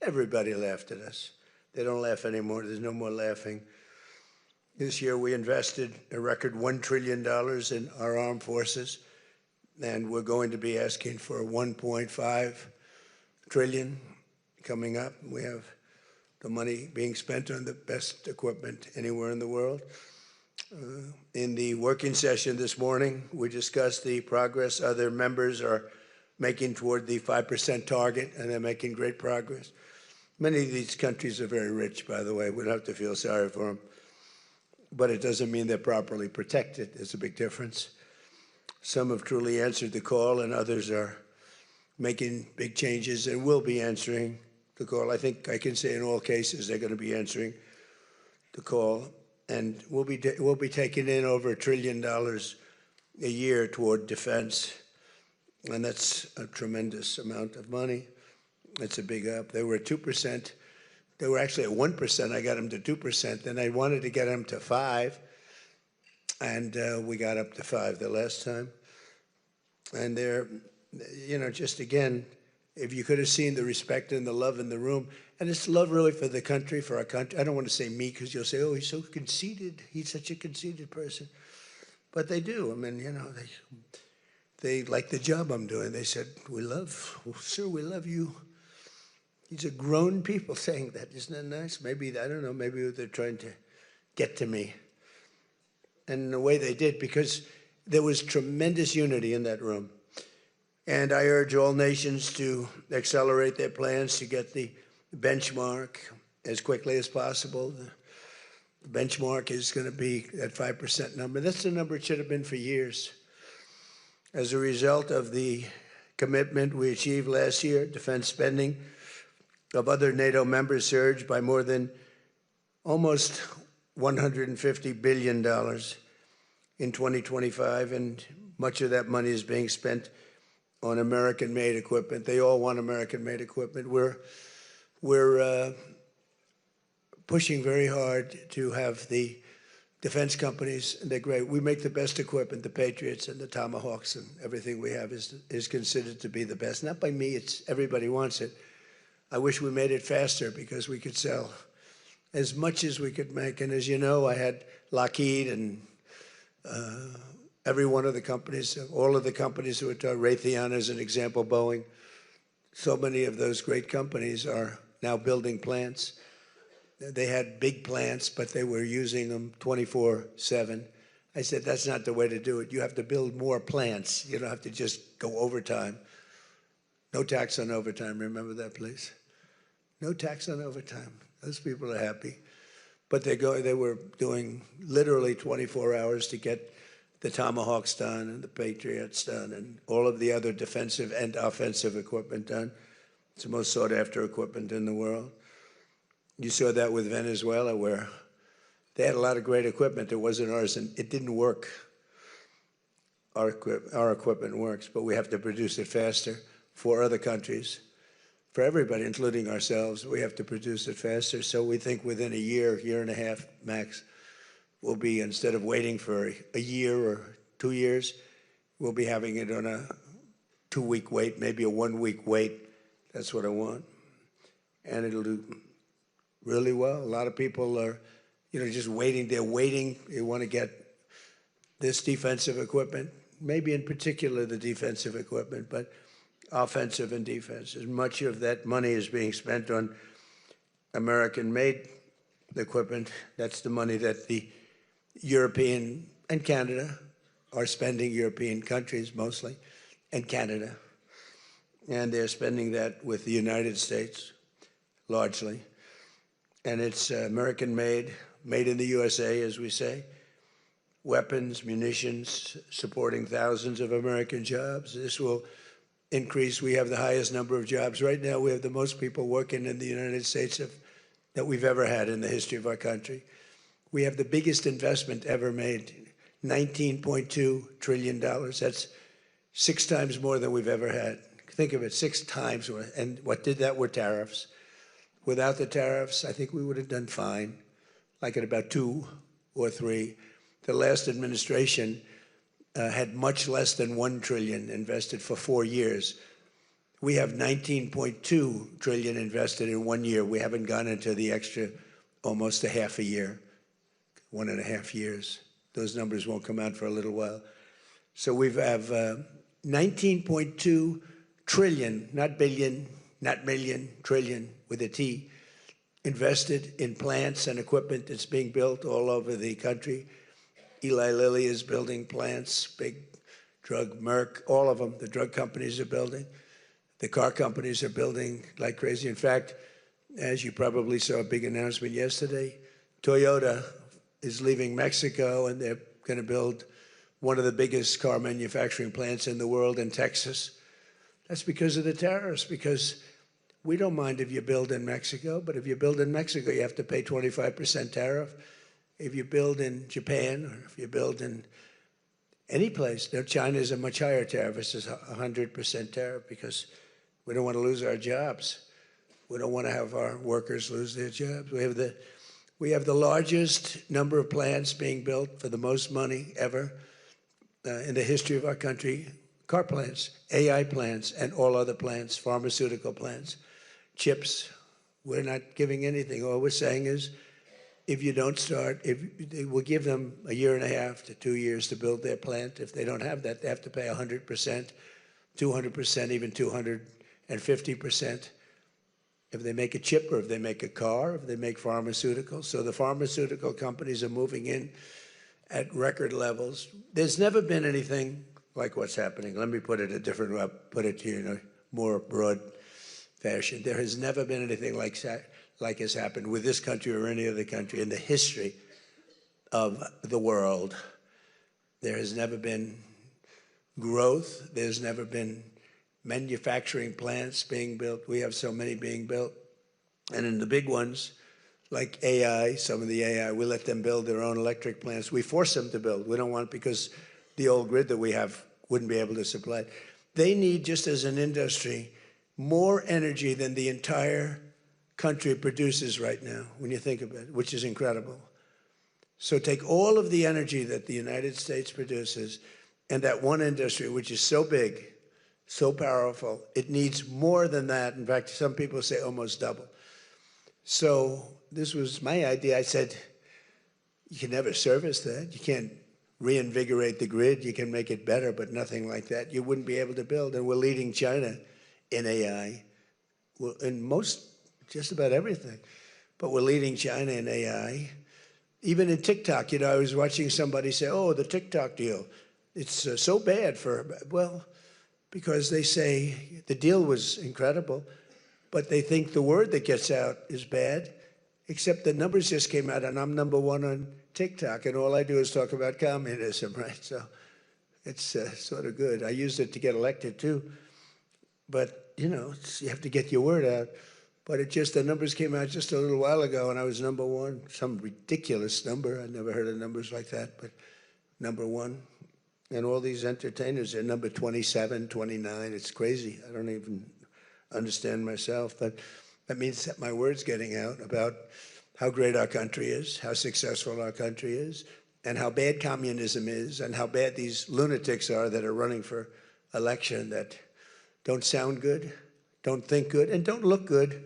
Everybody laughed at us. They don't laugh anymore. There's no more laughing. This year we invested a record $1 trillion in our armed forces, and we're going to be asking for $1.5 trillion coming up. We have the money being spent on the best equipment anywhere in the world. In the working session this morning, we discussed the progress other members are making toward the 5% target, and they're making great progress. Many of these countries are very rich, by the way. We don't have to feel sorry for them. But it doesn't mean they're properly protected. There's a big difference. Some have truly answered the call, and others are making big changes and will be answering the call. I think I can say in all cases they're going to be answering the call. And we'll be taking in over $1 trillion a year toward defense. And that's a tremendous amount of money. It's a big up. They were at 2%. They were actually at 1%. I got them to 2%. Then I wanted to get them to 5%. And we got up to 5% the last time. And they're, you know, just again, if you could have seen the respect and the love in the room, and it's love really for the country, for our country. I don't want to say me because you'll say, oh, he's so conceited. He's such a conceited person. But they do. I mean, you know, they like the job I'm doing. They said, sir, we love you. These are grown people saying that. Isn't that nice? Maybe, I don't know, maybe they're trying to get to me. And in the way they did, because there was tremendous unity in that room. And I urge all nations to accelerate their plans to get the benchmark as quickly as possible. The benchmark is going to be that 5% number. That's the number it should have been for years. As a result of the commitment we achieved last year, defense spending of other NATO members surged by more than almost $150 billion in 2025, and much of that money is being spent on American-made equipment. They all want American-made equipment. We're pushing very hard to have the defense companies, and they're great. We make the best equipment, the Patriots and the Tomahawks, and everything we have is considered to be the best. Not by me, it's everybody wants it. I wish we made it faster because we could sell as much as we could make. And as you know, I had Lockheed and every one of the companies, all of the companies who are Raytheon as an example, Boeing. So many of those great companies are now building plants. They had big plants, but they were using them 24/7. I said, that's not the way to do it. You have to build more plants. You don't have to just go overtime. No tax on overtime, remember that, please? No tax on overtime. Those people are happy. But they were doing literally 24 hours to get the Tomahawks done and the Patriots done and all of the other defensive and offensive equipment done. It's the most sought after equipment in the world. You saw that with Venezuela, where they had a lot of great equipment. It wasn't ours, and it didn't work. Our equipment works, but we have to produce it faster for other countries. For everybody, including ourselves, we have to produce it faster. So we think within a year, year and a half max, we'll be, instead of waiting for a year or 2 years, we'll be having it on a 2-week wait, maybe a 1-week wait. That's what I want. And it'll do really well. A lot of people are, you know, just waiting. They're waiting. They want to get this defensive equipment, maybe in particular the defensive equipment, but offensive and defense. As much of that money is being spent on American-made equipment. That's the money that the European and Canada are spending, European countries mostly, and Canada. And they're spending that with the United States, largely. And it's American-made, made in the USA, as we say. Weapons, munitions, supporting thousands of American jobs. This will increase. We have the highest number of jobs. Right now, we have the most people working in the United States that we've ever had in the history of our country. We have the biggest investment ever made, $19.2 trillion. That's 6 times more than we've ever had. Think of it, 6 times more. And what did that were tariffs. Without the tariffs, I think we would have done fine, like at about 2 or 3. The last administration had much less than $1 trillion invested for 4 years. We have 19.2 trillion invested in 1 year. We haven't gone into the extra almost a half a year, 1.5 years. Those numbers won't come out for a little while. So we have 19.2 trillion, not billion, not million, trillion with a T, invested in plants and equipment that's being built all over the country. Eli Lilly is building plants, big drug, Merck, all of them, the drug companies are building. The car companies are building like crazy. In fact, as you probably saw a big announcement yesterday, Toyota is leaving Mexico and they're going to build one of the biggest car manufacturing plants in the world in Texas. That's because of the tariffs, because we don't mind if you build in Mexico, but if you build in Mexico, you have to pay 25% tariff. If you build in Japan, or if you build in any place, China is a much higher tariff. It's 100% tariff because we don't want to lose our jobs. We don't want to have our workers lose their jobs. We have the largest number of plants being built for the most money ever in the history of our country. Car plants, AI plants, and all other plants, pharmaceutical plants, chips. We're not giving anything. All we're saying is, if you don't start, we'll give them 1.5 to 2 years to build their plant. If they don't have that, they have to pay 100%, 200%, even 250%. If they make a chip or if they make a car, if they make pharmaceuticals. So the pharmaceutical companies are moving in at record levels. There's never been anything like what's happening. Let me put it a different way, put it to you in a more broad fashion. There has never been anything like has happened with this country or any other country in the history of the world. There has never been growth. There's never been manufacturing plants being built. We have so many being built. And in the big ones, like AI, some of the AI, we let them build their own electric plants. We force them to build. We don't want it because the old grid that we have wouldn't be able to supply it. They need, just as an industry, more energy than the entire country produces right now, when you think about it, which is incredible. So take all of the energy that the United States produces and that one industry, which is so big, so powerful, it needs more than that. In fact, some people say almost double. So this was my idea. I said, you can never service that. You can't reinvigorate the grid. You can make it better, but nothing like that. You wouldn't be able to build. And we're leading China in AI, in just about everything. But we're leading China in AI. Even in TikTok, I was watching somebody say, oh, the TikTok deal, it's so bad well, because they say the deal was incredible, but they think the word that gets out is bad, except the numbers just came out, and I'm #1 on TikTok, and all I do is talk about communism, right? So it's sort of good. I used it to get elected, too. But, you have to get your word out. But the numbers came out just a little while ago, and I was #1, some ridiculous number. I never heard of numbers like that, but #1. And all these entertainers are number 27, 29. It's crazy. I don't even understand myself. But that means that my word's getting out about how great our country is, how successful our country is, and how bad communism is, and how bad these lunatics are that are running for election that don't sound good, don't think good, and don't look good.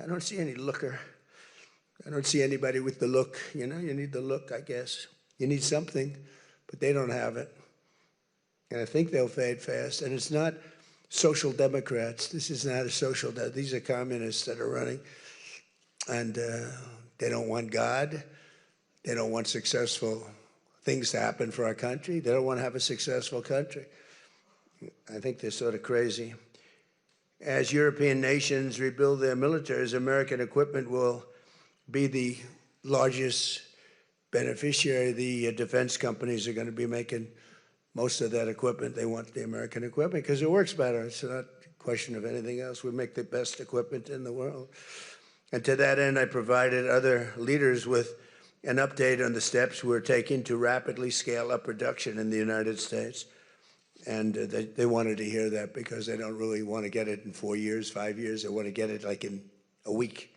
I don't see any looker. I don't see anybody with the look. You need the look, I guess. You need something, but they don't have it. And I think they'll fade fast. And it's not social democrats. This is not a social democrat. These are communists that are running. And they don't want God. They don't want successful things to happen for our country. They don't want to have a successful country. I think they're sort of crazy. As European nations rebuild their militaries, American equipment will be the largest beneficiary. The defense companies are going to be making most of that equipment. They want the American equipment because it works better. It's not a question of anything else. We make the best equipment in the world. And to that end, I provided other leaders with an update on the steps we're taking to rapidly scale up production in the United States. And they wanted to hear that because they don't really want to get it in 4 years, 5 years. They want to get it like in a week.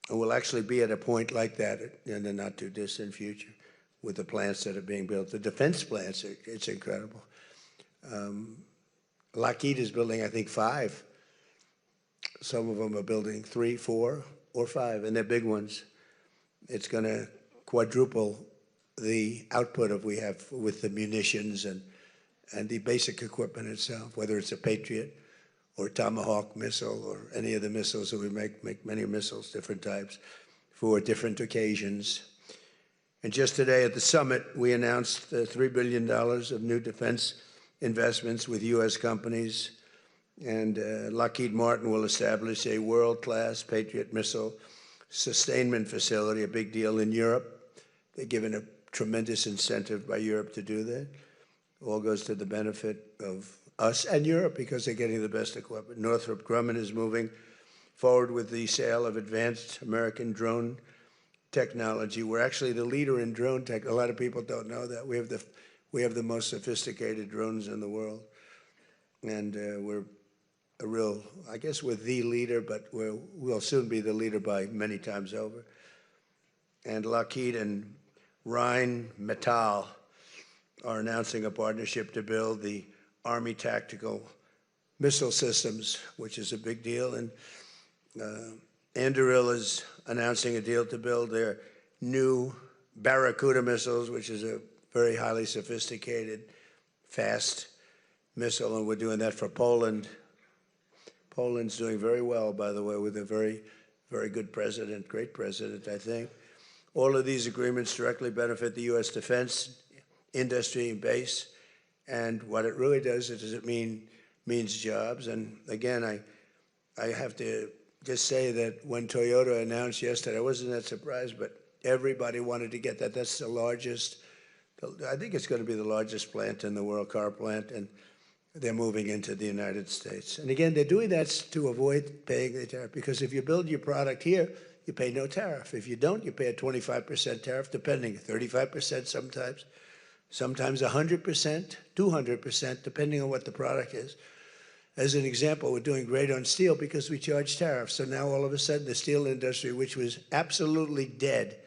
And we'll actually be at a point like that in the not too distant future with the plants that are being built. The defense plants, it's incredible. Lockheed is building, I think, 5 Some of them are building 3, 4, or 5, and they're big ones. It's going to quadruple the output of we have with the munitions and the basic equipment itself, whether it's a Patriot or Tomahawk missile or any of the missiles that we make many missiles, different types, for different occasions. And just today at the summit, we announced $3 billion of new defense investments with U.S. companies. And Lockheed Martin will establish a world-class Patriot missile sustainment facility, a big deal in Europe. They're given a tremendous incentive by Europe to do that. All goes to the benefit of us and Europe because they're getting the best equipment. Northrop Grumman is moving forward with the sale of advanced American drone technology. We're actually the leader in drone tech. A lot of people don't know that. We have the most sophisticated drones in the world. And we're a real, I guess we're the leader, but we'll soon be the leader by many times over. And Lockheed and Rheinmetall are announcing a partnership to build the Army Tactical Missile Systems, which is a big deal. And Anduril is announcing a deal to build their new Barracuda missiles, which is a very highly sophisticated, fast missile, and we're doing that for Poland. Poland's doing very well, by the way, with a very, very good president, great president, I think. All of these agreements directly benefit the U.S. defense industry and base, and what it really does is it means jobs. And again, I have to just say that when Toyota announced yesterday, I wasn't that surprised, but everybody wanted to get that. That's the largest, I think it's going to be the largest plant in the world, car plant, and they're moving into the United States. And again, they're doing that to avoid paying the tariff, because if you build your product here, you pay no tariff. If you don't, you pay a 25% tariff, depending, 35% sometimes 100%, 200%, depending on what the product is. As an example, we're doing great on steel because we charge tariffs. So now all of a sudden the steel industry, which was absolutely dead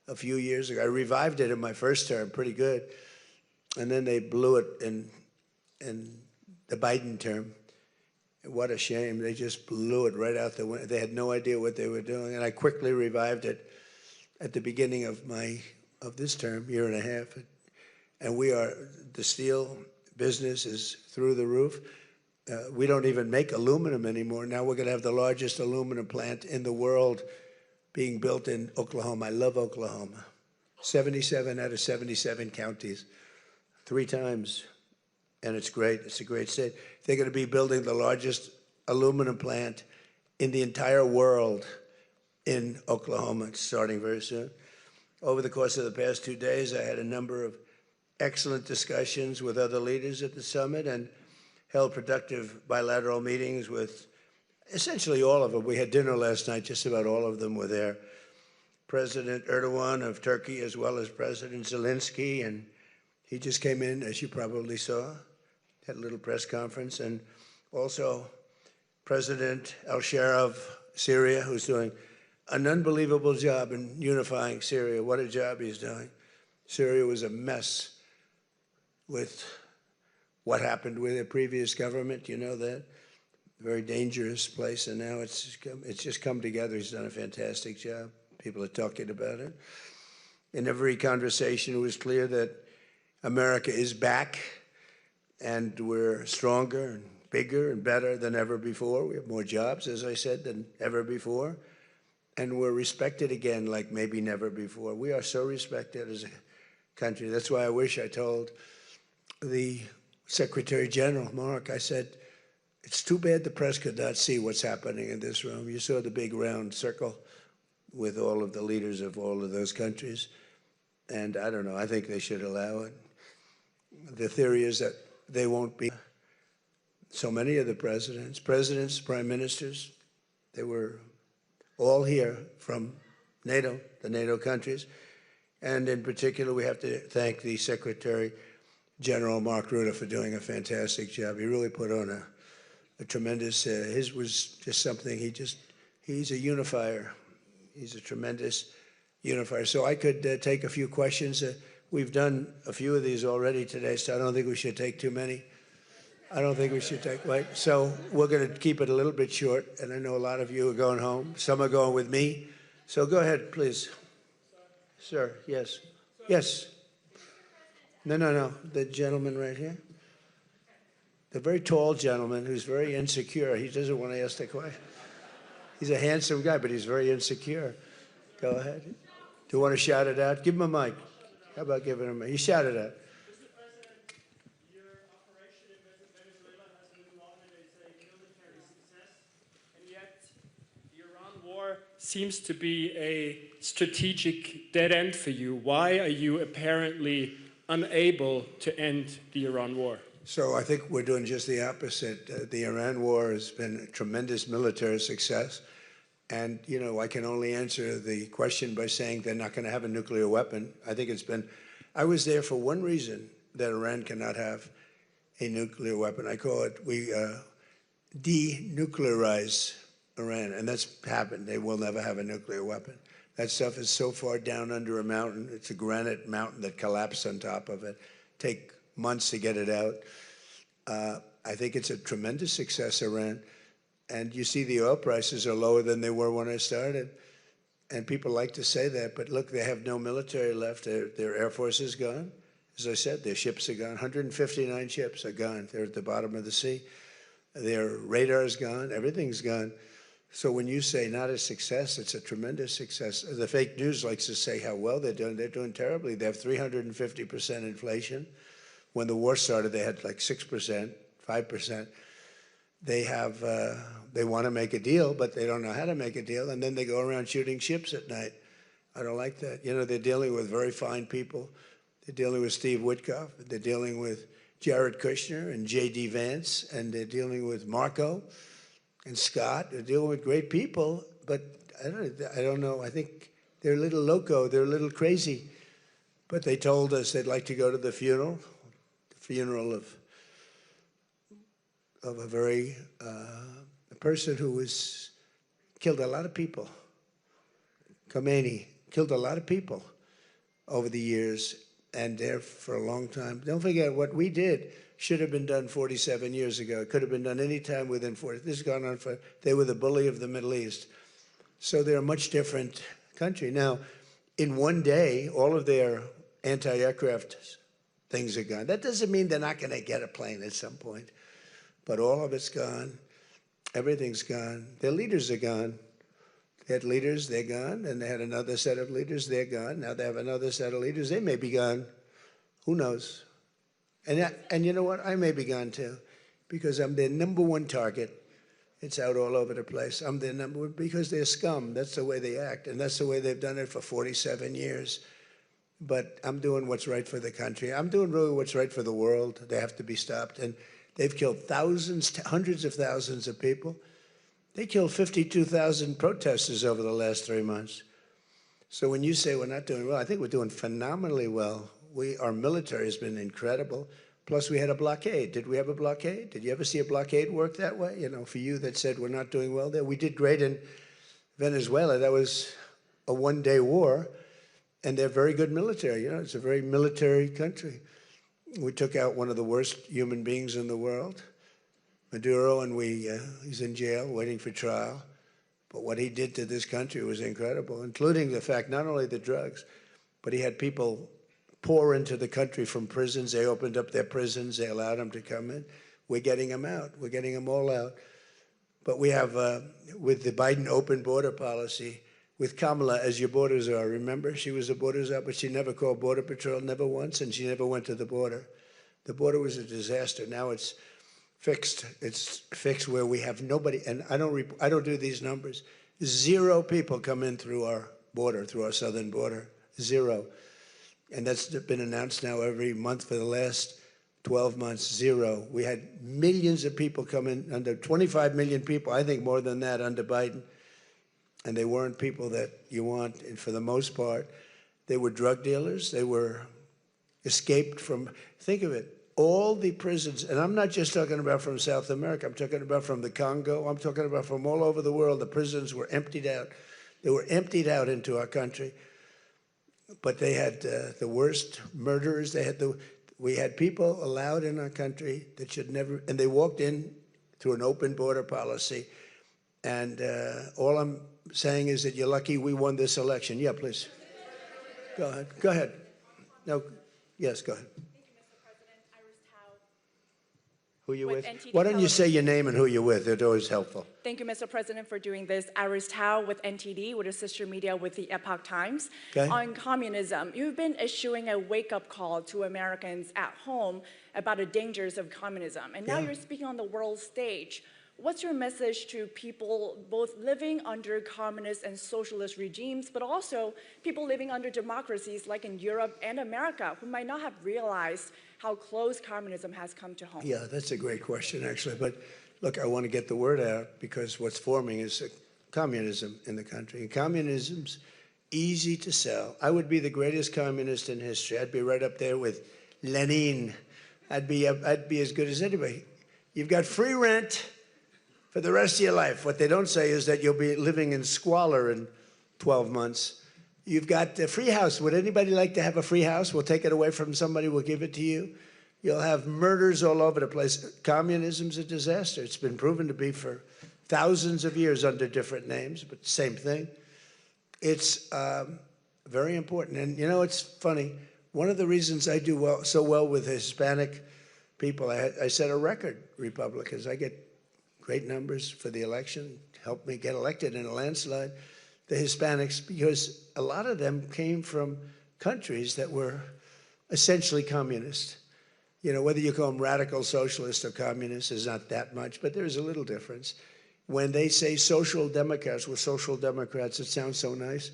a few years ago, I revived it in my first term, pretty good. And then they blew it in the Biden term. What a shame. They just blew it right out the window. They had no idea what they were doing. And I quickly revived it at the beginning of this term, year and a half. And the steel business is through the roof. We don't even make aluminum anymore. Now we're going to have the largest aluminum plant in the world being built in Oklahoma. I love Oklahoma. 77 out of 77 counties, 3 times. And it's great. It's a great state. They're going to be building the largest aluminum plant in the entire world in Oklahoma. It's starting very soon. Over the course of the past 2 days, I had a number of excellent discussions with other leaders at the summit and held productive bilateral meetings with essentially all of them. We had dinner last night, just about all of them were there. President Erdogan of Turkey, as well as President Zelensky, and he just came in, as you probably saw, had a little press conference, and also President al-Shara of Syria, who's doing an unbelievable job in unifying Syria. What a job he's doing. Syria was a mess with what happened with the previous government, you know that. Very dangerous place, and now it's just come together. He's done a fantastic job. People are talking about it. In every conversation, it was clear that America is back, and we're stronger and bigger and better than ever before. We have more jobs, as I said, than ever before. And we're respected again like maybe never before. We are so respected as a country. That's why I wish I told the Secretary General, Mark, I said, it's too bad the press could not see what's happening in this room. You saw the big round circle with all of the leaders of all of those countries. And I don't know, I think they should allow it. The theory is that they won't be so many of the presidents, prime ministers, they were all here from NATO, the NATO countries. And in particular, we have to thank the Secretary General Mark Rutte for doing a fantastic job. He really put on a tremendous, his was just something, he's a unifier. He's a tremendous unifier. So I could take a few questions. We've done a few of these already today, so I don't think we should take too many. I don't think we should take, right? So we're going to keep it a little bit short, and I know a lot of you are going home. Some are going with me. So go ahead, please. Sir, yes. Yes. No. The gentleman right here. The very tall gentleman who's very insecure. He doesn't want to ask the question. He's a handsome guy, but he's very insecure. Go ahead. Do you want to shout it out? Give him a mic. How about giving him a mic? You shout it out. Seems to be a strategic dead end for you. Why are you apparently unable to end the Iran war? So I think we're doing just the opposite. The Iran war has been a tremendous military success. And, you know, I can only answer the question by saying they're not going to have a nuclear weapon. I think it's been, I was there for one reason, that Iran cannot have a nuclear weapon. I call it, we denuclearize Iran, and that's happened. They will never have a nuclear weapon. That stuff is so far down under a mountain. It's a granite mountain that collapsed on top of it. Take months to get it out. I think it's a tremendous success, Iran. And you see the oil prices are lower than they were when I started. And people like to say that, but look, they have no military left. Their Air Force is gone. As I said, their ships are gone. 159 ships are gone. They're at the bottom of the sea. Their radar is gone. Everything's gone. So when you say not a success, it's a tremendous success. The fake news likes to say how well they're doing. They're doing terribly. They have 350% inflation. When the war started, they had like 6%, 5%. They want to make a deal, but they don't know how to make a deal. And then they go around shooting ships at night. I don't like that. You know, they're dealing with very fine people. They're dealing with Steve Witkoff. They're dealing with Jared Kushner and J.D. Vance. And they're dealing with Marco and Scott. They're dealing with great people, but I don't know. I think they're a little loco. They're a little crazy. But they told us they'd like to go to the funeral of a very a person who was killed a lot of people. Khomeini killed a lot of people over the years, and there for a long time. Don't forget what we did. Should have been done 47 years ago. It could have been done any time within 40. This has gone on for, they were the bully of the Middle East. So they're a much different country. Now, in one day, all of their anti-aircraft things are gone. That doesn't mean they're not going to get a plane at some point. But all of it's gone. Everything's gone. Their leaders are gone. They had leaders, they're gone. And they had another set of leaders, they're gone. Now they have another set of leaders, they may be gone. Who knows? And you know what? I may be gone too, because I'm their number one target. It's out all over the place. I'm their number one because they're scum. That's the way they act, and that's the way they've done it for 47 years. But I'm doing what's right for the country. I'm doing really what's right for the world. They have to be stopped. And they've killed thousands, hundreds of thousands of people. They killed 52,000 protesters over the last 3 months. So when you say we're not doing well, I think we're doing phenomenally well. Our military has been incredible. Plus, we had a blockade. Did we have a blockade? Did you ever see a blockade work that way? You know, for you that said we're not doing well there. We did great in Venezuela. That was a one-day war, and they're very good military. You know, it's a very military country. We took out one of the worst human beings in the world, Maduro, and he's in jail waiting for trial. But what he did to this country was incredible, including the fact, not only the drugs, but he had people pour into the country from prisons. They opened up their prisons. They allowed them to come in. We're getting them out. We're getting them all out. But we have, with the Biden open border policy, with Kamala as your border czar, remember? She was a border czar, but she never called Border Patrol, never once, and she never went to the border. The border was a disaster. Now it's fixed. It's fixed where we have nobody, and I don't do these numbers. 0 people come in through our border, through our southern border. 0. And that's been announced now every month for the last 12 months, 0. We had millions of people come in, under 25 million people, I think more than that under Biden. And they weren't people that you want, and for the most part, they were drug dealers. They were escaped from, think of it, all the prisons, and I'm not just talking about from South America, I'm talking about from the Congo, I'm talking about from all over the world. The prisons were emptied out. They were emptied out into our country. But they had the worst murderers. They had We had people allowed in our country that should never, and they walked in through an open border policy. And all I'm saying is that you're lucky we won this election. Yeah, please. Go ahead. Go ahead. No, yes, go ahead. Who you with? Why don't you say your name and who you're with? It's always helpful. Thank you, Mr. President, for doing this. Iris Tao with NTD, with a sister media with the Epoch Times. Okay. On communism, you've been issuing a wake-up call to Americans at home about the dangers of communism. And now you're speaking on the world stage. What's your message to people both living under communist and socialist regimes, but also people living under democracies like in Europe and America who might not have realized how close communism has come to home? Yeah, that's a great question, actually. But look, I want to get the word out because what's forming is communism in the country. And communism's easy to sell. I would be the greatest communist in history. I'd be right up there with Lenin. I'd be as good as anybody. You've got free rent for the rest of your life. What they don't say is that you'll be living in squalor in 12 months. You've got a free house. Would anybody like to have a free house? We'll take it away from somebody. We'll give it to you. You'll have murders all over the place. Communism's a disaster. It's been proven to be for thousands of years under different names, but same thing. It's very important. And, you know, it's funny. One of the reasons I do so well with Hispanic people, I set a record, Republicans. I get great numbers for the election, helped me get elected in a landslide, the Hispanics, because a lot of them came from countries that were essentially communist. You know, whether you call them radical socialist or communist is not that much, but there's a little difference. When they say social democrats, we're social democrats, it sounds so nice.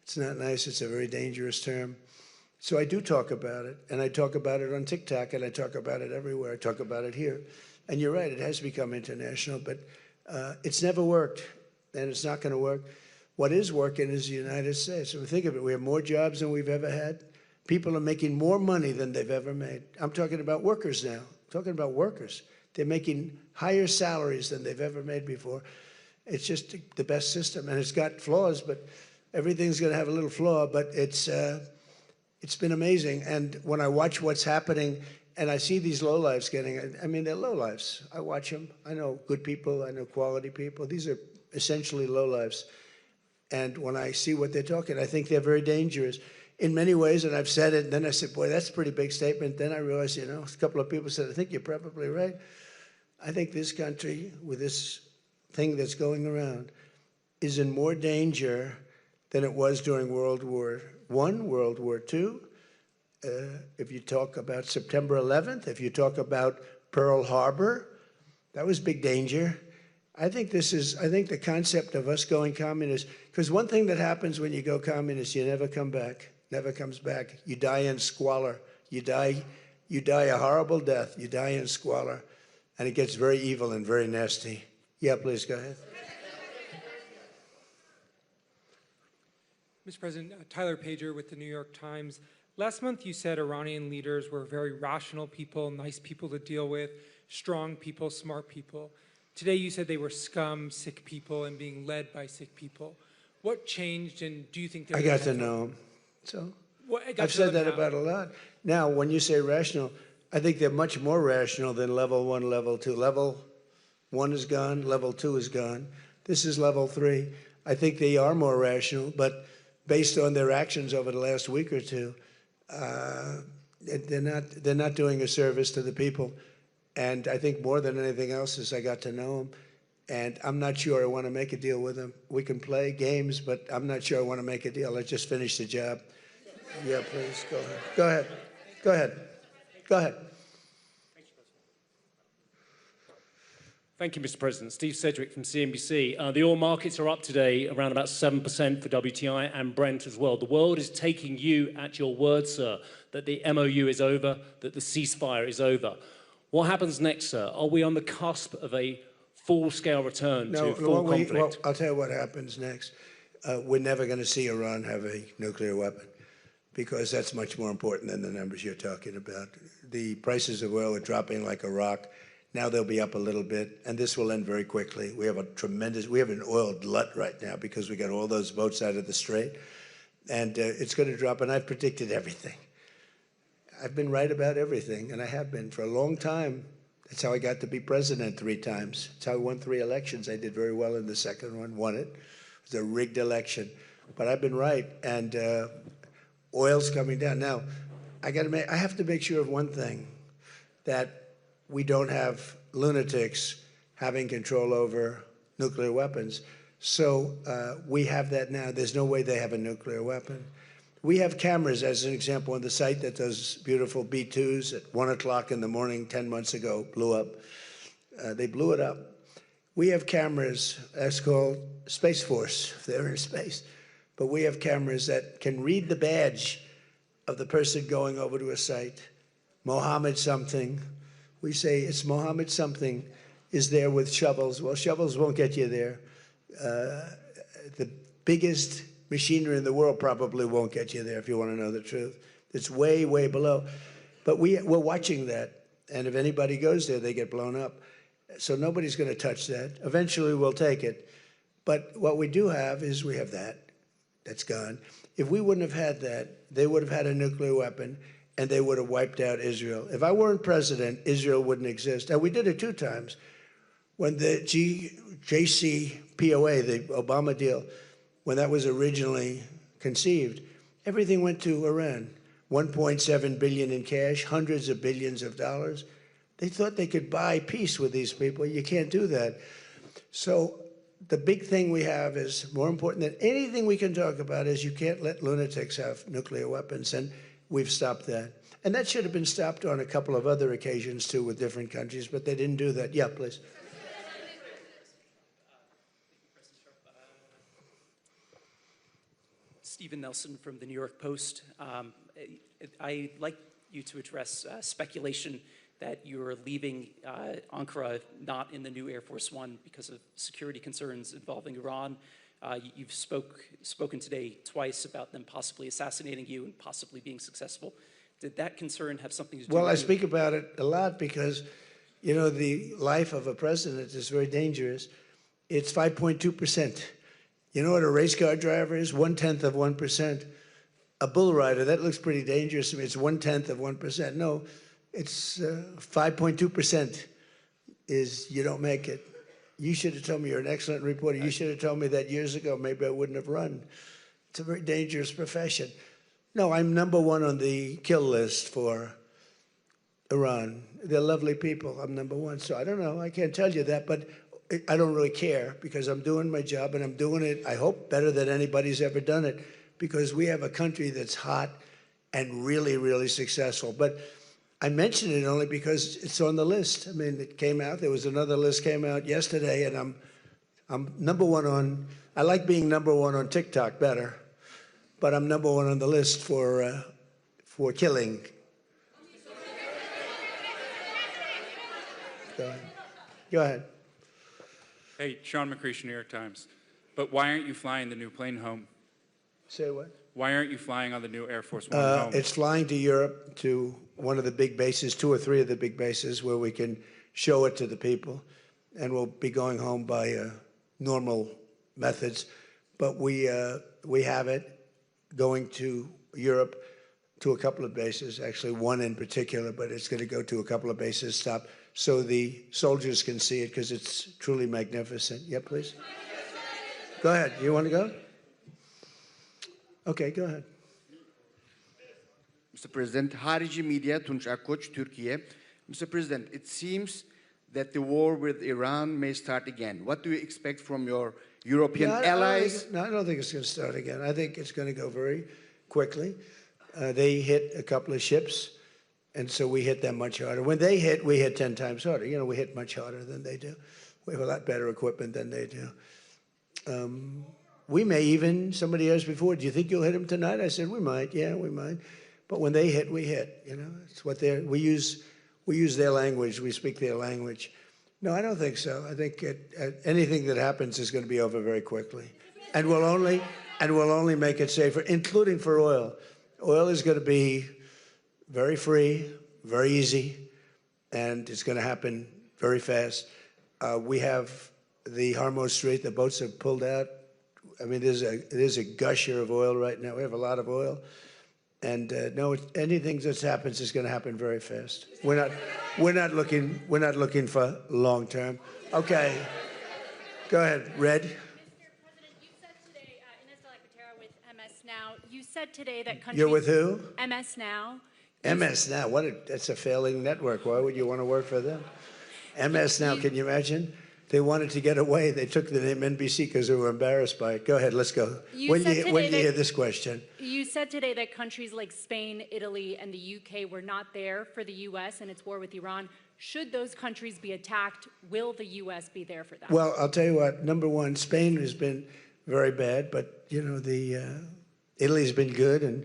It's not nice, it's a very dangerous term. So I do talk about it, and I talk about it on TikTok, and I talk about it everywhere. I talk about it here. And you're right, it has become international, but it's never worked, and it's not going to work. What is working is the United States. If we think of it, we have more jobs than we've ever had. People are making more money than they've ever made. I'm talking about workers now. I'm talking about workers. They're making higher salaries than they've ever made before. It's just the best system, and it's got flaws, but everything's going to have a little flaw, but it's been amazing. And when I watch what's happening, and I see these lowlifes getting, I mean, they're lowlifes. I watch them. I know good people. I know quality people. These are essentially lowlifes. And when I see what they're talking, I think they're very dangerous in many ways. And I've said it, and then I said, boy, that's a pretty big statement. Then I realized, you know, a couple of people said, I think you're probably right. I think this country, with this thing that's going around, is in more danger than it was during World War I, World War II. If you talk about September 11th, if you talk about Pearl Harbor, that was big danger. I think the concept of us going communist, because one thing that happens when you go communist, you never come back, never comes back. You die in squalor. You die a horrible death. You die in squalor, and it gets very evil and very nasty. Yeah, please go ahead. Mr. President, Tyler Pager with the New York Times. Last month you said Iranian leaders were very rational people, nice people to deal with, strong people, smart people. Today you said they were scum, sick people, and being led by sick people. What changed, and do you think I got to know them. So I've said that about a lot. Now, when you say rational, I think they're much more rational than level 1, level 2. Level 1 is gone, level 2 is gone. This is level 3. I think they are more rational, but based on their actions over the last week or two, they're not doing a service to the people. And I think more than anything else is I got to know them. And I'm not sure I want to make a deal with them. We can play games, but I'm not sure I want to make a deal. I just finished the job. Yeah, please, go ahead. Go ahead. Go ahead. Go ahead. Thank you, Mr. President. Steve Sedgwick from CNBC. The oil markets are up today around about 7% for WTI and Brent as well. The world is taking you at your word, sir, that the MOU is over, that the ceasefire is over. What happens next, sir? Are we on the cusp of a full-scale return to full conflict? Well, I'll tell you what happens next. We're never going to see Iran have a nuclear weapon because that's much more important than the numbers you're talking about. The prices of oil are dropping like a rock. Now they'll be up a little bit, and this will end very quickly. We have an oil glut right now because we got all those boats out of the Strait, and it's going to drop, and I've predicted everything. I've been right about everything, and I have been for a long time. That's how I got to be president 3 times. That's how I won 3 elections. I did very well in the second one, won it. It was a rigged election. But I've been right, and oil's coming down. Now, I have to make sure of one thing, that we don't have lunatics having control over nuclear weapons. So we have that now. There's no way they have a nuclear weapon. We have cameras, as an example, on the site that those beautiful B-2s at 1 o'clock in the morning 10 months ago blew up. They blew it up. We have cameras, that's called Space Force, if they're in space. But we have cameras that can read the badge of the person going over to a site. Mohammed something. We say it's Mohammed something is there with shovels. Well, shovels won't get you there. The biggest machinery in the world probably won't get you there if you want to know the truth. It's way, way below. But we're watching that. And if anybody goes there, they get blown up. So nobody's going to touch that. Eventually, we'll take it. But what we do have is we have that. That's gone. If we wouldn't have had that, they would have had a nuclear weapon, and they would have wiped out Israel. If I weren't president, Israel wouldn't exist. And we did it 2 times. When the JCPOA, the Obama deal, when that was originally conceived, everything went to Iran. 1.7 billion in cash, hundreds of billions of dollars. They thought they could buy peace with these people. You can't do that. So the big thing we have is, more important than anything we can talk about, is you can't let lunatics have nuclear weapons, and we've stopped that. And that should have been stopped on a couple of other occasions, too, with different countries, but they didn't do that. Yeah, please. Stephen Nelson from the New York Post. I'd like you to address speculation that you're leaving Ankara not in the new Air Force One because of security concerns involving Iran. You've spoken today twice about them possibly assassinating you and possibly being successful. Did that concern have something to do with Well, I speak about it a lot because, you know, the life of a president is very dangerous. It's 5.2%. You know what a race car driver is? 1/10 of 1%. A bull rider, that looks pretty dangerous to me. It's 1/10 of 1%. No, it's 5.2% is you don't make it. You should have told me, you're an excellent reporter. You should have told me that years ago. Maybe I wouldn't have run. It's a very dangerous profession. No, I'm #1 on the kill list for Iran. They're lovely people. I'm #1. So I don't know. I can't tell you that, but I don't really care because I'm doing my job and I'm doing it, I hope, better than anybody's ever done it, because we have a country that's hot and really, really successful. But I mention it only because it's on the list. I mean, it came out. There was another list came out yesterday, and I'm #1 on. I like being #1 on TikTok better, but I'm #1 on the list for killing. Go ahead. Hey, Sean McCreesh, New York Times. But why aren't you flying the new plane home? Say what? Why aren't you flying on the new Air Force One home? It's flying to Europe, to one of the big bases, 2 or 3 of the big bases, where we can show it to the people. And we'll be going home by normal methods. But we have it going to Europe, to a couple of bases, actually 1 in particular, but it's going to go to a couple of bases, stop, so the soldiers can see it, because it's truly magnificent. Yeah, please. Go ahead. You want to go? Okay, go ahead. Mr. President, Harici Media, Tunç Akkoç, Türkiye. Mr. President, it seems that the war with Iran may start again. What do you expect from your European allies? I don't think it's going to start again. I think it's going to go very quickly. They hit a couple of ships, and so we hit them much harder. When they hit, we hit 10 times harder. You know, we hit much harder than they do. We have a lot better equipment than they do. We may even, somebody asked before, do you think you'll hit them tonight? I said, we might. Yeah, we might. But when they hit, we hit. You know, it's what we use their language. We speak their language. No, I don't think so. I think anything that happens is going to be over very quickly, and we'll only make it safer, including for oil. Oil is going to be very free, very easy, and it's going to happen very fast. We have the Hormuz Strait. The boats have pulled out. I mean, there's a gusher of oil right now. We have a lot of oil, And no, anything that happens is going to happen very fast. We're not looking for long term. Okay, go ahead, Red. You said today that countries... You're with who? MS Now. MS Now. That's a failing network. Why would you want to work for them? MS Now. Can you imagine? They wanted to get away. They took the name NBC because they were embarrassed by it. Go ahead, let's go. When do you hear this question? You said today that countries like Spain, Italy, and the UK were not there for the U.S. and its war with Iran. Should those countries be attacked, will the U.S. be there for them? Well, I'll tell you what. Number one, Spain has been very bad, but Italy's been good, and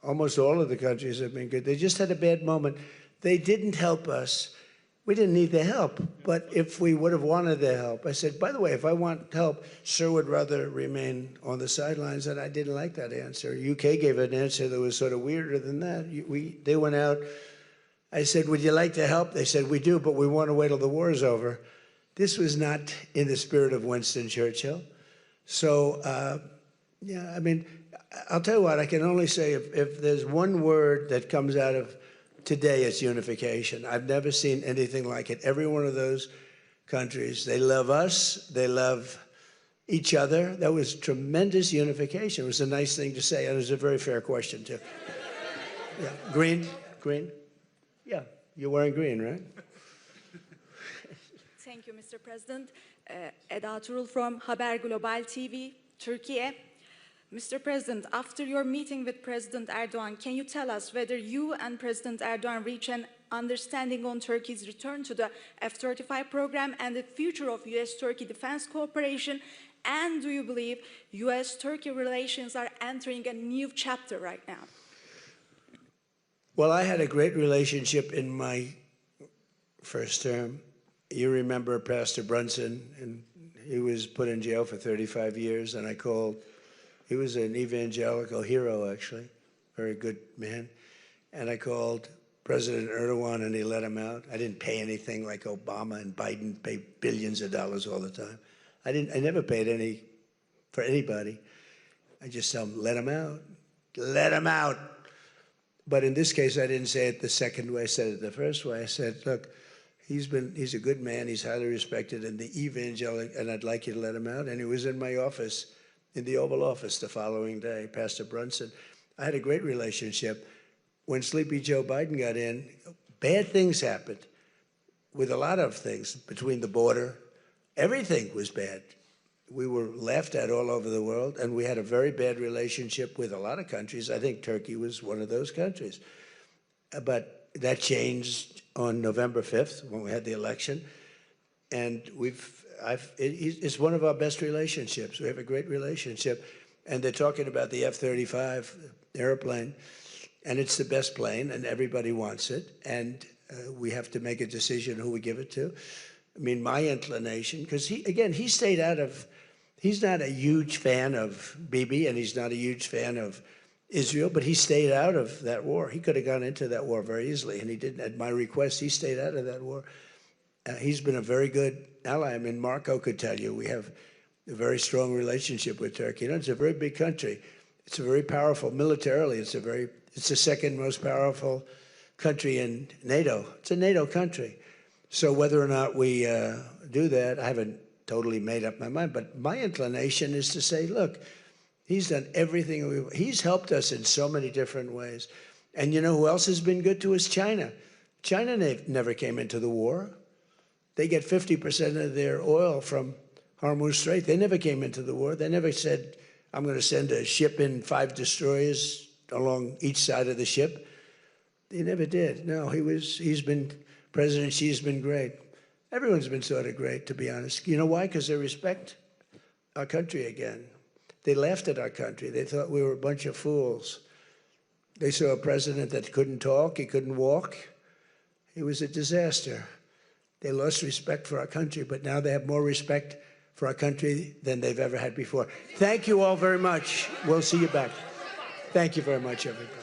almost all of the countries have been good. They just had a bad moment. They didn't help us. We didn't need their help, but if we would have wanted their help, I said, by the way, if I want help, sir would rather remain on the sidelines, and I didn't like that answer. UK gave an answer that was sort of weirder than that. They went out. I said, would you like to help? They said, we do, but we want to wait till the war is over. This was not in the spirit of Winston Churchill. So, yeah, I mean, I'll tell you what, I can only say if there's one word that comes out of today, it's unification. I've never seen anything like it. Every one of those countries, they love us, they love each other. That was tremendous unification. It was a nice thing to say, and it was a very fair question, too. Yeah. Green? Yeah, you're wearing green, right? Thank you, Mr. President. Eda Turul from Haber Global TV, Turkey. Mr. President, after your meeting with President Erdogan, can you tell us whether you and President Erdogan reach an understanding on Turkey's return to the F-35 program and the future of U.S.-Turkey defense cooperation? And do you believe U.S.-Turkey relations are entering a new chapter right now? Well, I had a great relationship in my first term. You remember Pastor Brunson, and he was put in jail for 35 years, and I called. He was an evangelical hero, actually, very good man. And I called President Erdogan, and he let him out. I didn't pay anything like Obama and Biden pay billions of dollars all the time. I never paid any for anybody. I just tell them, let him out. Let him out. But in this case, I didn't say it the second way. I said it the first way. I said, look, he's a good man. He's highly respected in the evangelical, and I'd like you to let him out. And he was in my office, in the Oval Office the following day, Pastor Brunson. I had a great relationship. When Sleepy Joe Biden got in, bad things happened with a lot of things between the border. Everything was bad. We were laughed at all over the world, and we had a very bad relationship with a lot of countries. I think Turkey was one of those countries. But that changed on November 5th when we had the election. And it's one of our best relationships. We have a great relationship. And they're talking about the F-35 airplane, and it's the best plane, and everybody wants it. And we have to make a decision who we give it to. I mean, my inclination, because he stayed out of, he's not a huge fan of Bibi, and he's not a huge fan of Israel, but he stayed out of that war. He could have gone into that war very easily, and he didn't. At my request, he stayed out of that war. He's been a very good ally. I mean, Marco could tell you we have a very strong relationship with Turkey. You know, it's a very big country. It's a very powerful militarily. It's the second most powerful country in NATO. It's a NATO country. So whether or not we do that, I haven't totally made up my mind. But my inclination is to say, look, he's done everything. He's helped us in so many different ways. And you know who else has been good to us? China. China never came into the war. They get 50% of their oil from Hormuz Strait. They never came into the war. They never said, I'm going to send a ship in 5 destroyers along each side of the ship. They never did. No, President Xi's been great. Everyone's been sort of great, to be honest. You know why? Because they respect our country again. They laughed at our country. They thought we were a bunch of fools. They saw a president that couldn't talk, he couldn't walk. He was a disaster. They lost respect for our country, but now they have more respect for our country than they've ever had before. Thank you all very much. We'll see you back. Thank you very much, everybody.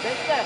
Bekle.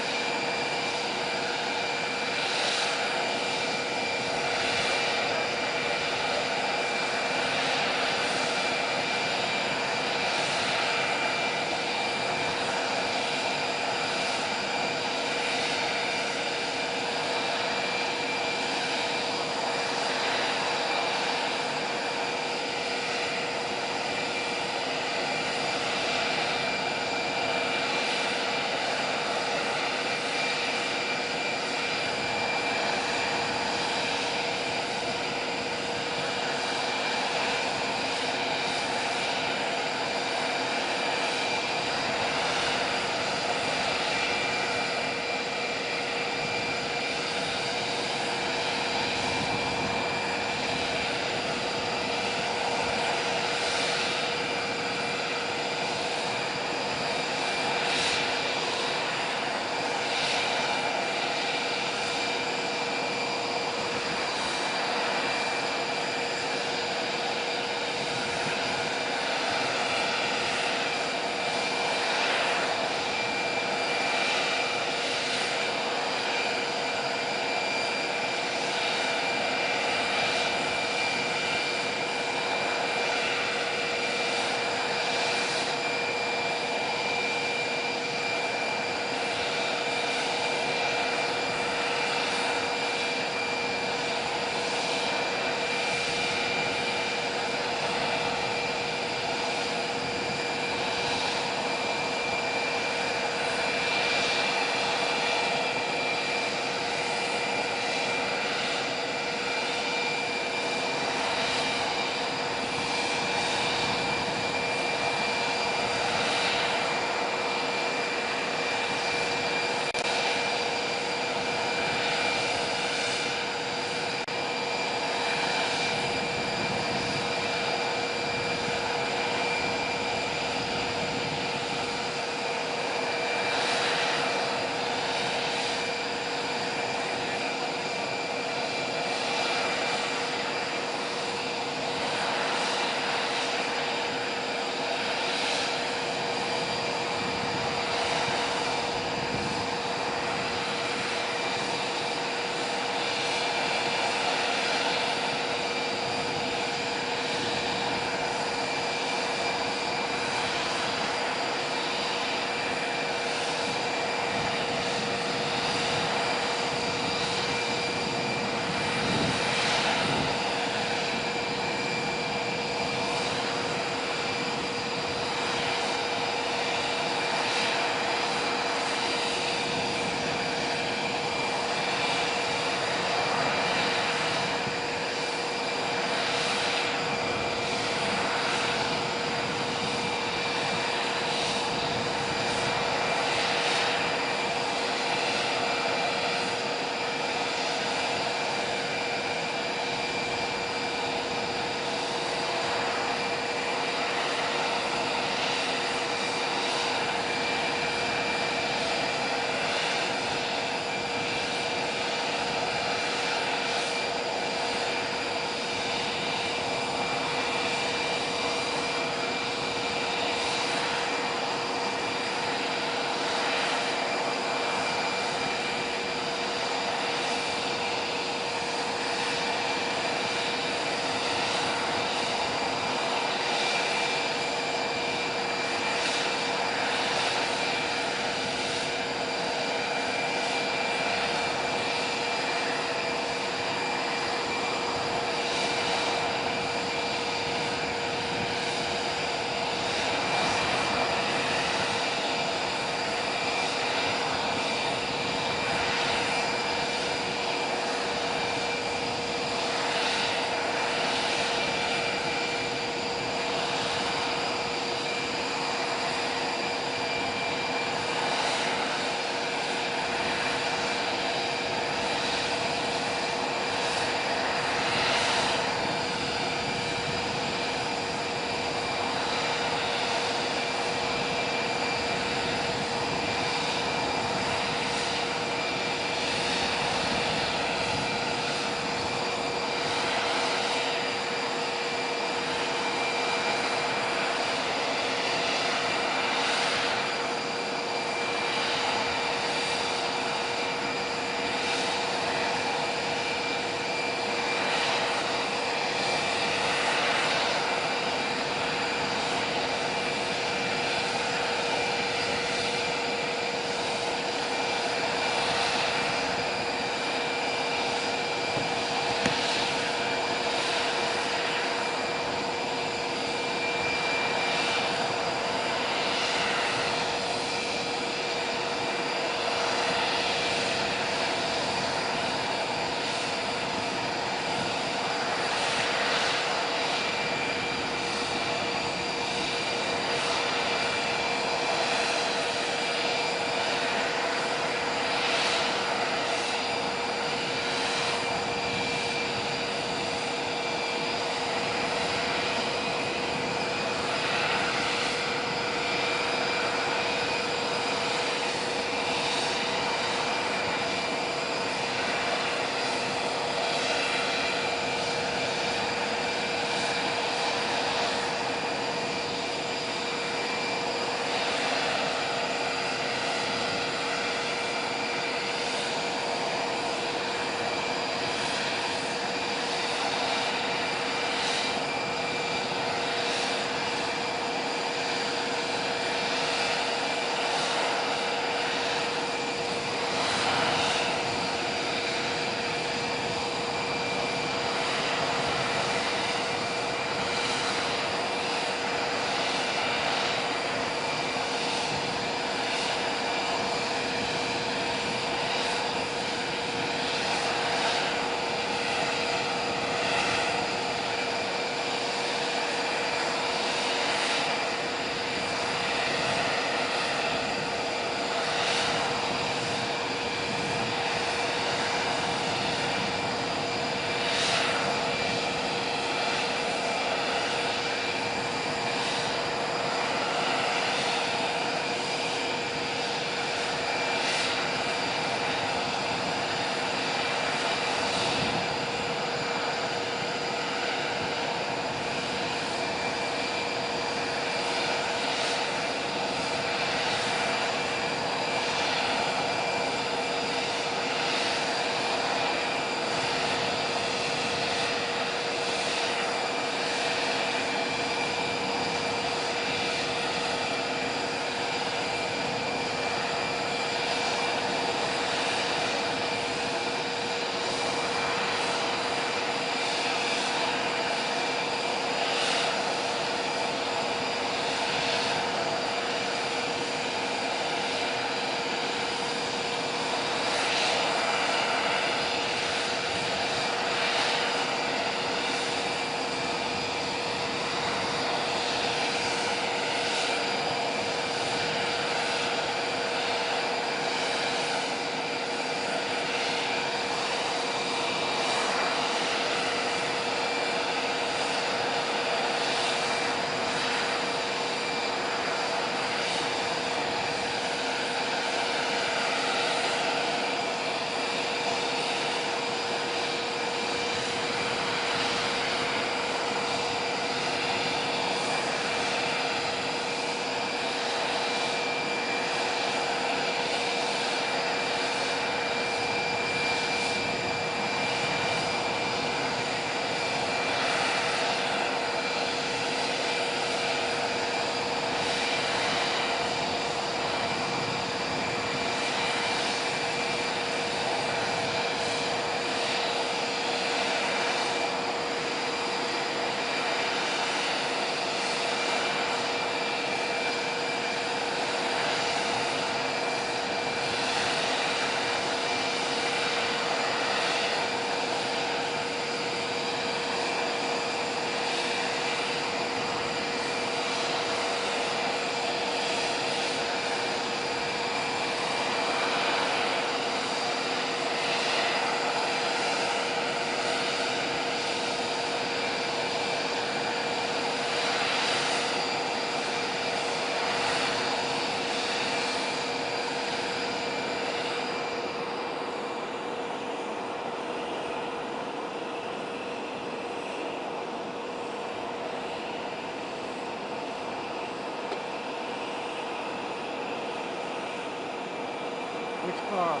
Which car?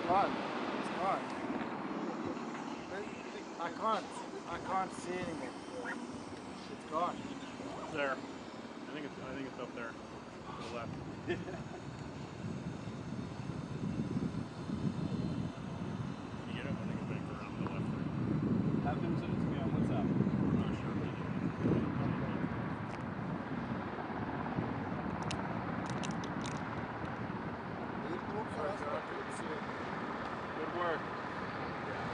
gone. It's gone. I can't see anymore. It's gone. It's there. I think it's up there. To the left. Can you get it? I think it's back around to the left. Have him send it to me on WhatsApp. I'm not sure. Good work.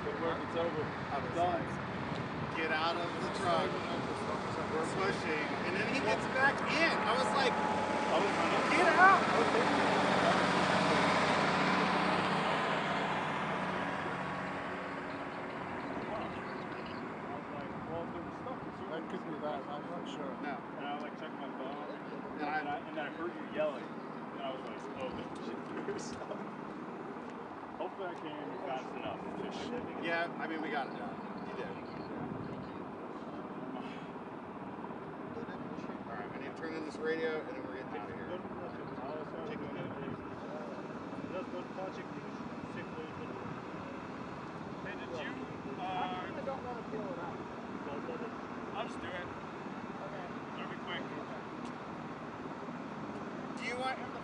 Good work. It's over. I'm done. Get out of the truck. We're pushing. And then he gets back in. I was like, get out. That could be that. I'm not sure. No. And I like checked my phone, and then I heard you yelling, and I was like, oh, shit through stuff. Hopefully I came fast enough. Yeah, I mean, we got it done. You did. All right, we need to turn in this radio, and then we're getting out of here. Hey, did you, I don't want to peel it out. I'll just do it. Okay. That'll be quick. Do you want him to